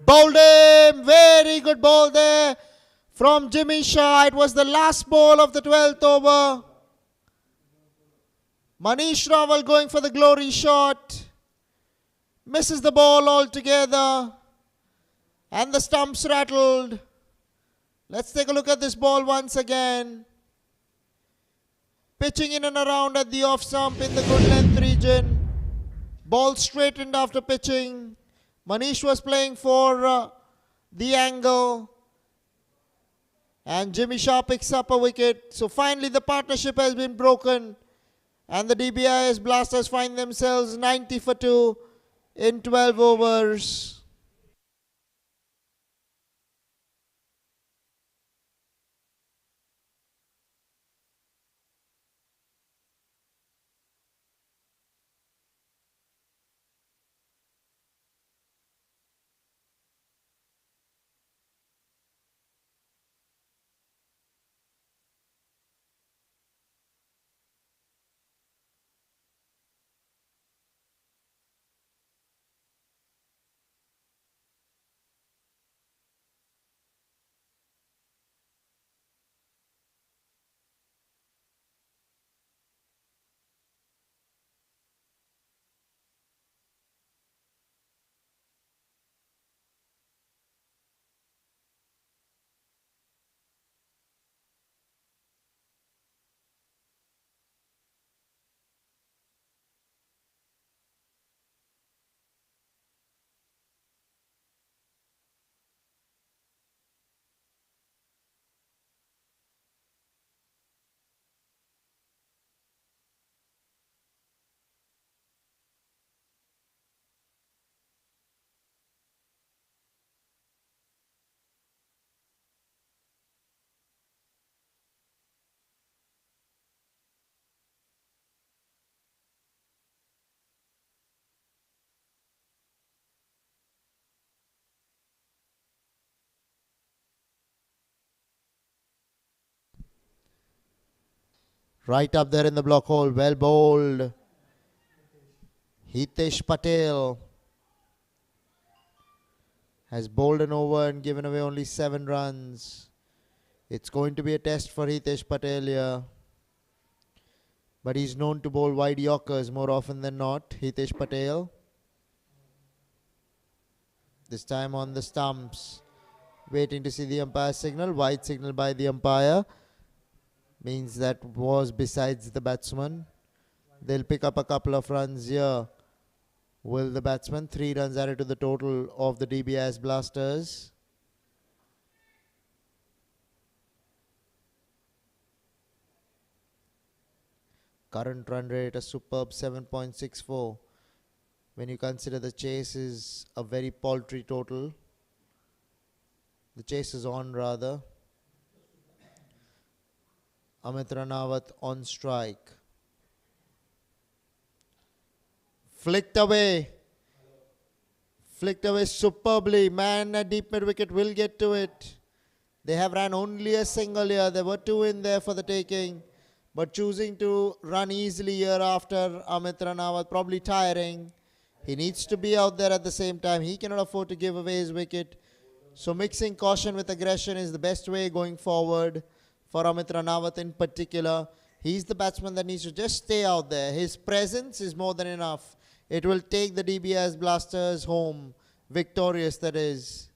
Bowled him! Very good ball there from Jimmy Shah. It was the last ball of the 12th over. Manish Rawal going for the glory shot. Misses the ball altogether. And the stumps rattled. Let's take a look at this ball once again. Pitching in and around at the off stump in the good length region. Ball straightened after pitching. Manish was playing for the angle. And Jimmy Shah picks up a wicket. So finally the partnership has been broken. And the Dbis Blasters find themselves 90 for 2 in 12 overs. Right up there in the block hole. Well bowled. Hitesh Patel has bowled an over and given away only 7 runs. It's going to be a test for Hitesh Patel here. But he's known to bowl wide yorkers more often than not. Hitesh Patel. This time on the stumps. Waiting to see the umpire signal. Wide signal by the umpire. Means that was besides the batsman. They'll pick up a couple of runs here. Will the batsman? 3 runs added to the total of the Dbis Blasters. Current run rate a superb 7.64. When you consider the chase is a very paltry total. The chase is on rather. Amit Ranawat on strike. Flicked away. Flicked away superbly. Man at deep mid wicket will get to it. They have ran only a single here. There were 2 in there for the taking. But choosing to run easily here after Amit Ranawat, probably tiring. He needs to be out there at the same time. He cannot afford to give away his wicket. So mixing caution with aggression is the best way going forward for Amit Ranawat in particular. He's the batsman that needs to just stay out there. His presence is more than enough. It will take the Dbis Blasters home. Victorious, that is.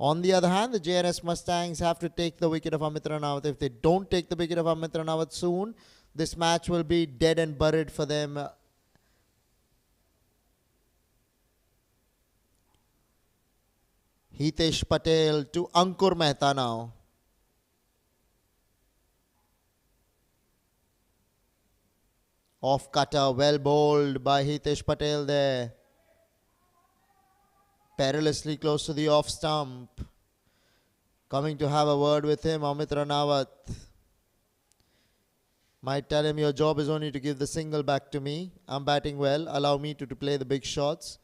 On the other hand, the JNS Mustangs have to take the wicket of Amit Ranawat. If they don't take the wicket of Amit Ranawat soon, this match will be dead and buried for them. Hitesh Patel to Ankur Mehta now. Off cutter, well bowled by Hitesh Patel there. Perilously close to the off stump. Coming to have a word with him, Amit Ranawat. Might tell him your job is only to give the single back to me. I'm batting well. Allow me to play the big shots.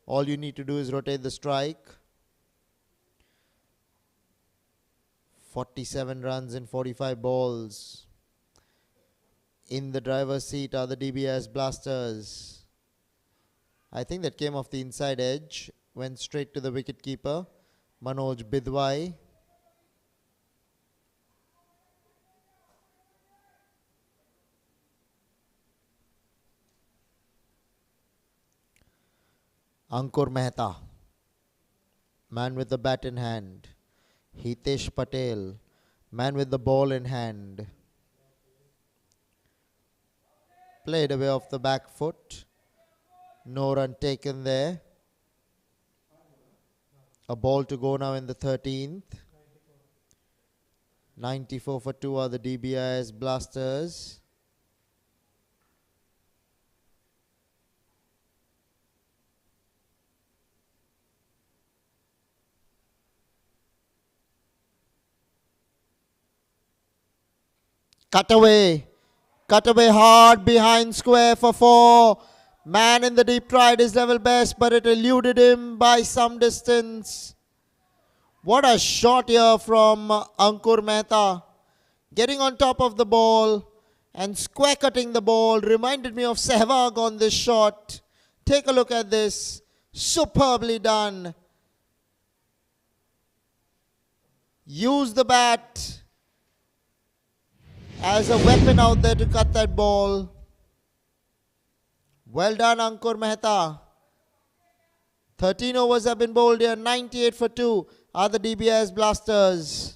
All you need to do is rotate the strike. 47 runs in 45 balls. In the driver's seat are the Dbis Blasters. I think that came off the inside edge. Went straight to the wicketkeeper, Manoj Bidwai. Ankur Mehta, man with the bat in hand. Hitesh Patel, man with the ball in hand. Played away off the back foot. No run taken there. A ball to go now in the 13th. 94 for 2 are the Dbis Blasters. Cut away hard behind square for 4. Man in the deep tried his level best, but it eluded him by some distance. What a shot here from Ankur Mehta. Getting on top of the ball and square cutting the ball. Reminded me of Sehwag on this shot. Take a look at this. Superbly done. Use the bat as a weapon out there to cut that ball. Well done, Ankur Mehta. 13 overs have been bowled here. 98 for 2 are the Dbis Blasters.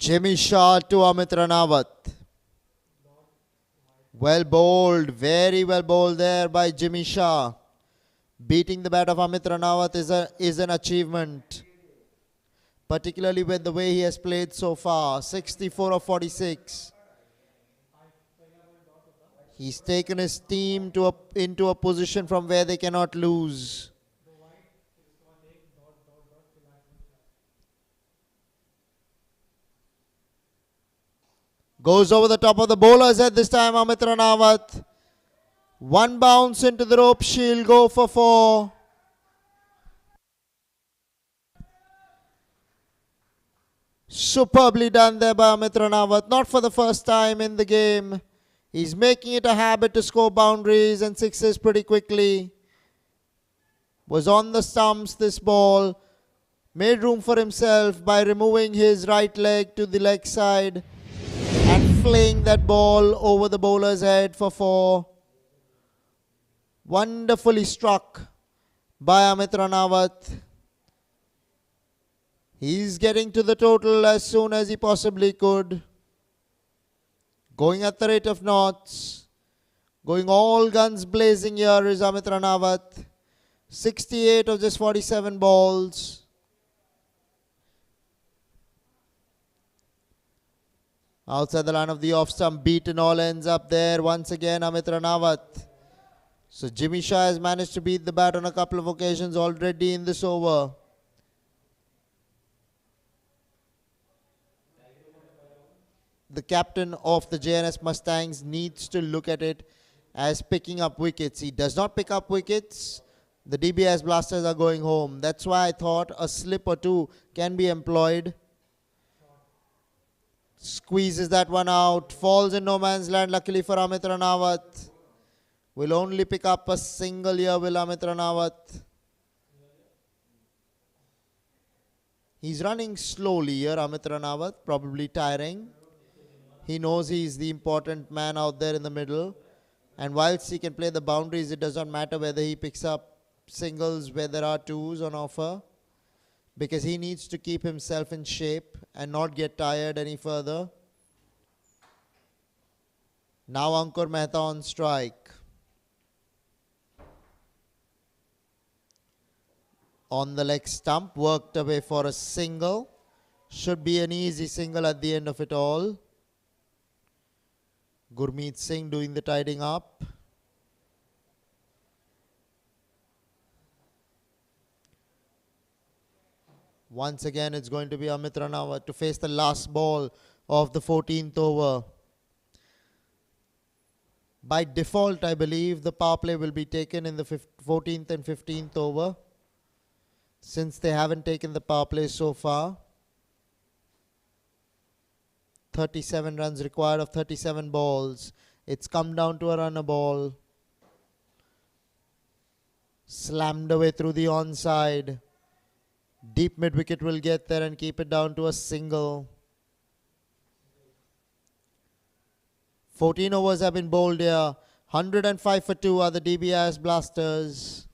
Jimmy Shah to Amit Ranawat. Well bowled, very well bowled there by Jimmy Shah. Beating the bat of Amit Ranawat is an achievement, particularly with the way he has played so far. 64 of 46. He's taken his team into a position from where they cannot lose. Goes over the top of the bowler's head this time, Amit Ranawat. One bounce into the rope, she'll go for 4. Superbly done there by Amit Ranawat. Not for the first time in the game. He's making it a habit to score boundaries and sixes pretty quickly. Was on the stumps this ball. Made room for himself by removing his right leg to the leg side and flaying that ball over the bowler's head for 4. Wonderfully struck by Amit Ranawat. He's getting to the total as soon as he possibly could. Going at the rate of knots. Going all guns blazing here is Amit Ranawat. 68 of just 47 balls. Outside the line of the off stump, beaten all ends up there. Once again, Amit Ranawat. So Jimmy Shah has managed to beat the bat on a couple of occasions already in this over. The captain of the JNS Mustangs needs to look at it as picking up wickets. He does not pick up wickets. The Dbis blasters are going home. That's why I thought a slip or two can be employed. Squeezes that one out. Falls in no man's land, luckily for Amit Ranawat. Will only pick up a single here, will Amit Ranawat. He's running slowly here, Amit Ranawat, probably tiring. He knows he's the important man out there in the middle. And whilst he can play the boundaries, it does not matter whether he picks up singles where there are twos on offer. Because he needs to keep himself in shape and not get tired any further. Now Ankur Mehta on strike. On the leg stump, worked away for a single. Should be an easy single at the end of it all. Gurmeet Singh doing the tidying up. Once again, it's going to be Amit Ranawat to face the last ball of the 14th over. By default, I believe the power play will be taken in the 14th and 15th over, since they haven't taken the power play so far. 37 runs required of 37 balls. It's come down to a runner ball. Slammed away through the onside. Deep mid wicket will get there and keep it down to a single. 14 overs have been bowled here. 105 for 2 are the Dbis blasters.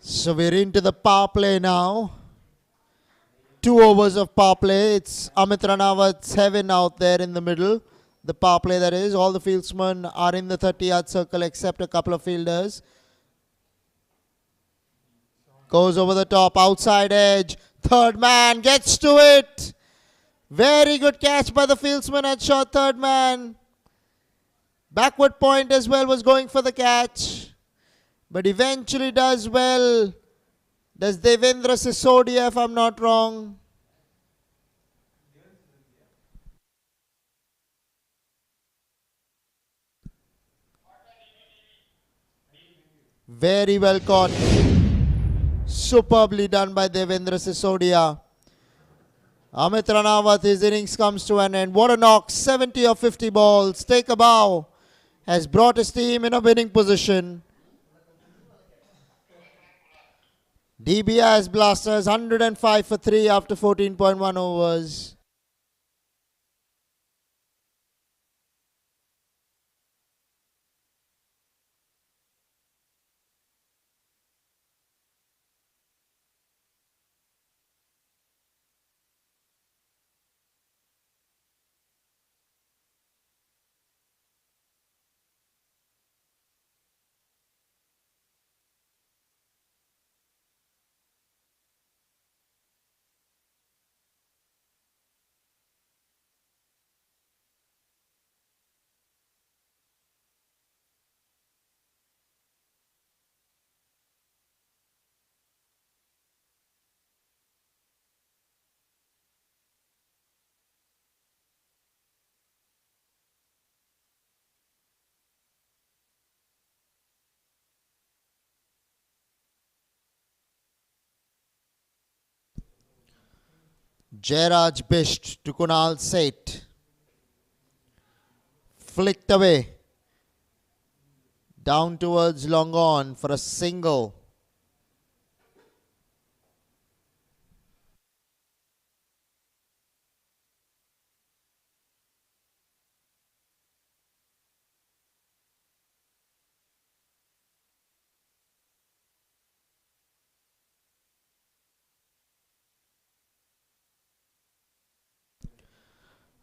So we're into the power play now. 2 overs of power play. It's Amit Ranawat's heaven out there in the middle. The power play, that is. All the fieldsmen are in the 30-yard circle except a couple of fielders. Goes over the top, outside edge. Third man gets to it. Very good catch by the fieldsman at short third man. Backward point as well, was going for the catch. But eventually does well. Does Devendra Sisodia, if I'm not wrong. Very well caught. Superbly done by Devendra Sisodia. Amit Ranawat, his innings comes to an end. What a knock. 70 of 50 balls. Take a bow. Has brought his team in a winning position. Dbis Blasters 105 for 3 after 14.1 overs. Jairaj Bisht to Kunal Seth. Flicked away. Down towards long on for a single.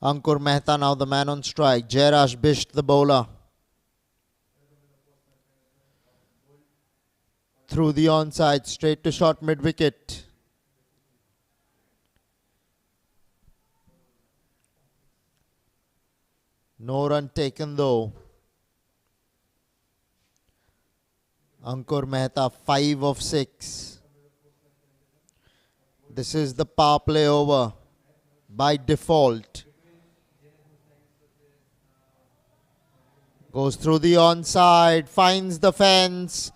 Ankur Mehta now the man on strike. Jairaj Bisht the bowler. Through the onside, straight to short mid-wicket. No run taken though. Ankur Mehta 5 of 6. This is the power play over by default. Goes through the onside, finds the fence.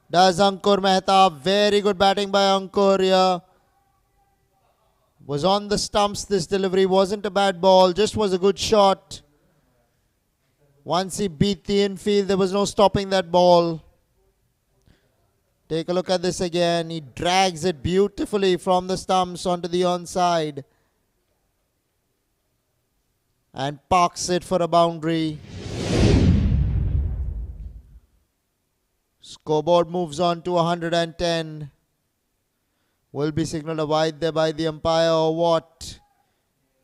Does Ankur Mehta. Very good batting by Ankur here. Was on the stumps, this delivery. Wasn't a bad ball, just was a good shot. Once he beat the infield, there was no stopping that ball. Take a look at this again. He drags it beautifully from the stumps onto the onside. And parks it for a boundary. Scoreboard moves on to 110. Will be signalled a wide there by the umpire or what?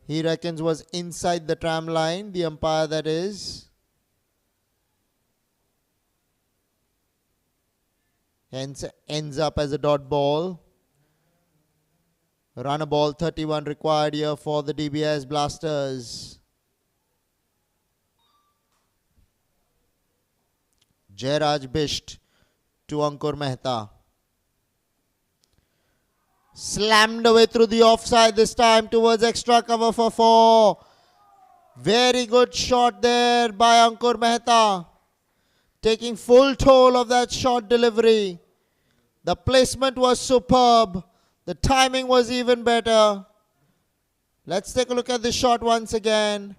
He reckons was inside the tram line, the umpire that is. Hence ends up as a dot ball. Run a ball 31 required here for the Dbis Blasters. Jairaj Bisht to Ankur Mehta. Slammed away through the offside this time towards extra cover for 4. Very good shot there by Ankur Mehta. Taking full toll of that short delivery. The placement was superb. The timing was even better. Let's take a look at this shot once again.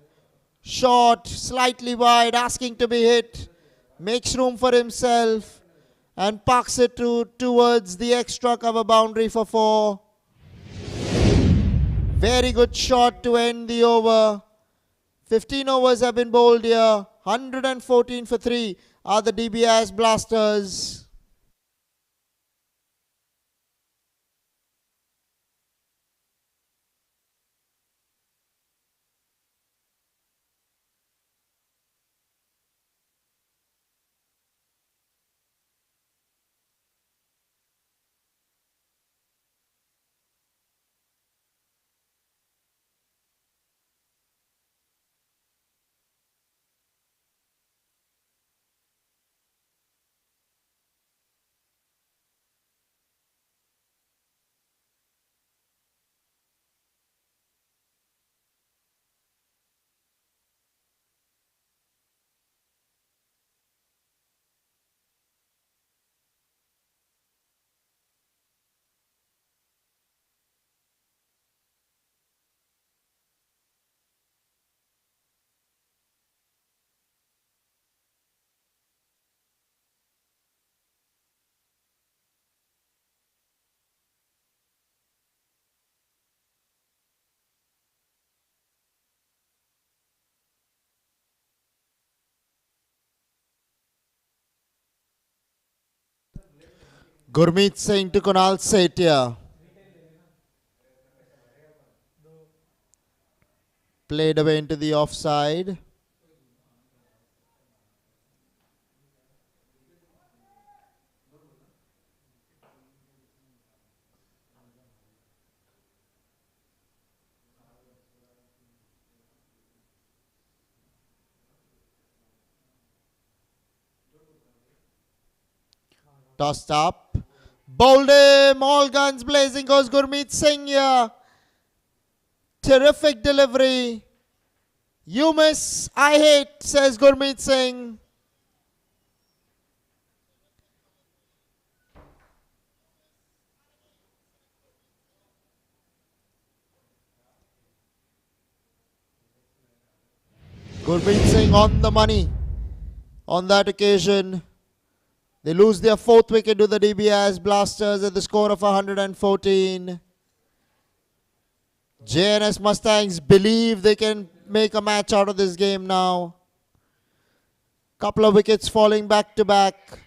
Short, slightly wide, asking to be hit. Makes room for himself. And parks it towards the extra cover boundary for 4. Very good shot to end the over. 15 overs have been bowled here. 114 for 3 are the Dbis Blasters. Gurmeet Singh to Kunal Setia. Played away into the offside. Tossed up. Bowled him. All guns blazing goes Gurmeet Singh here. Terrific delivery. You miss, I hate, says Gurmeet Singh. Gurmeet Singh on the money on that occasion. They lose their fourth wicket to the Dbis Blasters at the score of 114. JNS Mustangs believe they can make a match out of this game now. Couple of wickets falling back to back.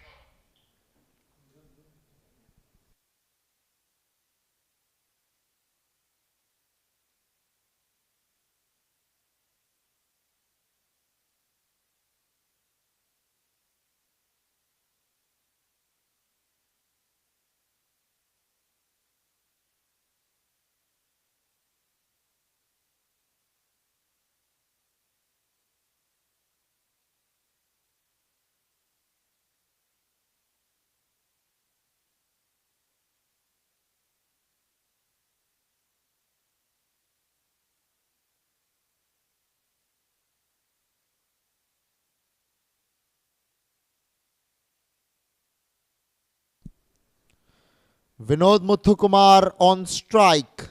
Vinod Muthukumar on strike.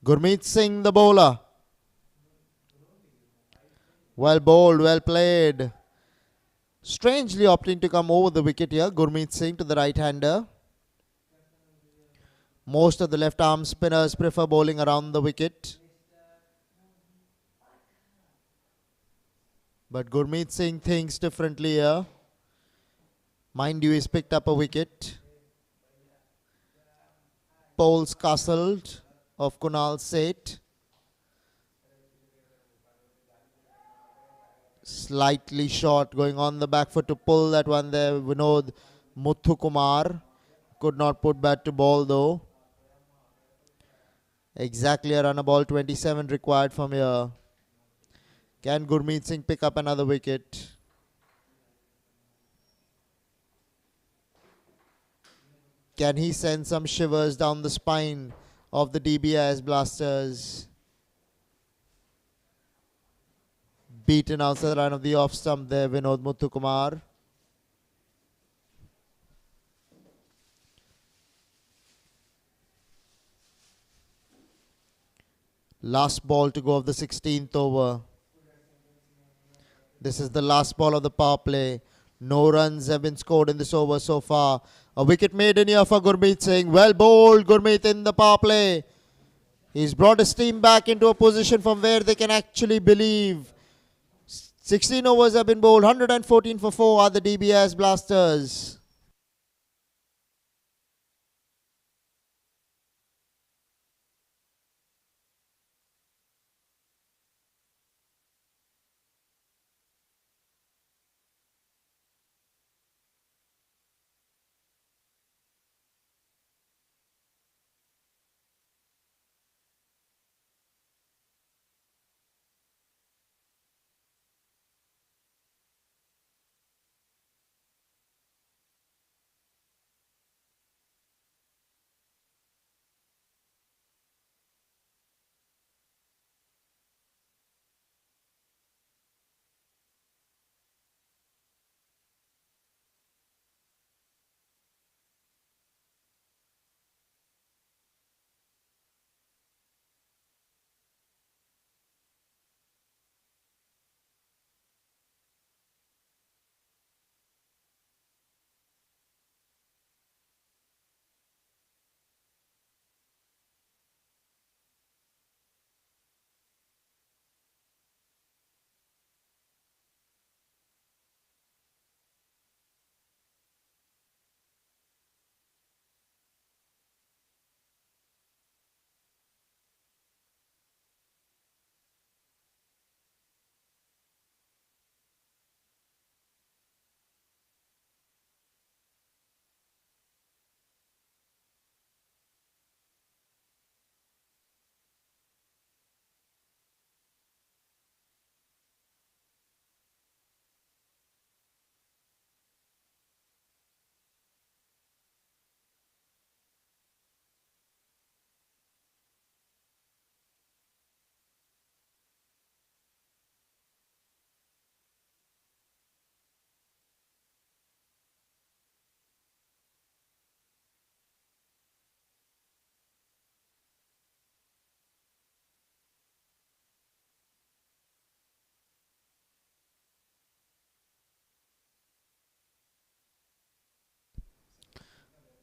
Gurmeet Singh the bowler. Well bowled, well played. Strangely opting to come over the wicket here. Gurmeet Singh to the right-hander. Most of the left-arm spinners prefer bowling around the wicket. But Gurmeet Singh thinks differently here. Mind you, he's picked up a wicket. Poles castled of Kunal Seth. Slightly short, going on the back foot to pull that one there. Vinod Muthukumar could not put bat to ball though. Exactly a run, a ball 27 required from here. Can Gurmeet Singh pick up another wicket? Can he send some shivers down the spine of the Dbis Blasters? Beaten outside the line of the off stump there, Vinod Muthukumar. Last ball to go of the 16th over. This is the last ball of the power play. No runs have been scored in this over so far. A wicket made in here for Gurmeet Singh. Well bowled, Gurmeet in the power play. He's brought his team back into a position from where they can actually believe. 16 overs have been bowled. 114 for 4 are the Dbis Blasters.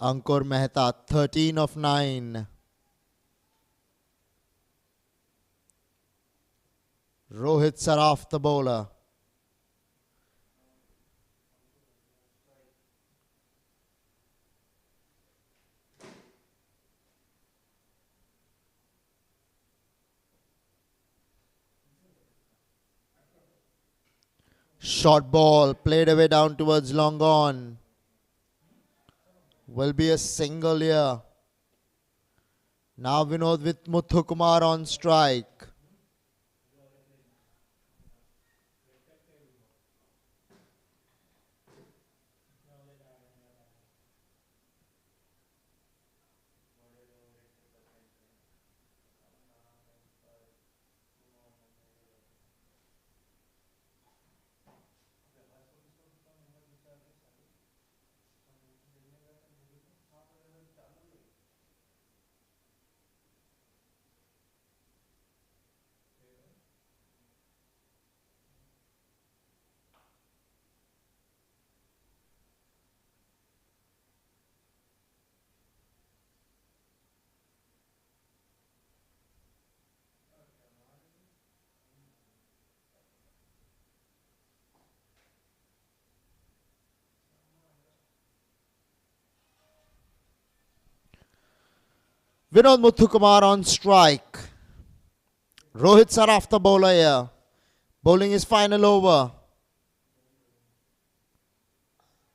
Ankur Mehta, 13 of 9. Rohit Saraf, the bowler. Short ball, played away down towards long on. Will be a single here. Now Vinod with Muthukumar on strike. Vinod Muthukumar on strike. Rohit Saraf, the bowler here. Bowling his final over.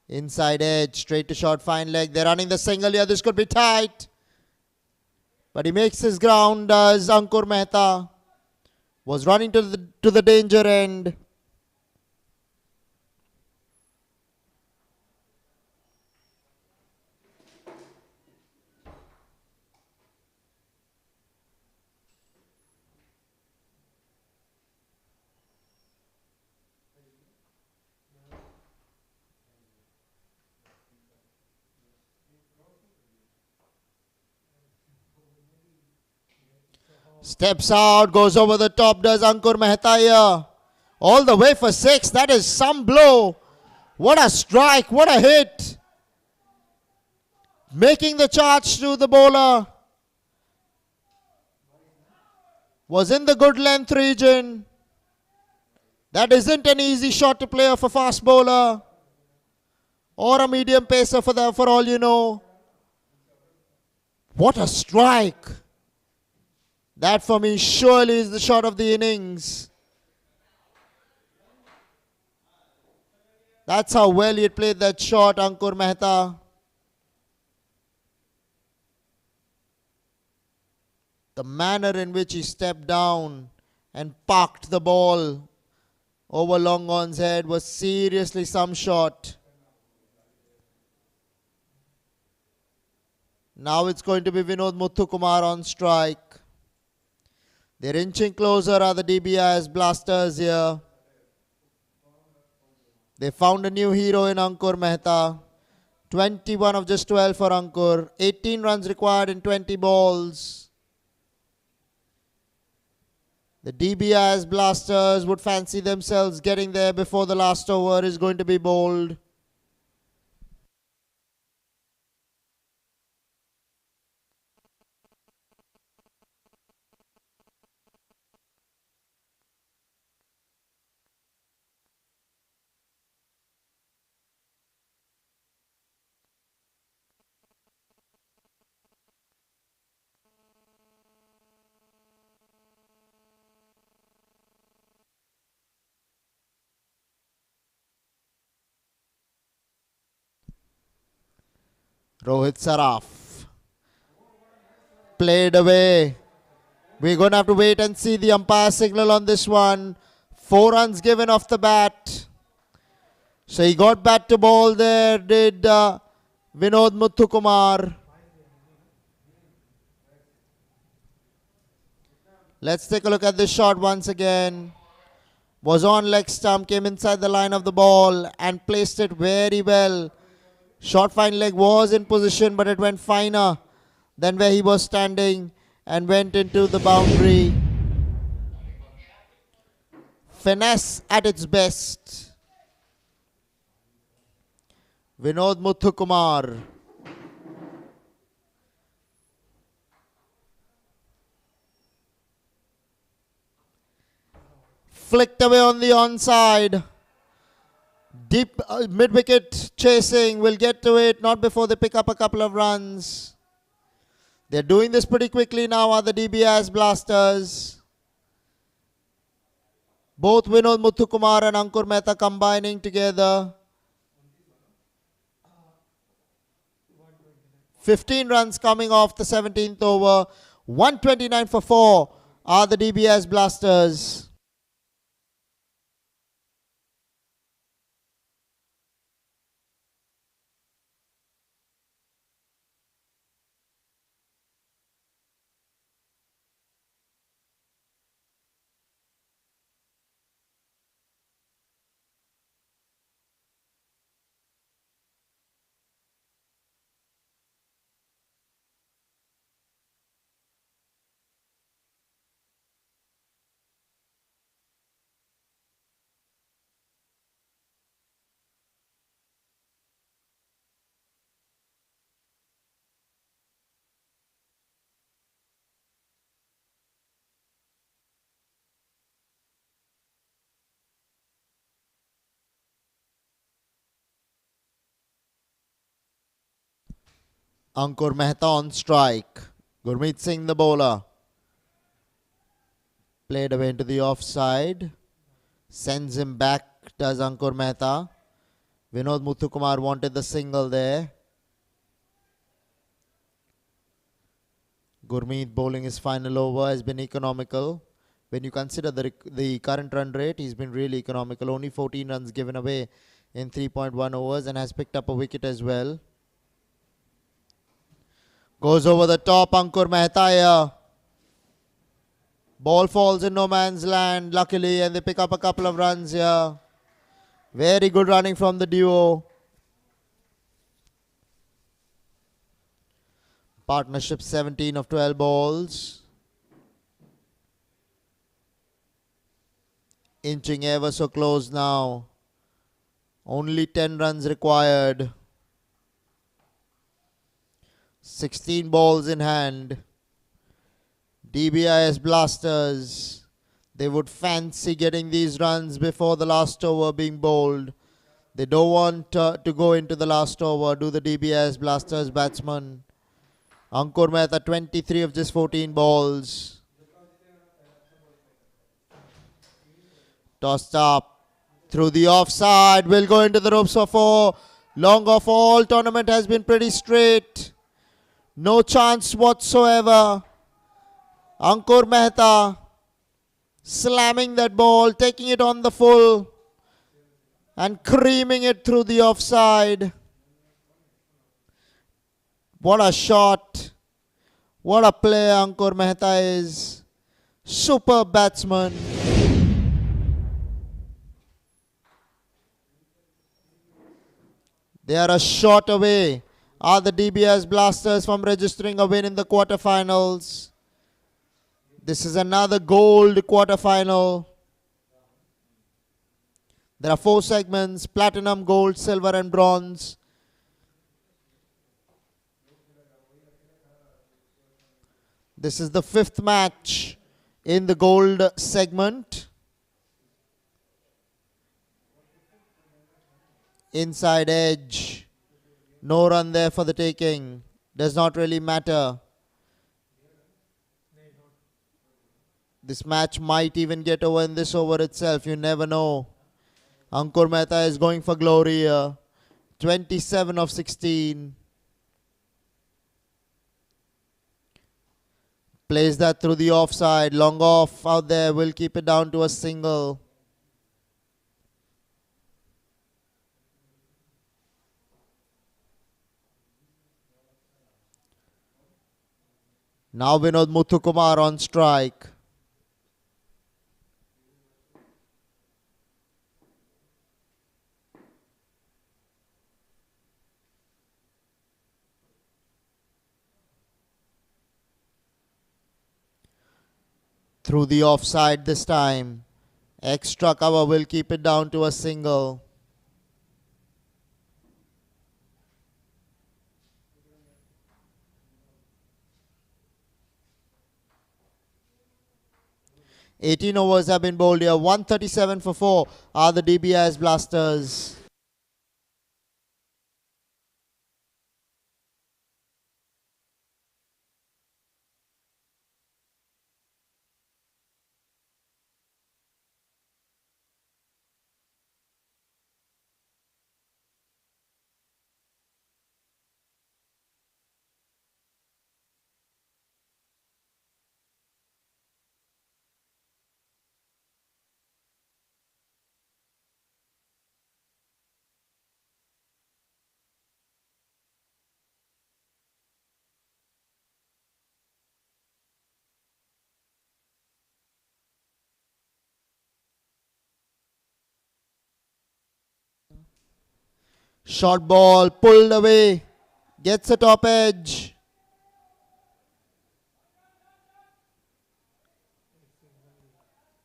Inside edge, straight to short, fine leg. They're running the single here. This could be tight. But he makes his ground as Ankur Mehta was running to the danger end. Steps out, goes over the top, does Ankur Mehta here. All the way for 6. That is some blow. What a strike, what a hit. Making the charge to the bowler. Was in the good length region. That isn't an easy shot to play off a fast bowler. Or a medium pacer for all you know. What a strike. That for me surely is the shot of the innings. That's how well he had played that shot, Ankur Mehta. The manner in which he stepped down and parked the ball over long on's head was seriously some shot. Now it's going to be Vinod Muthukumar on strike. They're inching closer are the Dbis blasters here. They found a new hero in Ankur Mehta. 21 of just 12 for Ankur. 18 runs required in 20 balls. The Dbis blasters would fancy themselves getting there before the last over is going to be bowled. Rohit Saraf. Played away. We're going to have to wait and see the umpire signal on this one. 4 runs given off the bat. So he got back to ball there, did Vinod Muthukumar. Let's take a look at this shot once again. Was on leg stump, came inside the line of the ball and placed it very well. Short fine leg was in position, but it went finer than where he was standing and went into the boundary. Finesse at its best. Vinod Muthukumar Flicked away on the onside. Deep mid-wicket chasing. Will get to it. Not before they pick up a couple of runs. They're doing this pretty quickly now, are the Dbis Blasters. Both Vinod Muthukumar and Ankur Mehta combining together. 15 runs coming off the 17th over. 129 for 4 are the Dbis Blasters. Ankur Mehta on strike. Gurmeet Singh the bowler. Played away into the offside. Sends him back, does Ankur Mehta. Vinod Muthukumar wanted the single there. Gurmeet bowling his final over has been economical. When you consider the current run rate, he's been really economical. Only 14 runs given away in 3.1 overs and has picked up a wicket as well. Goes over the top, Ankur Mehta here. Ball falls in no man's land, luckily, and they pick up a couple of runs here. Very good running from the duo. Partnership 17 of 12 balls. Inching ever so close now. Only 10 runs required. 16 balls in hand. Dbis Blasters. They would fancy getting these runs before the last over being bowled. They don't want to go into the last over, do the Dbis Blasters batsmen. Ankur Mehta 23 of just 14 balls. Tossed up through the offside. Will go into the ropes for 4. Long off all tournament has been pretty straight. No chance whatsoever. Ankur Mehta slamming that ball, taking it on the full and creaming it through the offside. What a shot. What a player Ankur Mehta is. Superb batsman. They are a shot away, are the Dbis Blasters, from registering a win in the quarterfinals. This is another gold quarterfinal. There are 4 segments: platinum, gold, silver and bronze. This is the 5th match in the gold segment. Inside edge. No run there for the taking. Does not really matter. This match might even get over in this over itself. You never know. Ankur Mehta is going for glory here. 27 of 16. Plays that through the offside. Long off out there. Will keep it down to a single. Now Vinod Muthukumar on strike. Through the offside this time. Extra cover will keep it down to a single. 18 overs have been bowled here. 137 for 4 are the Dbis Blasters. Short ball pulled away. Gets a top edge.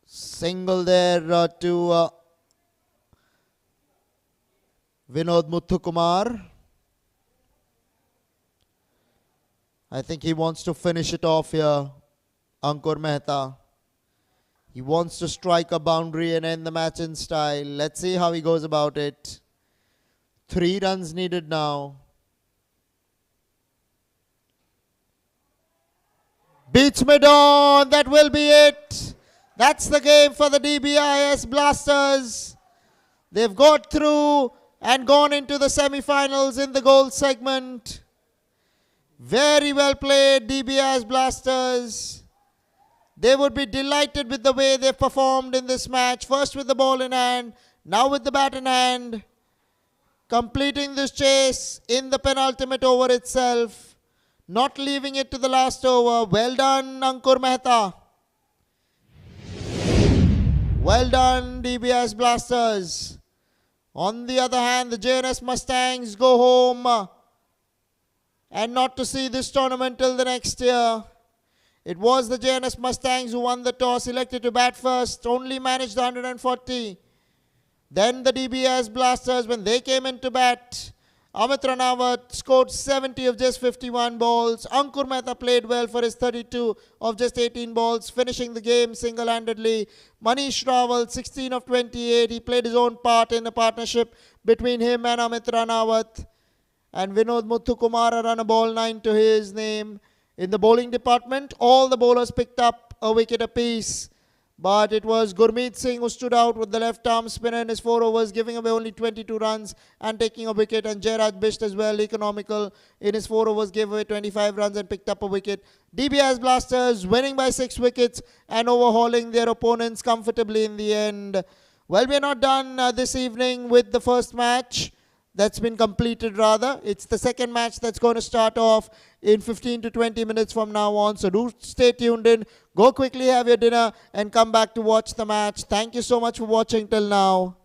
Single there to Vinod Muthukumar. I think he wants to finish it off here. Ankur Mehta. He wants to strike a boundary and end the match in style. Let's see how he goes about it. 3 runs needed now. Beats mid on. That will be it. That's the game for the Dbis Blasters. They've got through and gone into the semi-finals in the gold segment. Very well played, Dbis Blasters. They would be delighted with the way they performed in this match. First with the ball in hand, now with the bat in hand. Completing this chase in the penultimate over itself. Not leaving it to the last over. Well done, Ankur Mehta. Well done, Dbis Blasters. On the other hand, the JNS Mustangs go home and not to see this tournament till the next year. It was the JNS Mustangs who won the toss, elected to bat first, only managed 140. Then the Dbis Blasters, when they came into bat, Amit Ranawat scored 70 of just 51 balls. Ankur Mehta played well for his 32 of just 18 balls, finishing the game single-handedly. Manish Rawal, 16 of 28. He played his own part in the partnership between him and Amit Ranawat. And Vinod Muthukumar ran a ball 9 to his name. In the bowling department, all the bowlers picked up a wicket apiece. But it was Gurmeet Singh who stood out with the left-arm spinner in his 4 overs, giving away only 22 runs and taking a wicket. And Jairaj Bisht as well, economical in his 4 overs, gave away 25 runs and picked up a wicket. Dbis Blasters winning by 6 wickets and overhauling their opponents comfortably in the end. Well, we're not done this evening with the first match. That's been completed rather. It's the second match that's going to start off in 15 to 20 minutes from now on. So do stay tuned in. Go quickly have your dinner and come back to watch the match. Thank you so much for watching till now.